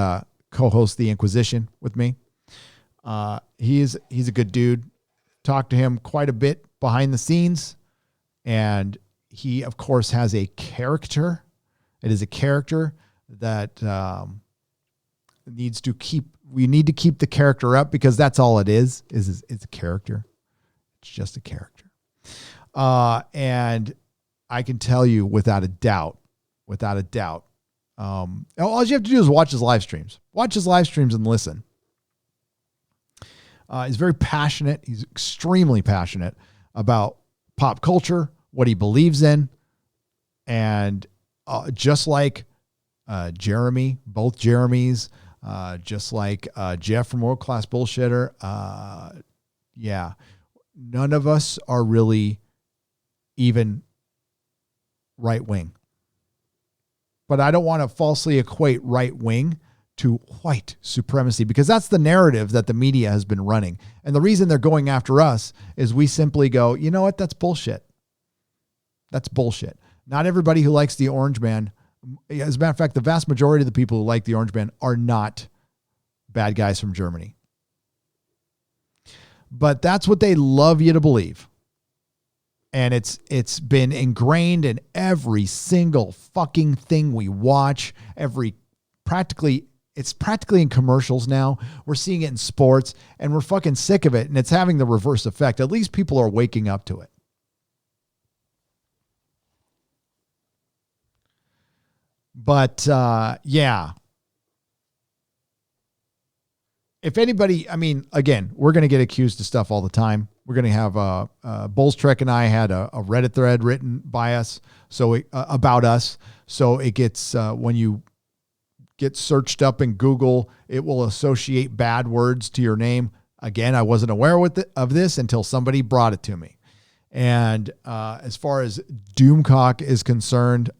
co-hosts the Inquisition with me. He's a good dude. Talk to him quite a bit behind the scenes, and he of course has a character. It is a character that we need to keep the character up because that's all it is it's a character. It's just a character. And I can tell you without a doubt, all you have to do is watch his live streams. Watch his live streams and listen. He's very passionate. He's extremely passionate about pop culture, what he believes in. And just like Jeremy, both Jeremys, just like Jeff from World Class Bullshitter, none of us are really even right wing. But I don't want to falsely equate right wing to white supremacy because that's the narrative that the media has been running. And the reason they're going after us is we simply go, you know what? That's bullshit. That's bullshit. Not everybody who likes the Orange Man, as a matter of fact, the vast majority of the people who like the Orange Man are not bad guys from Germany. But that's what they love you to believe. And it's been ingrained in every single fucking thing we watch. It's practically in commercials now. We're seeing it in sports, and we're fucking sick of it. And it's having the reverse effect. At least people are waking up to it. But if anybody, I mean, again, we're going to get accused of stuff all the time. We're going to have Bulls Trek and I had a Reddit thread written by us, about us. So it gets when you get searched up in Google, it will associate bad words to your name. Again, I wasn't aware of this until somebody brought it to me. And as far as Doomcock is concerned,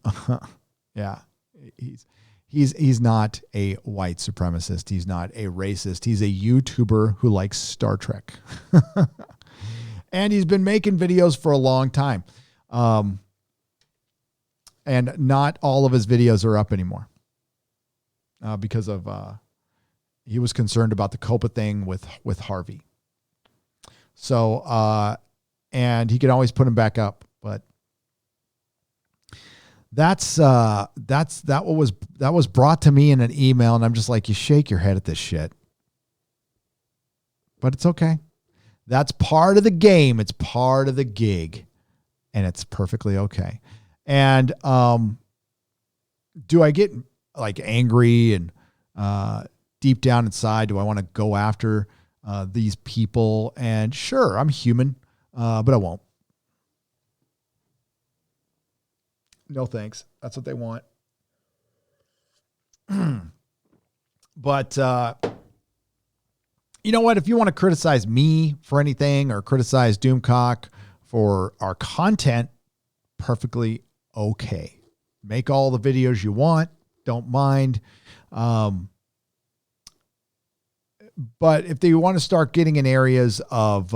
he's not a white supremacist. He's not a racist. He's a YouTuber who likes Star Trek. And he's been making videos for a long time. And not all of his videos are up anymore. Because of he was concerned about the COPA thing with Harvey. So and he can always put him back up, but that was brought to me in an email, and I'm just like, you shake your head at this shit. But it's okay. That's part of the game. It's part of the gig, and it's perfectly okay. And do I get like angry and deep down inside, do I want to go after these people? And sure, I'm human, but I won't. No thanks. That's what they want. But you know what? If you want to criticize me for anything or criticize Doomcock for our content, perfectly okay. Make all the videos you want. Don't mind. But if they want to start getting in areas of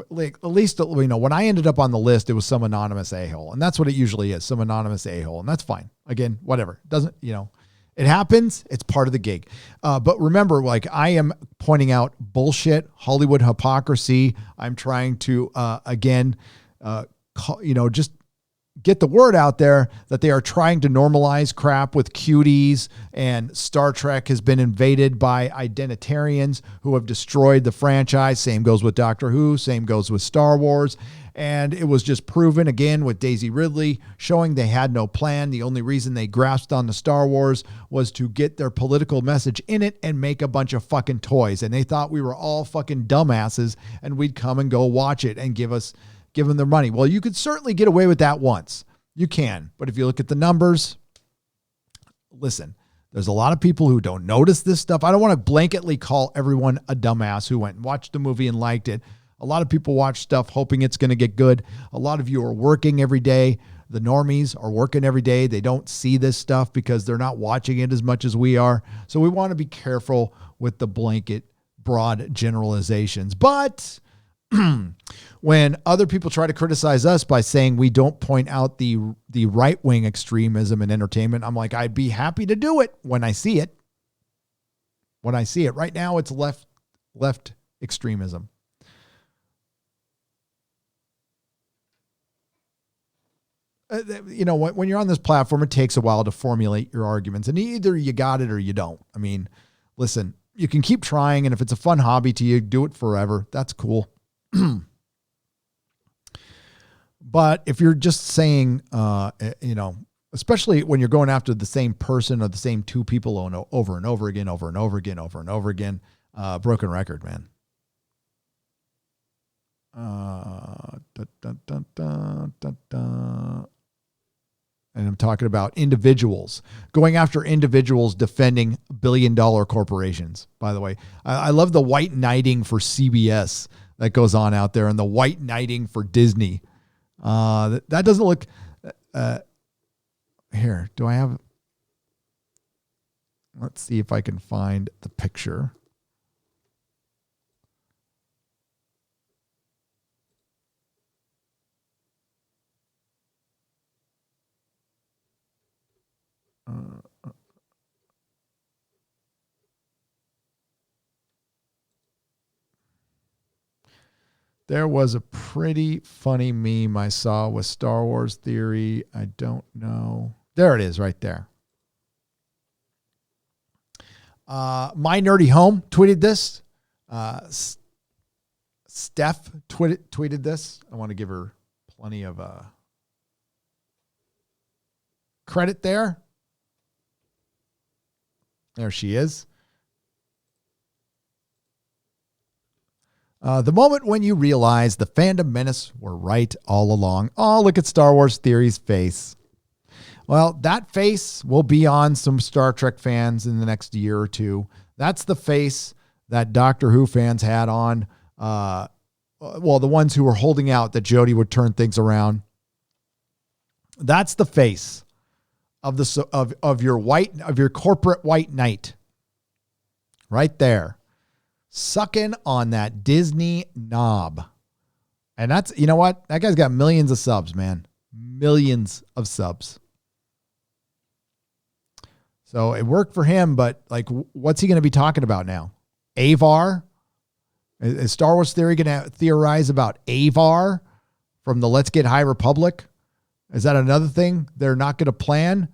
like, at least, you know, when I ended up on the list, it was some anonymous a-hole, and that's what it usually is. Some anonymous a-hole. And that's fine. Again, whatever. Doesn't, you know, it happens. It's part of the gig. But remember, like, I am pointing out bullshit, Hollywood hypocrisy. I'm trying to, just get the word out there that they are trying to normalize crap with cuties, and Star Trek has been invaded by identitarians who have destroyed the franchise. Same goes with Doctor Who. Same goes with Star Wars. And it was just proven again with Daisy Ridley, showing they had no plan. The only reason they grasped on the Star Wars was to get their political message in it and make a bunch of fucking toys. And they thought we were all fucking dumbasses and we'd come and go watch it and give them their money. Well, you could certainly get away with that once. You can. But if you look at the numbers, listen, there's a lot of people who don't notice this stuff. I don't want to blanketly call everyone a dumbass who went and watched the movie and liked it. A lot of people watch stuff hoping it's going to get good. A lot of you are working every day. The normies are working every day. They don't see this stuff because they're not watching it as much as we are. So we want to be careful with the blanket, broad generalizations. But when other people try to criticize us by saying we don't point out the right-wing extremism in entertainment, I'm like, I'd be happy to do it when I see it. When I see it. Right now, it's left extremism. When you're on this platform, it takes a while to formulate your arguments, and either you got it or you don't. I mean, listen, you can keep trying, and if it's a fun hobby to you, do it forever. That's cool. But if you're just saying, especially when you're going after the same person or the same two people over and over again, broken record, man. And I'm talking about individuals, going after individuals defending billion-dollar corporations, by the way. I love the white knighting for CBS that goes on out there and the white knighting for Disney. That doesn't look... here, do I have... Let's see if I can find the picture. There was a pretty funny meme I saw with Star Wars Theory. I don't know. There it is right there. My Nerdy Home tweeted this. Steph tweeted this. I want to give her plenty of credit there. There she is. The moment when you realize the Fandom Menace were right all along. Oh, look at Star Wars Theory's face. Well, that face will be on some Star Trek fans in the next year or two. That's the face that Doctor Who fans had on. The ones who were holding out that Jodie would turn things around. That's the face of your corporate white knight. Right there. Sucking on that Disney knob. And that's, you know what? That guy's got millions of subs, man. Millions of subs. So it worked for him, but like, what's he going to be talking about now? Avar? Is Star Wars Theory going to theorize about Avar from the Let's Get High Republic? Is that another thing they're not going to plan?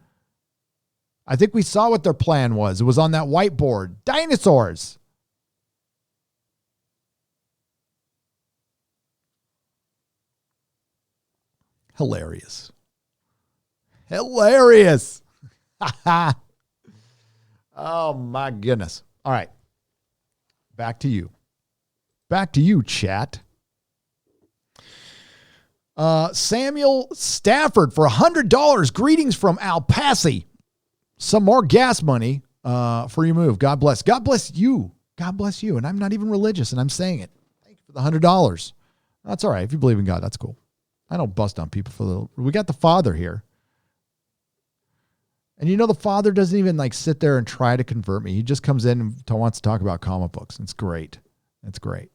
I think we saw what their plan was. It was on that whiteboard. Dinosaurs. Hilarious. Hilarious. Oh, my goodness. All right. Back to you. Back to you, chat. Samuel Stafford for $100. Greetings from El Paso. Some more gas money for your move. God bless. God bless you. God bless you. And I'm not even religious, and I'm saying it. Thank you for the $100. That's all right. If you believe in God, that's cool. I don't bust on people for we got the Father here. And the Father doesn't even like sit there and try to convert me. He just comes in and wants to talk about comic books. It's great. It's great.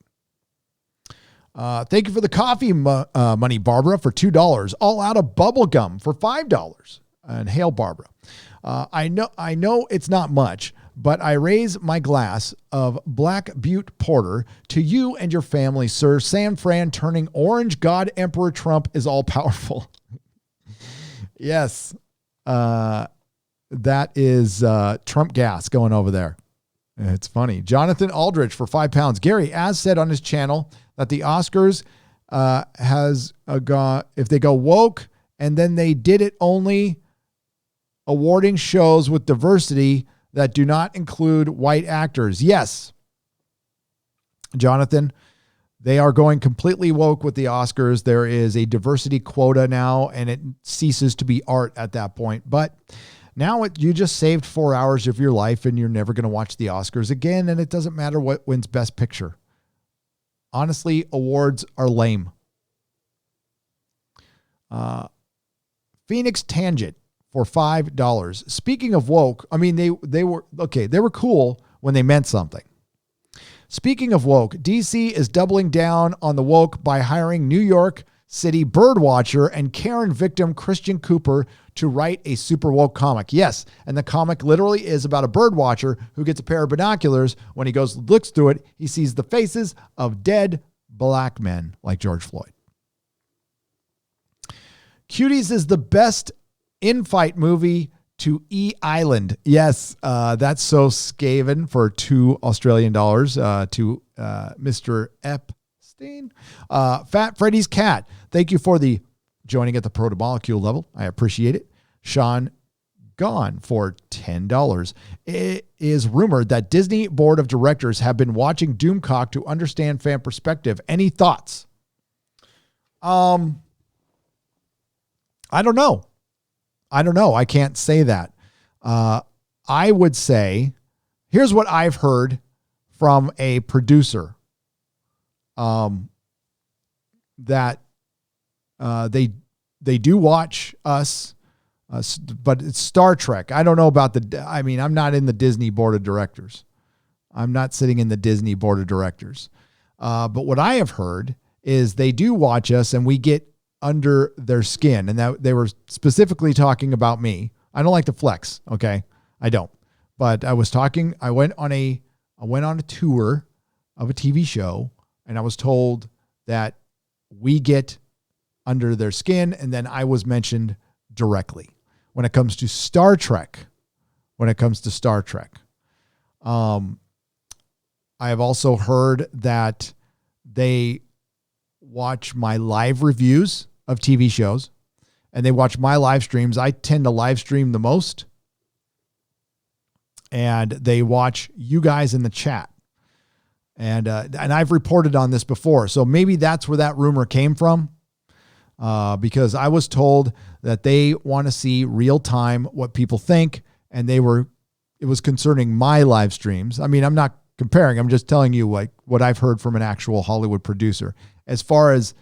Thank you for the coffee money, Barbara, for $2. All out of bubble gum for $5. And hail, Barbara. I know it's not much, but I raise my glass of Black Butte Porter to you and your family, sir. San Fran turning orange. God Emperor Trump is all powerful. Yes. That is Trump gas going over there. It's funny. Jonathan Aldrich for £5. Gary, as said on his channel, that the Oscars has gone, if they go woke and then they did it only awarding shows with diversity that do not include white actors. Yes, Jonathan, they are going completely woke with the Oscars. There is a diversity quota now, and it ceases to be art at that point. But now you just saved 4 hours of your life, and you're never going to watch the Oscars again, and it doesn't matter what wins Best Picture. Honestly, awards are lame. Phoenix Tangent for $5. Speaking of woke, I mean, they were okay. They were cool when they meant something. Speaking of woke, DC is doubling down on the woke by hiring New York City birdwatcher and Karen victim Christian Cooper to write a super woke comic. Yes, and the comic literally is about a birdwatcher who gets a pair of binoculars. When he looks through it, he sees the faces of dead black men like George Floyd. Cuties is the best in-fight movie to E Island. Yes, that's so scaven for $2 Australian to Mr. Epstein. Fat Freddy's Cat. Thank you for the joining at the proto-molecule level. I appreciate it. Sean Gone for $10. It is rumored that Disney board of directors have been watching Doomcock to understand fan perspective. Any thoughts? I don't know. I can't say that. I would say, here's what I've heard from a producer, that they do watch us, but it's Star Trek. I don't know about I'm not in the Disney board of directors. I'm not sitting in the Disney board of directors. But what I have heard is they do watch us and we get under their skin, and that they were specifically talking about me. I don't like to flex. Okay. I don't, but I went on a tour of a TV show, and I was told that we get under their skin. And then I was mentioned directly when it comes to Star Trek. I have also heard that they watch my live reviews of TV shows, and they watch my live streams. I tend to live stream the most, and they watch you guys in the chat. And I've reported on this before, so maybe that's where that rumor came from, because I was told that they want to see real time what people think, and it was concerning my live streams. I mean, I'm not comparing. I'm just telling you like what I've heard from an actual Hollywood producer. As far as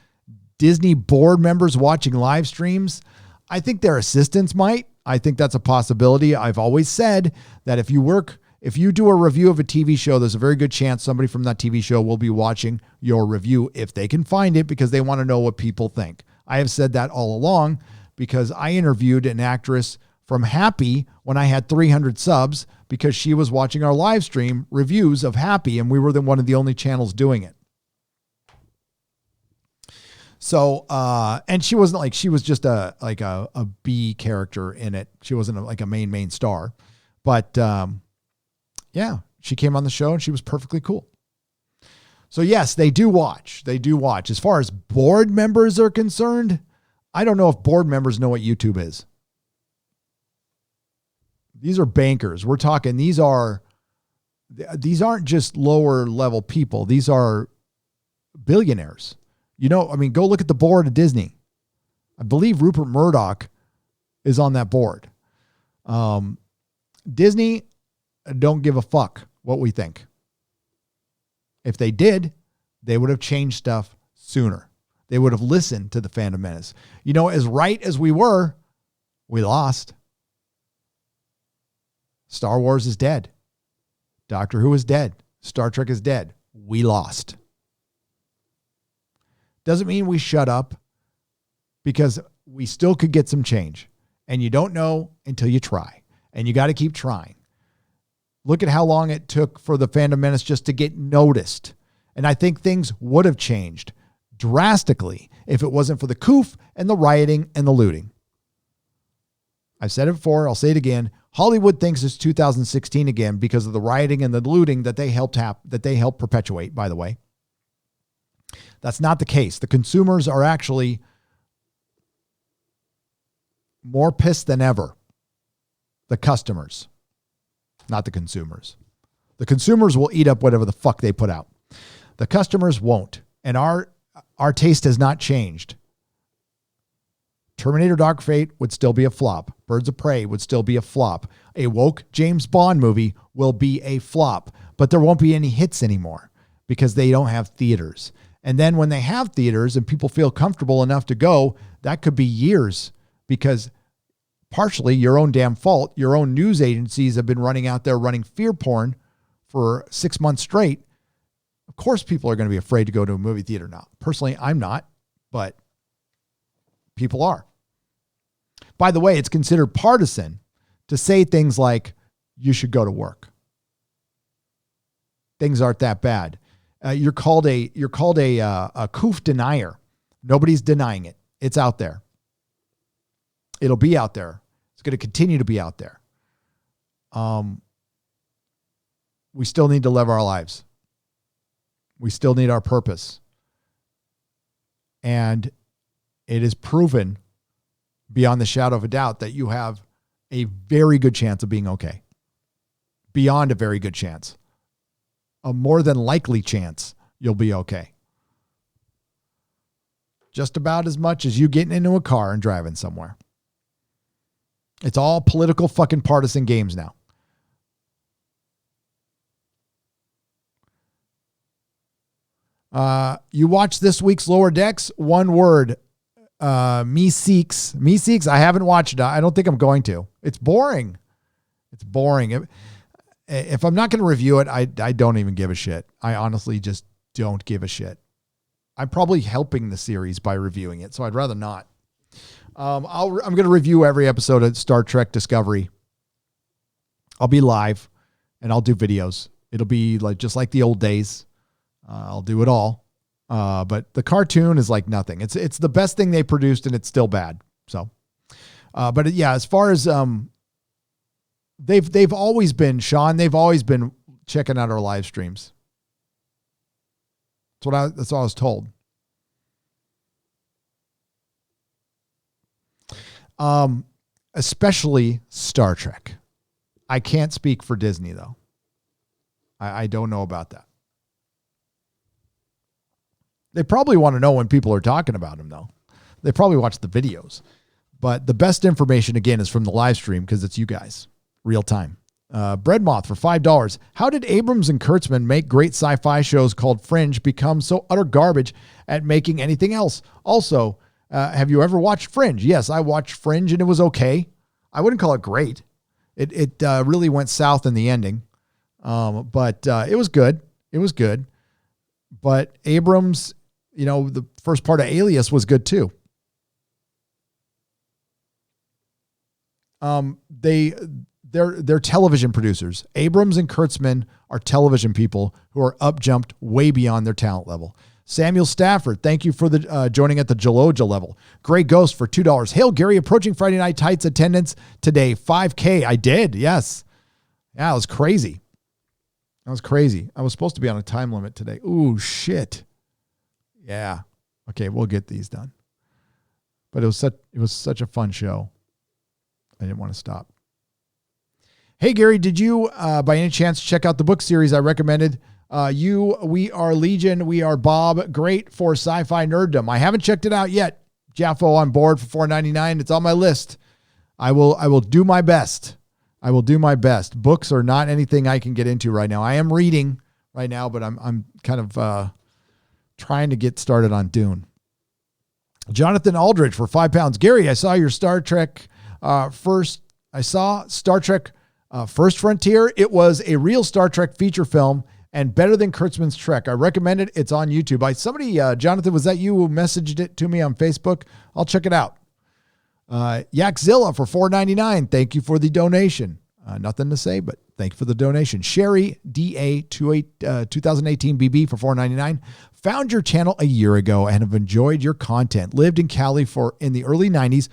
Disney board members watching live streams, I think their assistants might. I think that's a possibility. I've always said that if you do a review of a TV show, there's a very good chance somebody from that TV show will be watching your review if they can find it, because they want to know what people think. I have said that all along, because I interviewed an actress from Happy when I had 300 subs, because she was watching our live stream reviews of Happy, and we were one of the only channels doing it. So, and she wasn't like, she was just a B character in it. She wasn't like a main star, but, yeah, she came on the show and she was perfectly cool. So yes, they do watch. As far as board members are concerned, I don't know if board members know what YouTube is. These are bankers. We're talking, these aren't just lower level people. These are billionaires. Go look at the board of Disney. I believe Rupert Murdoch is on that board. Disney don't give a fuck what we think. If they did, they would have changed stuff sooner. They would have listened to the Fandom Menace. As right as we were, we lost. Star Wars is dead. Doctor Who is dead. Star Trek is dead. We lost. Doesn't mean we shut up, because we still could get some change. And you don't know until you try. And you got to keep trying. Look at how long it took for the Fandom Menace just to get noticed. And I think things would have changed drastically if it wasn't for the coof and the rioting and the looting. I've said it before. I'll say it again. Hollywood thinks it's 2016 again because of the rioting and the looting that they helped perpetuate, by the way. That's not the case. The consumers are actually more pissed than ever. The customers, not the consumers. The consumers will eat up whatever the fuck they put out. The customers won't. And our taste has not changed. Terminator Dark Fate would still be a flop. Birds of Prey would still be a flop. A woke James Bond movie will be a flop, but there won't be any hits anymore because they don't have theaters. And then when they have theaters and people feel comfortable enough to go, that could be years because partially your own damn fault. Your own news agencies have been running out there running fear porn for 6 months straight. Of course, people are going to be afraid to go to a movie theater now. Personally, I'm not, but people are. By the way, it's considered partisan to say things like, you should go to work. Things aren't that bad. You're called a coof denier. Nobody's denying it. It's out there. It'll be out there. It's going to continue to be out there. We still need to live our lives. We still need our purpose. And it is proven beyond the shadow of a doubt that you have a very good chance of being okay. Beyond a very good chance. A more than likely chance you'll be okay. Just about as much as you getting into a car and driving somewhere. It's all political fucking partisan games now. You watch this week's Lower Decks? One word. Me Seeks. I haven't watched it. I don't think I'm going to. It's boring. If I'm not going to review it, I don't even give a shit. I honestly just don't give a shit. I'm probably helping the series by reviewing it, so I'd rather not. I'm going to review every episode of Star Trek Discovery. I'll be live and I'll do videos. It'll be just like the old days. I'll do it all. But the cartoon is like nothing. It's the best thing they produced and it's still bad. So, but yeah, as far as, they've always been, Sean, they've always been checking out our live streams. That's what I was told. Especially Star Trek. I can't speak for Disney though. I don't know about that. They probably want to know when people are talking about them though. They probably watch the videos, but the best information again is from the live stream because it's you guys real time. Bread Moth for $5. How did Abrams and Kurtzman make great sci-fi shows called Fringe become so utter garbage at making anything else? Also, have you ever watched Fringe? Yes, I watched Fringe and it was okay. I wouldn't call it great. It really went south in the ending. But it was good. It was good. But Abrams, the first part of Alias was good too. They're television producers. Abrams and Kurtzman are television people who are jumped way beyond their talent level. Samuel Stafford, thank you for the joining at the Jaloja level. Gray Ghost for $2. Hail Gary, approaching Friday Night Tights attendance today. 5K. I did. Yes. Yeah, it was crazy. I was supposed to be on a time limit today. Ooh, shit. Yeah. Okay, we'll get these done. But it was such a fun show. I didn't want to stop. Hey, Gary, did you, by any chance, check out the book series I recommended? We Are Legion, We Are Bob. Great for sci-fi nerddom. I haven't checked it out yet. Jaffo on board for $4.99. It's on my list. I will do my best. Books are not anything I can get into right now. I am reading right now, but I'm kind of trying to get started on Dune. Jonathan Aldridge for £5. Gary, I saw your Star Trek First Frontier. It was a real Star Trek feature film and better than Kurtzman's Trek. I recommend it. It's on YouTube. Jonathan, was that you who messaged it to me on Facebook? I'll check it out. Yakzilla for $4.99. Thank you for the donation. Nothing to say, but thank you for the donation. Sherry DA 2018 BB for $4.99. Found your channel a year ago and have enjoyed your content. Lived in Cali in the early 90s.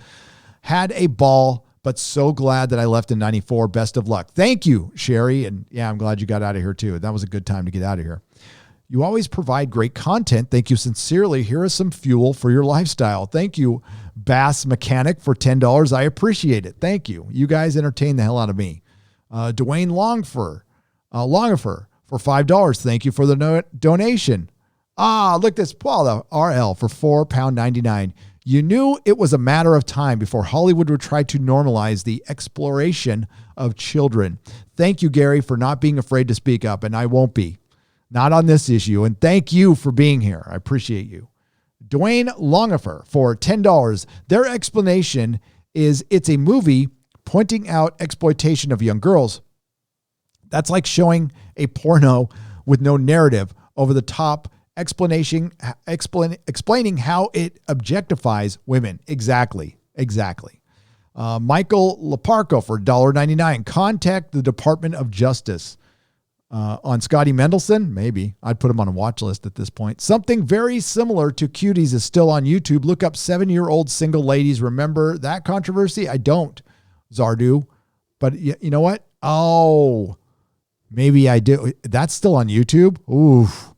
Had a ball, but so glad that I left in 94. Best of luck. Thank you, Sherry. And yeah, I'm glad you got out of here too. That was a good time to get out of here. You always provide great content. Thank you sincerely. Here is some fuel for your lifestyle. Thank you, Bass Mechanic, for $10. I appreciate it. Thank you. You guys entertain the hell out of me. Dwayne Longifer for $5. Thank you for the donation. Look at this. Paula RL for £4.99. You knew it was a matter of time before Hollywood would try to normalize the exploration of children. Thank you, Gary, for not being afraid to speak up, and I won't be. Not on this issue. And thank you for being here. I appreciate you. Dwayne Longifer for $10. Their explanation is it's a movie pointing out exploitation of young girls. That's like showing a porno with no narrative over the top explaining how it objectifies women. Exactly. Michael Laparco for $1.99. Contact the Department of Justice. On Scotty Mendelson, maybe. I'd put him on a watch list at this point. Something very similar to Cuties is still on YouTube. Look up 7-year-old single ladies. Remember that controversy? I don't, Zardu. But you know what? Oh, maybe I do. That's still on YouTube? Oof.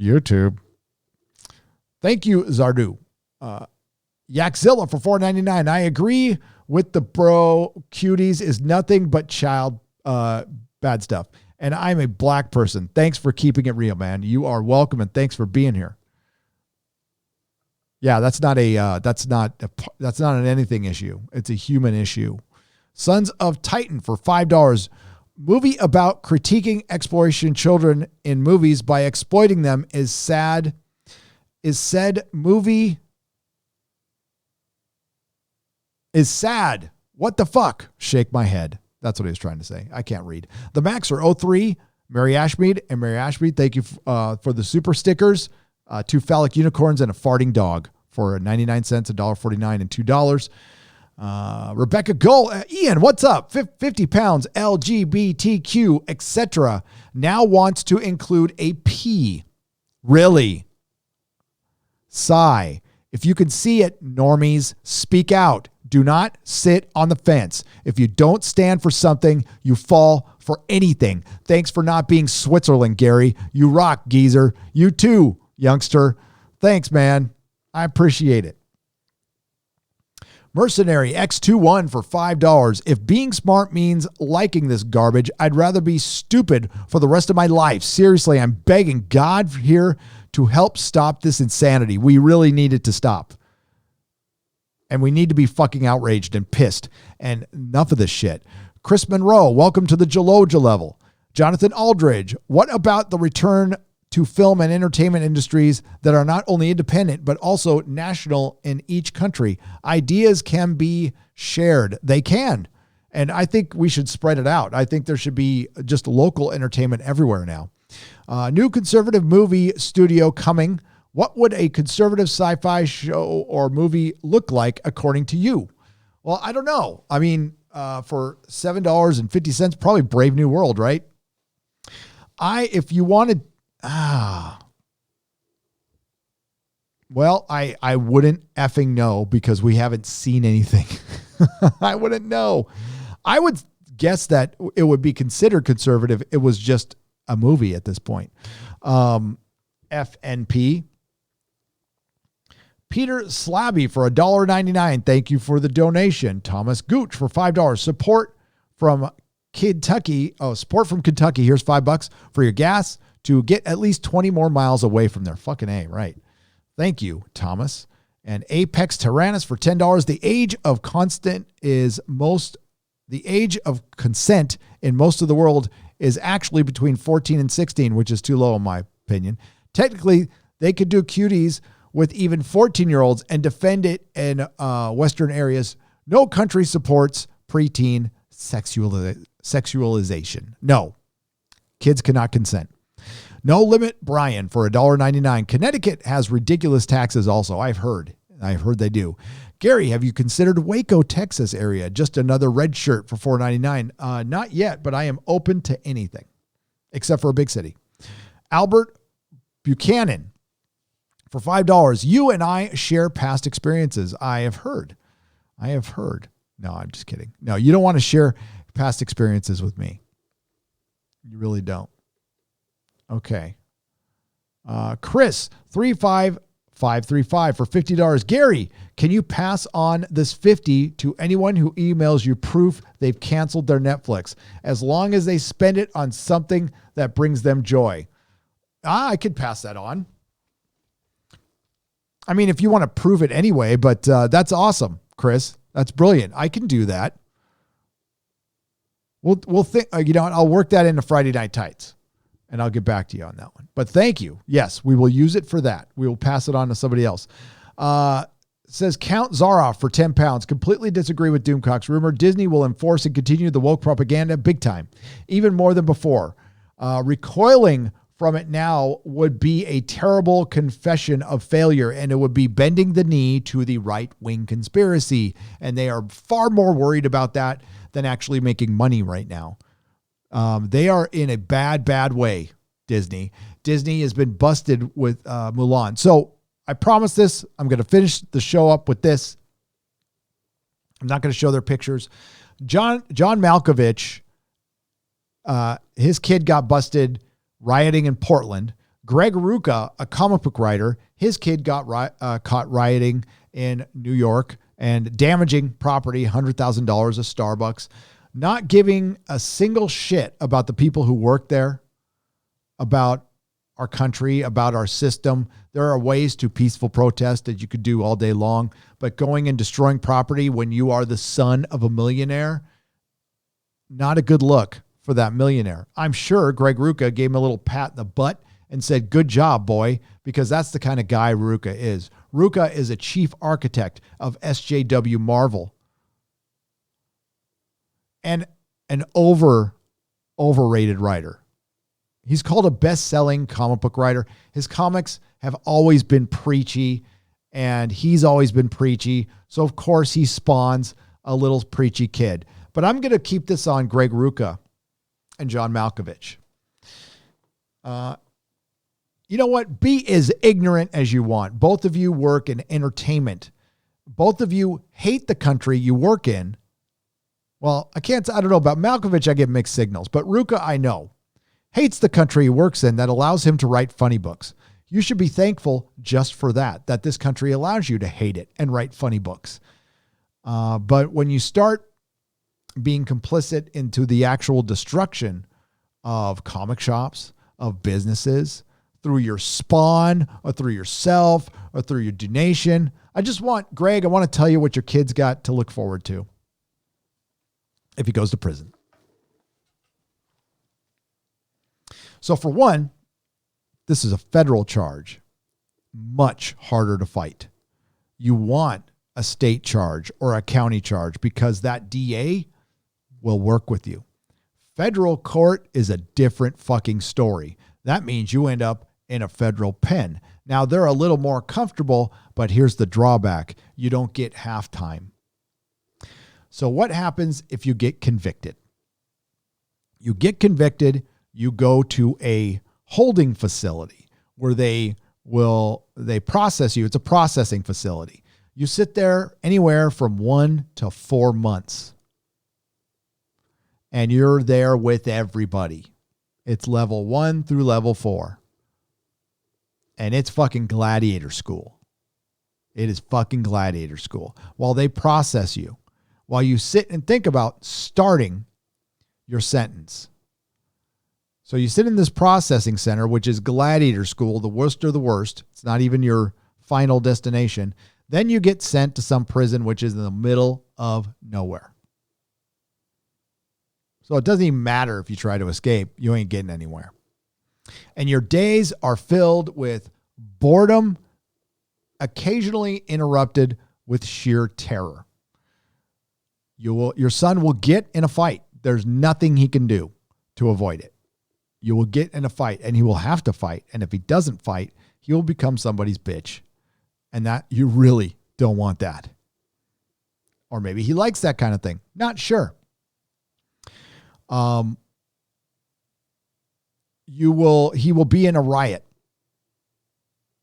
YouTube. Thank you, Zardu. Yakzilla for $4.99. I agree with the bro. Cuties is nothing but child bad stuff. And I'm a black person. Thanks for keeping it real, man. You are welcome, and thanks for being here. Yeah, that's not an anything issue. It's a human issue. Sons of Titan for $5. Movie about critiquing exploitation children in movies by exploiting them is sad. Is said movie is sad. What the fuck? Shake my head. That's what he was trying to say. I can't read. The Maxer 03, Mary Ashmead. And Mary Ashmead, thank you for the super stickers. 2 phallic unicorns and a farting dog for 99 cents, $1.49, and $2. Rebecca Gull. Ian, what's up? 50 pounds, LGBTQ, etc. Now wants to include a P. Really? Sigh. If you can see it, normies, speak out. Do not sit on the fence. If you don't stand for something, you fall for anything. Thanks for not being Switzerland, Gary. You rock, geezer. You too, youngster. Thanks, man. I appreciate it. Mercenary X21 for $5. If being smart means liking this garbage, I'd rather be stupid for the rest of my life. Seriously, I'm begging God here to help stop this insanity. We really need it to stop. And we need to be fucking outraged and pissed. And enough of this shit. Chris Monroe, welcome to the Jaloja level. Jonathan Aldridge, what about the return to film and entertainment industries that are not only independent, but also national in each country? Ideas can be shared. They can. And I think we should spread it out. I think there should be just local entertainment everywhere now. New conservative movie studio coming. What would a conservative sci-fi show or movie look like according to you? Well, I don't know. I mean, for $7.50, probably Brave New World, right? If you wanted, well, I wouldn't effing know because we haven't seen anything. I wouldn't know. I would guess that it would be considered conservative. It was just a movie at this point. FNP. Peter Slabby for $1.99. Thank you for the donation. Thomas Gooch for $5. Support from Kentucky. Support from Kentucky. Here's $5 for your gas to get at least 20 more miles away from there. Fucking A, right. Thank you, Thomas. And Apex Tyrannus for $10. The age of consent in most of the world is actually between 14 and 16, which is too low in my opinion. Technically, they could do Cuties with even 14-year-olds and defend it in Western areas. No country supports preteen sexualization. No. Kids cannot consent. No Limit Brian for $1.99. Connecticut has ridiculous taxes also. I've heard they do. Gary, have you considered Waco, Texas area? Just another red shirt for $4.99. Not yet, but I am open to anything except for a big city. Albert Buchanan for $5. You and I share past experiences. I have heard. No, I'm just kidding. No, you don't want to share past experiences with me. You really don't. Okay. Chris, 35535 for $50. Gary, can you pass on this 50 to anyone who emails you proof they've canceled their Netflix, as long as they spend it on something that brings them joy? I could pass that on. I mean, if you want to prove it anyway, but that's awesome, Chris. That's brilliant. I can do that. We'll think, I'll work that into Friday Night Tights, and I'll get back to you on that one. But thank you. Yes, we will use it for that. We will pass it on to somebody else. Says Count Zaroff for 10 pounds. Completely disagree with Doomcock's rumor. Disney will enforce and continue the woke propaganda big time, even more than before. Recoiling from it now would be a terrible confession of failure, and it would be bending the knee to the right-wing conspiracy. And they are far more worried about that than actually making money right now. They are in a bad way, Disney. Disney has been busted with Mulan. So I promise this. I'm going to finish the show up with this. I'm not going to show their pictures. John Malkovich, his kid got busted rioting in Portland. Greg Rucka, a comic book writer, his kid got caught rioting in New York and damaging property, $100,000 of Starbucks, not giving a single shit about the people who work there, about our country, about our system. There are ways to peaceful protest that you could do all day long, but going and destroying property when you are the son of a millionaire, not a good look for that millionaire. I'm sure Greg Rucka gave him a little pat in the butt and said, good job, boy, because that's the kind of guy Rucka is. Rucka is a chief architect of SJW Marvel and an overrated writer. He's called a best-selling comic book writer. His comics have always been preachy, and he's always been preachy. So, of course, he spawns a little preachy kid. But I'm going to keep this on Greg Rucka and John Malkovich. You know what? Be as ignorant as you want. Both of you work in entertainment. Both of you hate the country you work in. Well, I don't know about Malkovich. I get mixed signals, but Rucka, I know, hates the country he works in that allows him to write funny books. You should be thankful just for that this country allows you to hate it and write funny books. But when you start being complicit into the actual destruction of comic shops, of businesses, through your spawn or through yourself or through your donation, Greg, I want to tell you what your kid's got to look forward to if he goes to prison. So for one, this is a federal charge, much harder to fight. You want a state charge or a county charge because that DA will work with you. Federal court is a different fucking story. That means you end up in a federal pen. Now they're a little more comfortable, but here's the drawback. You don't get half time. So what happens if you get convicted? You get convicted, you go to a holding facility where they process you. It's a processing facility. You sit there anywhere from 1 to 4 months. And you're there with everybody. It's level 1 through level 4. And it's fucking gladiator school. It is fucking gladiator school. While they process you, while you sit and think about starting your sentence. So you sit in this processing center, which is gladiator school, the worst of the worst. It's not even your final destination. Then you get sent to some prison, which is in the middle of nowhere. So it doesn't even matter if you try to escape. You ain't getting anywhere. And your days are filled with boredom, occasionally interrupted with sheer terror. Your son will get in a fight. There's nothing he can do to avoid it. You will get in a fight, and he will have to fight. And if he doesn't fight, he will become somebody's bitch. And that you really don't want that. Or maybe he likes that kind of thing. Not sure. He will be in a riot.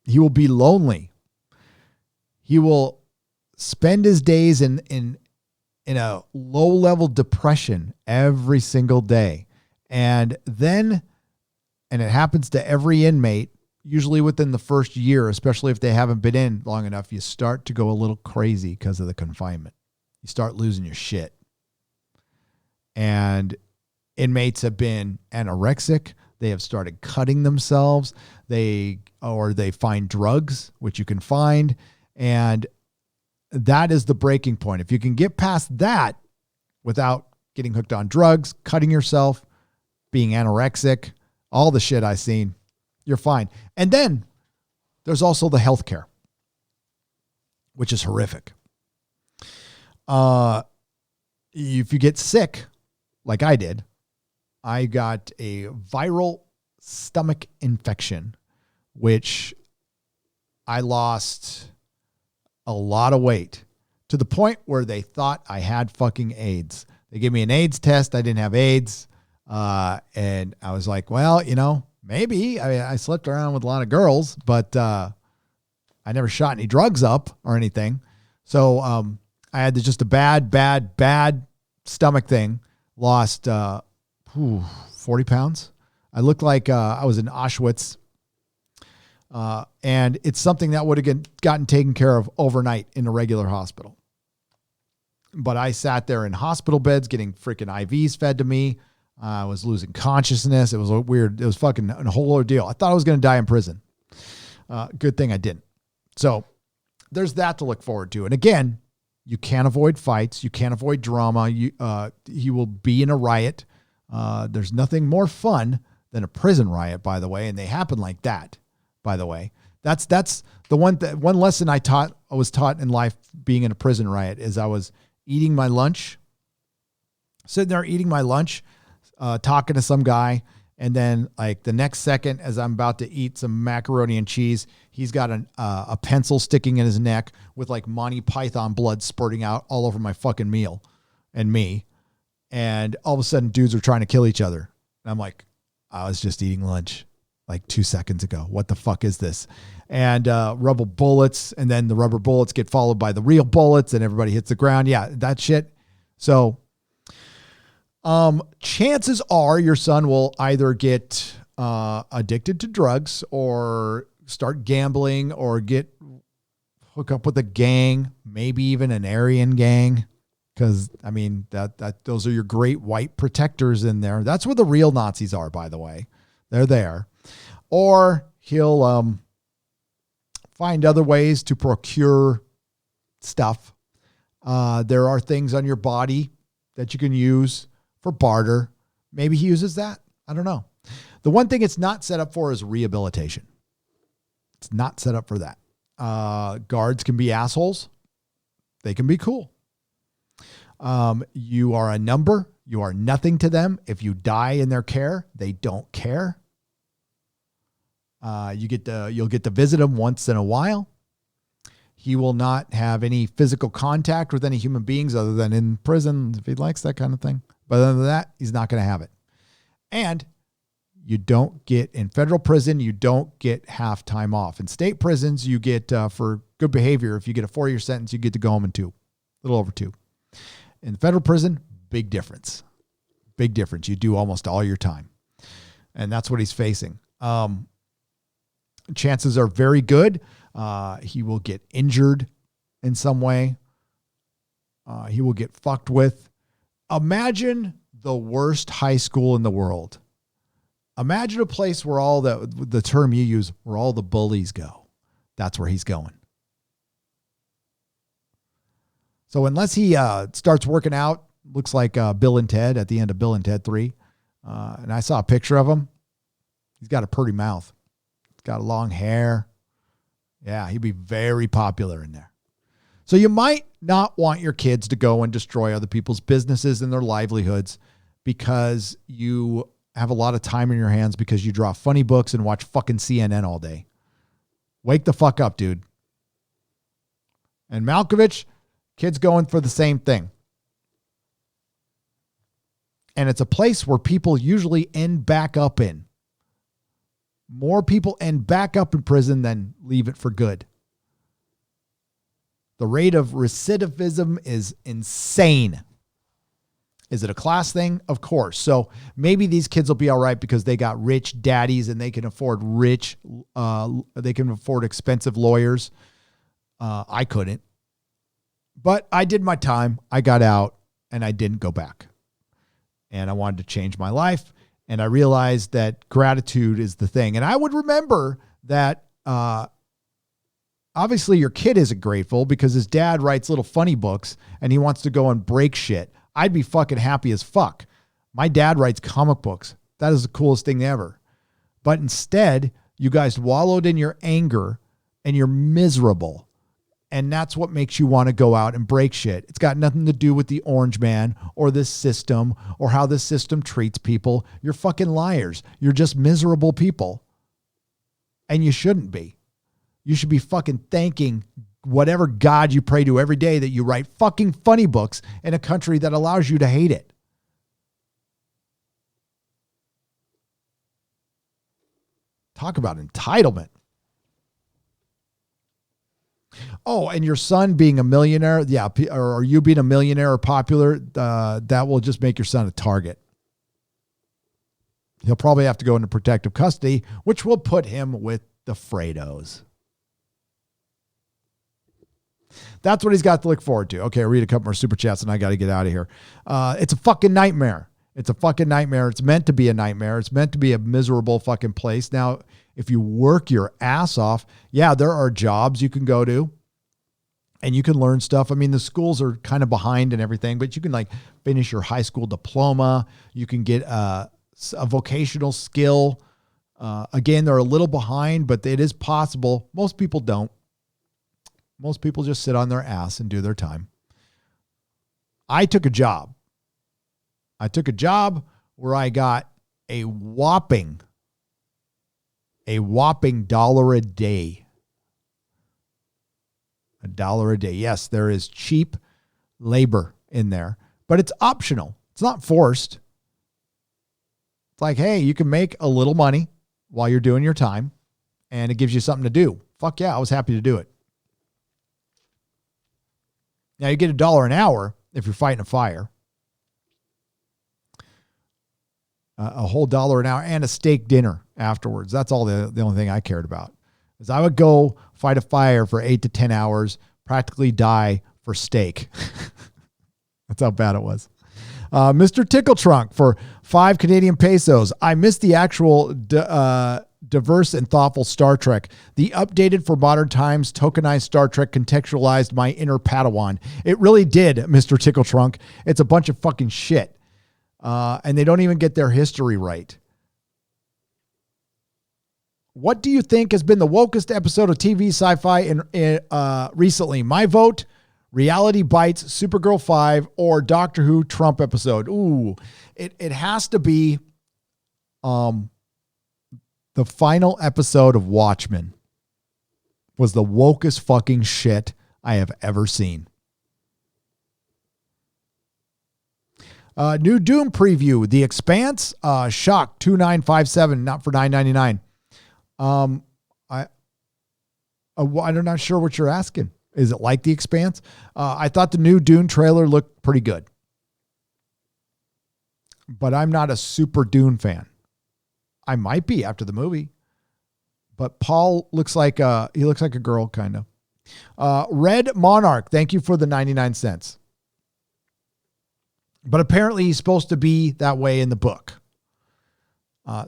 He will be lonely. He will spend his days in a low-level depression every single day. And and it happens to every inmate, usually within the first year, especially if they haven't been in long enough, you start to go a little crazy because of the confinement. You start losing your shit. And inmates have been anorexic. They have started cutting themselves. They find drugs, which you can find. And that is the breaking point. If you can get past that without getting hooked on drugs, cutting yourself, being anorexic, all the shit I've seen, you're fine. And then there's also the healthcare, which is horrific. If you get sick, like I did, I got a viral stomach infection, which I lost a lot of weight to the point where they thought I had fucking AIDS. They gave me an AIDS test. I didn't have AIDS. And I was like, well, maybe. I mean, I slept around with a lot of girls, but I never shot any drugs up or anything. So I had just a bad stomach thing. Lost 40 pounds. I looked like I was in Auschwitz. And it's something that would have gotten taken care of overnight in a regular hospital. But I sat there in hospital beds getting freaking IVs fed to me. I was losing consciousness. It was weird. It was fucking a whole ordeal. I thought I was going to die in prison. Good thing I didn't. So there's that to look forward to. And again, you can't avoid fights. You can't avoid drama. He will be in a riot. There's nothing more fun than a prison riot, by the way. And they happen like that, by the way. That's the one lesson I was taught in life being in a prison riot is I was eating my lunch, sitting there eating my lunch, talking to some guy. And then like the next second, as I'm about to eat some macaroni and cheese, he's got a pencil sticking in his neck with like Monty Python blood spurting out all over my fucking meal and me. And all of a sudden dudes are trying to kill each other. And I'm like, I was just eating lunch like 2 seconds ago. What the fuck is this? And rubber bullets. And then the rubber bullets get followed by the real bullets and everybody hits the ground. Yeah, that shit. So chances are your son will either get addicted to drugs or start gambling or hook up with a gang, maybe even an Aryan gang. Because, I mean, those are your great white protectors in there. That's where the real Nazis are, by the way. They're there. Or he'll find other ways to procure stuff. There are things on your body that you can use for barter. Maybe he uses that. I don't know. The one thing it's not set up for is rehabilitation. It's not set up for that. Guards can be assholes. They can be cool. You are a number. You are nothing to them. If you die in their care, they don't care. You'll get to visit him once in a while. He will not have any physical contact with any human beings other than in prison if he likes that kind of thing. But other than that, he's not going to have it. And you don't get in federal prison, you don't get half time off. In state prisons, you get for good behavior. If you get a 4-year sentence, you get to go home in 2, a little over 2. In federal prison, big difference. Big difference. You do almost all your time. And that's what he's facing. Chances are very good. He will get injured in some way. He will get fucked with. Imagine the worst high school in the world. Imagine a place where all the term you use, where all the bullies go. That's where he's going. So unless he starts working out, looks like Bill and Ted at the end of Bill and Ted 3. And I saw a picture of him. He's got a pretty mouth. He's got long hair. Yeah, he'd be very popular in there. So you might not want your kids to go and destroy other people's businesses and their livelihoods because you have a lot of time in your hands because you draw funny books and watch fucking CNN all day. Wake the fuck up, dude. And Malkovich, kids going for the same thing. And it's a place where people usually end back up in. More people end back up in prison than leave it for good. The rate of recidivism is insane. Is it a class thing? Of course. So maybe these kids will be all right because they got rich daddies and they can afford they can afford expensive lawyers. I couldn't. But I did my time. I got out and I didn't go back. And I wanted to change my life. And I realized that gratitude is the thing. And I would remember that obviously your kid isn't grateful because his dad writes little funny books and he wants to go and break shit. I'd be fucking happy as fuck. My dad writes comic books. That is the coolest thing ever. But instead, you guys wallowed in your anger and you're miserable. And that's what makes you want to go out and break shit. It's got nothing to do with the orange man or this system or how this system treats people. You're fucking liars. You're just miserable people. And you shouldn't be. You should be fucking thanking whatever God you pray to every day that you write fucking funny books in a country that allows you to hate it. Talk about entitlement. Oh, and your son being a millionaire, yeah, or you being a millionaire or popular, that will just make your son a target. He'll probably have to go into protective custody, which will put him with the Fredos. That's what he's got to look forward to. Okay, I'll read a couple more super chats and I got to get out of here. It's a fucking nightmare. It's a fucking nightmare. It's meant to be a nightmare. It's meant to be a miserable fucking place. Now, if you work your ass off, yeah, there are jobs you can go to and you can learn stuff. I mean, the schools are kind of behind and everything, but you can like finish your high school diploma. You can get a vocational skill. Again, they're a little behind, but it is possible. Most people don't. Most people just sit on their ass and do their time. I took a job. Where I got a whopping $1 a day. $1 a day. Yes, there is cheap labor in there, but it's optional. It's not forced. It's like, hey, you can make a little money while you're doing your time and it gives you something to do. Fuck yeah, I was happy to do it. Now you get $1 an hour if you're fighting a fire. A whole $1 an hour and a steak dinner afterwards. That's all the only thing I cared about. Is I would go fight a fire for 8 to 10 hours, practically die for steak. That's how bad it was. Mr. Tickle Trunk for 5 Canadian pesos. I missed the actual diverse and thoughtful Star Trek. The updated for modern times tokenized Star Trek contextualized my inner Padawan. It really did, Mr. Tickle Trunk. It's a bunch of fucking shit. And they don't even get their history right. What do you think has been the wokest episode of TV sci-fi recently? My vote, Reality Bites, Supergirl 5, or Doctor Who Trump episode. Ooh, it has to be the final episode of Watchmen was the wokest fucking shit I have ever seen. New Doom preview, The Expanse, Shock 2957, not for $9.99. I'm not sure what you're asking. Is it like The Expanse? I thought the new Dune trailer looked pretty good, but I'm not a super Dune fan. I might be after the movie, but Paul looks like a girl, kind of. Red Monarch, thank you for the 99 cents. But apparently he's supposed to be that way in the book.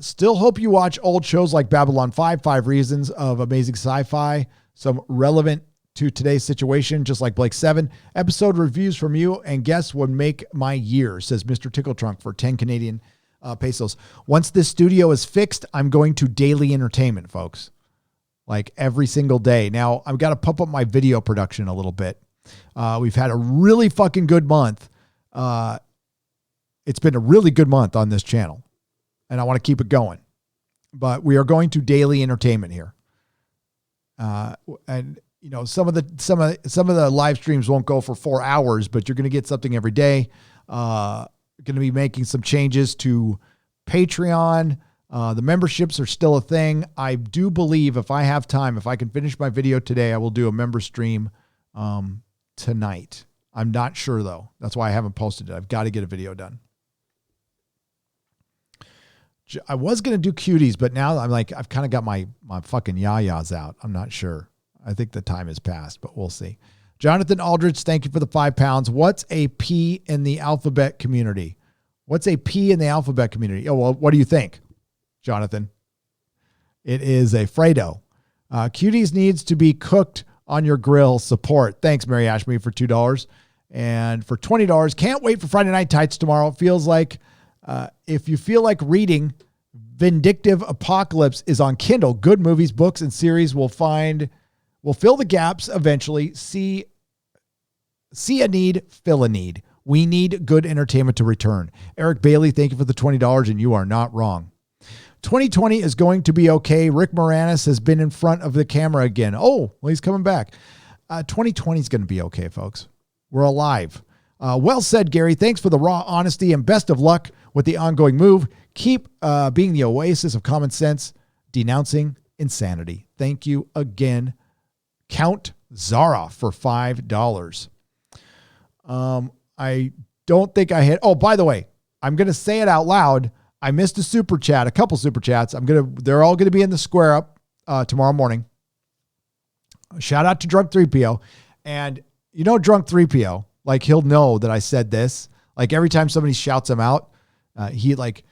Still hope you watch old shows like Babylon 5, 5 Reasons of Amazing Sci-Fi, some relevant to today's situation, just like Blake 7. Episode reviews from you and guests would make my year, says Mr. Tickle Trunk for 10 Canadian pesos. Once this studio is fixed, I'm going to daily entertainment, folks. Like every single day. Now, I've got to pump up my video production a little bit. We've had a really fucking good month. It's been a really good month on this channel, and I want to keep it going. But we are going to daily entertainment here. And you know, some of the live streams won't go for 4 hours, but you're going to get something every day. Going to be making some changes to Patreon. The memberships are still a thing. I do believe if I have time, if I can finish my video today, I will do a member stream tonight. I'm not sure though. That's why I haven't posted it. I've got to get a video done. I was going to do Cuties, but now I'm like, I've kind of got my fucking yayas out. I'm not sure. I think the time has passed, but we'll see. Jonathan Aldrich, thank you for the £5. What's a P in the alphabet community? What's a P in the alphabet community? Oh, well, what do you think, Jonathan? It is a Fredo. Cuties needs to be cooked on your grill. Support. Thanks, Mary Ashmead, for $2. And for $20, can't wait for Friday Night Tights tomorrow. It feels like if you feel like reading, Vindictive Apocalypse is on Kindle. Good movies, books, and series will fill the gaps eventually. See a need, fill a need. We need good entertainment to return. Eric Bailey, thank you for the $20, and you are not wrong. 2020 is going to be okay. Rick Moranis has been in front of the camera again. Oh, well, he's coming back. 2020 is going to be okay, folks. We're alive. Well said, Gary. Thanks for the raw honesty and best of luck with the ongoing move. Keep being the oasis of common sense, denouncing insanity. Thank you again, Count Zara, for $5. I don't think I hit. Oh, by the way, I'm going to say it out loud. I missed a super chat, a couple super chats. They're all going to be in the square up tomorrow morning. Shout out to Drunk 3PO. And you know, Drunk 3PO, like he'll know that I said this. Like every time somebody shouts him out, he like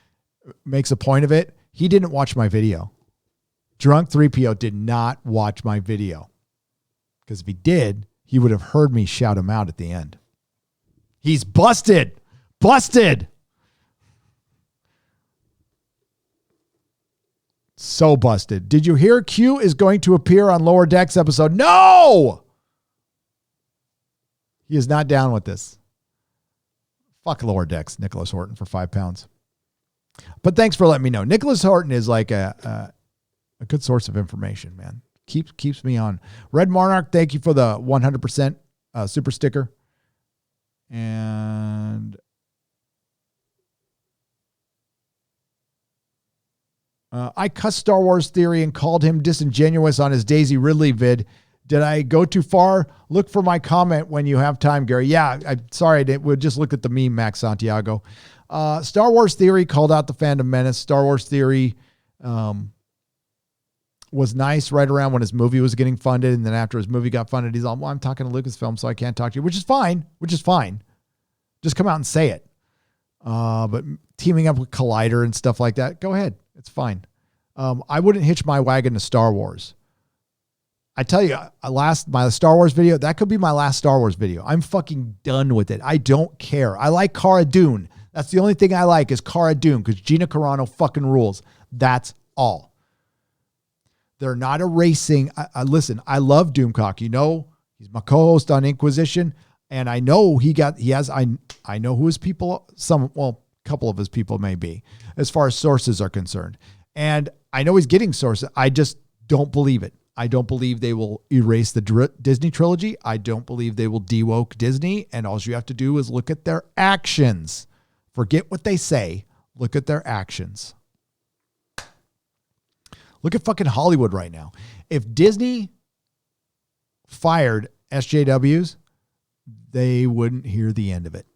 makes a point of it. He didn't watch my video. Drunk 3PO did not watch my video. Because if he did, he would have heard me shout him out at the end. He's busted. Busted. So busted. Did you hear Q is going to appear on Lower Decks episode? No! He is not down with this. Fuck Lower Decks, Nicholas Horton, for £5. But thanks for letting me know. Nicholas Horton is like a good source of information, man. Keeps me on. Red Monarch, thank you for the 100% super sticker. And I cussed Star Wars Theory and called him disingenuous on his Daisy Ridley vid. Did I go too far? Look for my comment when you have time, Gary. Yeah, I'm sorry. We'll just look at the meme, Max Santiago. Star Wars Theory called out the Fandom Menace. Star Wars Theory was nice right around when his movie was getting funded. And then after his movie got funded, he's all, well, I'm talking to Lucasfilm, so I can't talk to you, which is fine. Just come out and say it. But teaming up with Collider and stuff like that, go ahead. It's fine. I wouldn't hitch my wagon to Star Wars. I tell you, my Star Wars video, that could be my last Star Wars video. I'm fucking done with it. I don't care. I like Cara Dune. That's the only thing I like is Cara Dune because Gina Carano fucking rules. That's all. They're not erasing. Listen, I love Doomcock. You know, he's my co-host on Inquisition. And I know I know who his people, a couple of his people may be, as far as sources are concerned. And I know he's getting sources. I just don't believe it. I don't believe they will erase the Disney trilogy. I don't believe they will de-woke Disney. And all you have to do is look at their actions. Forget what they say. Look at their actions. Look at fucking Hollywood right now. If Disney fired SJWs, they wouldn't hear the end of it.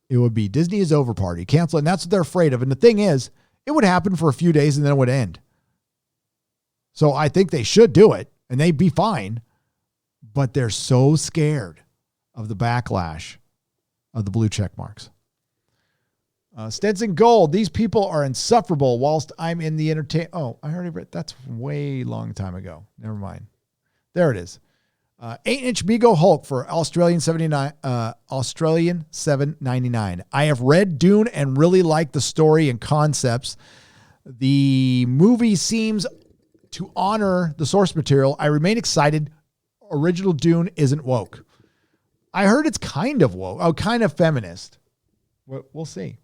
It would be Disney is over party, cancel. And that's what they're afraid of. And the thing is, it would happen for a few days and then it would end. So I think they should do it and they'd be fine. But they're so scared of the backlash of the blue check marks. Stetson Gold, these people are insufferable whilst I'm in the entertainment. Oh, I already read. That's way long time ago. Never mind. There it is. 8-inch Mego Hulk for Australian $7.99. I have read Dune and really like the story and concepts. The movie seems to honor the source material. I remain excited. Original Dune isn't woke. I heard it's kind of woke. Oh, kind of feminist. We'll see.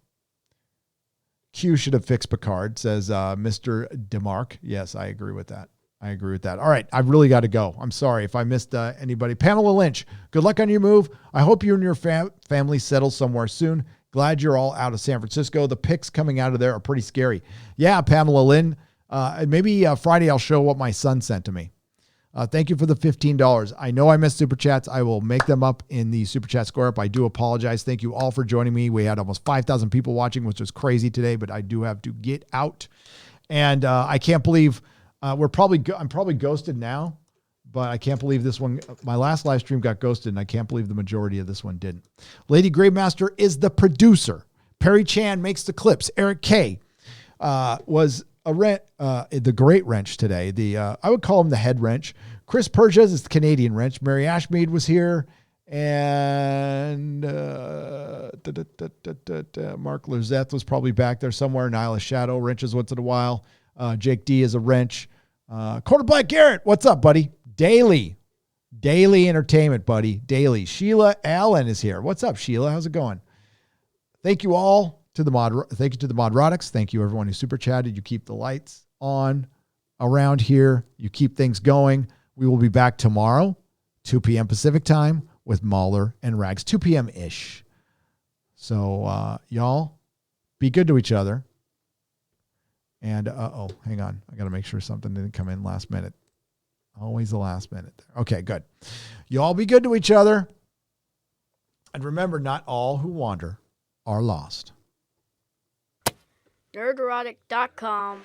Q should have fixed Picard, says Mr. DeMarc. Yes, I agree with that. All right, I've really got to go. I'm sorry if I missed anybody. Pamela Lynch, good luck on your move. I hope you and your family settle somewhere soon. Glad you're all out of San Francisco. The pics coming out of there are pretty scary. Yeah, Pamela Lynn. Maybe Friday I'll show what my son sent to me. Thank you for the $15. I know I missed super chats. I will make them up in the super chat score up. I do apologize. Thank you all for joining me. We had almost 5,000 people watching, which was crazy today, but I do have to get out. And I can't believe I'm probably ghosted now, but I can't believe this one. My last live stream got ghosted, and I can't believe the majority of this one didn't. Lady Gravemaster is the producer. Perry Chan makes the clips. Eric K was the great wrench today. I would call him the head wrench. Chris Perjas is the Canadian wrench. Mary Ashmead was here. And Mark Lizeth was probably back there somewhere. Nyla Shadow wrenches once in a while. Jake D is a wrench. Quarter Black Garrett, what's up, buddy? Daily entertainment, buddy. Daily. Sheila Allen is here. What's up, Sheila? How's it going? Thank you all to the Modrotics. Thank you everyone who super chatted. You keep the lights on around here. You keep things going. We will be back tomorrow, 2 p.m. Pacific time with Mahler and Rags, 2 p.m. ish. So y'all be good to each other. And hang on. I got to make sure something didn't come in last minute. Always the last minute there. Okay, good. Y'all be good to each other. And remember, not all who wander are lost. Nerdrotic.com.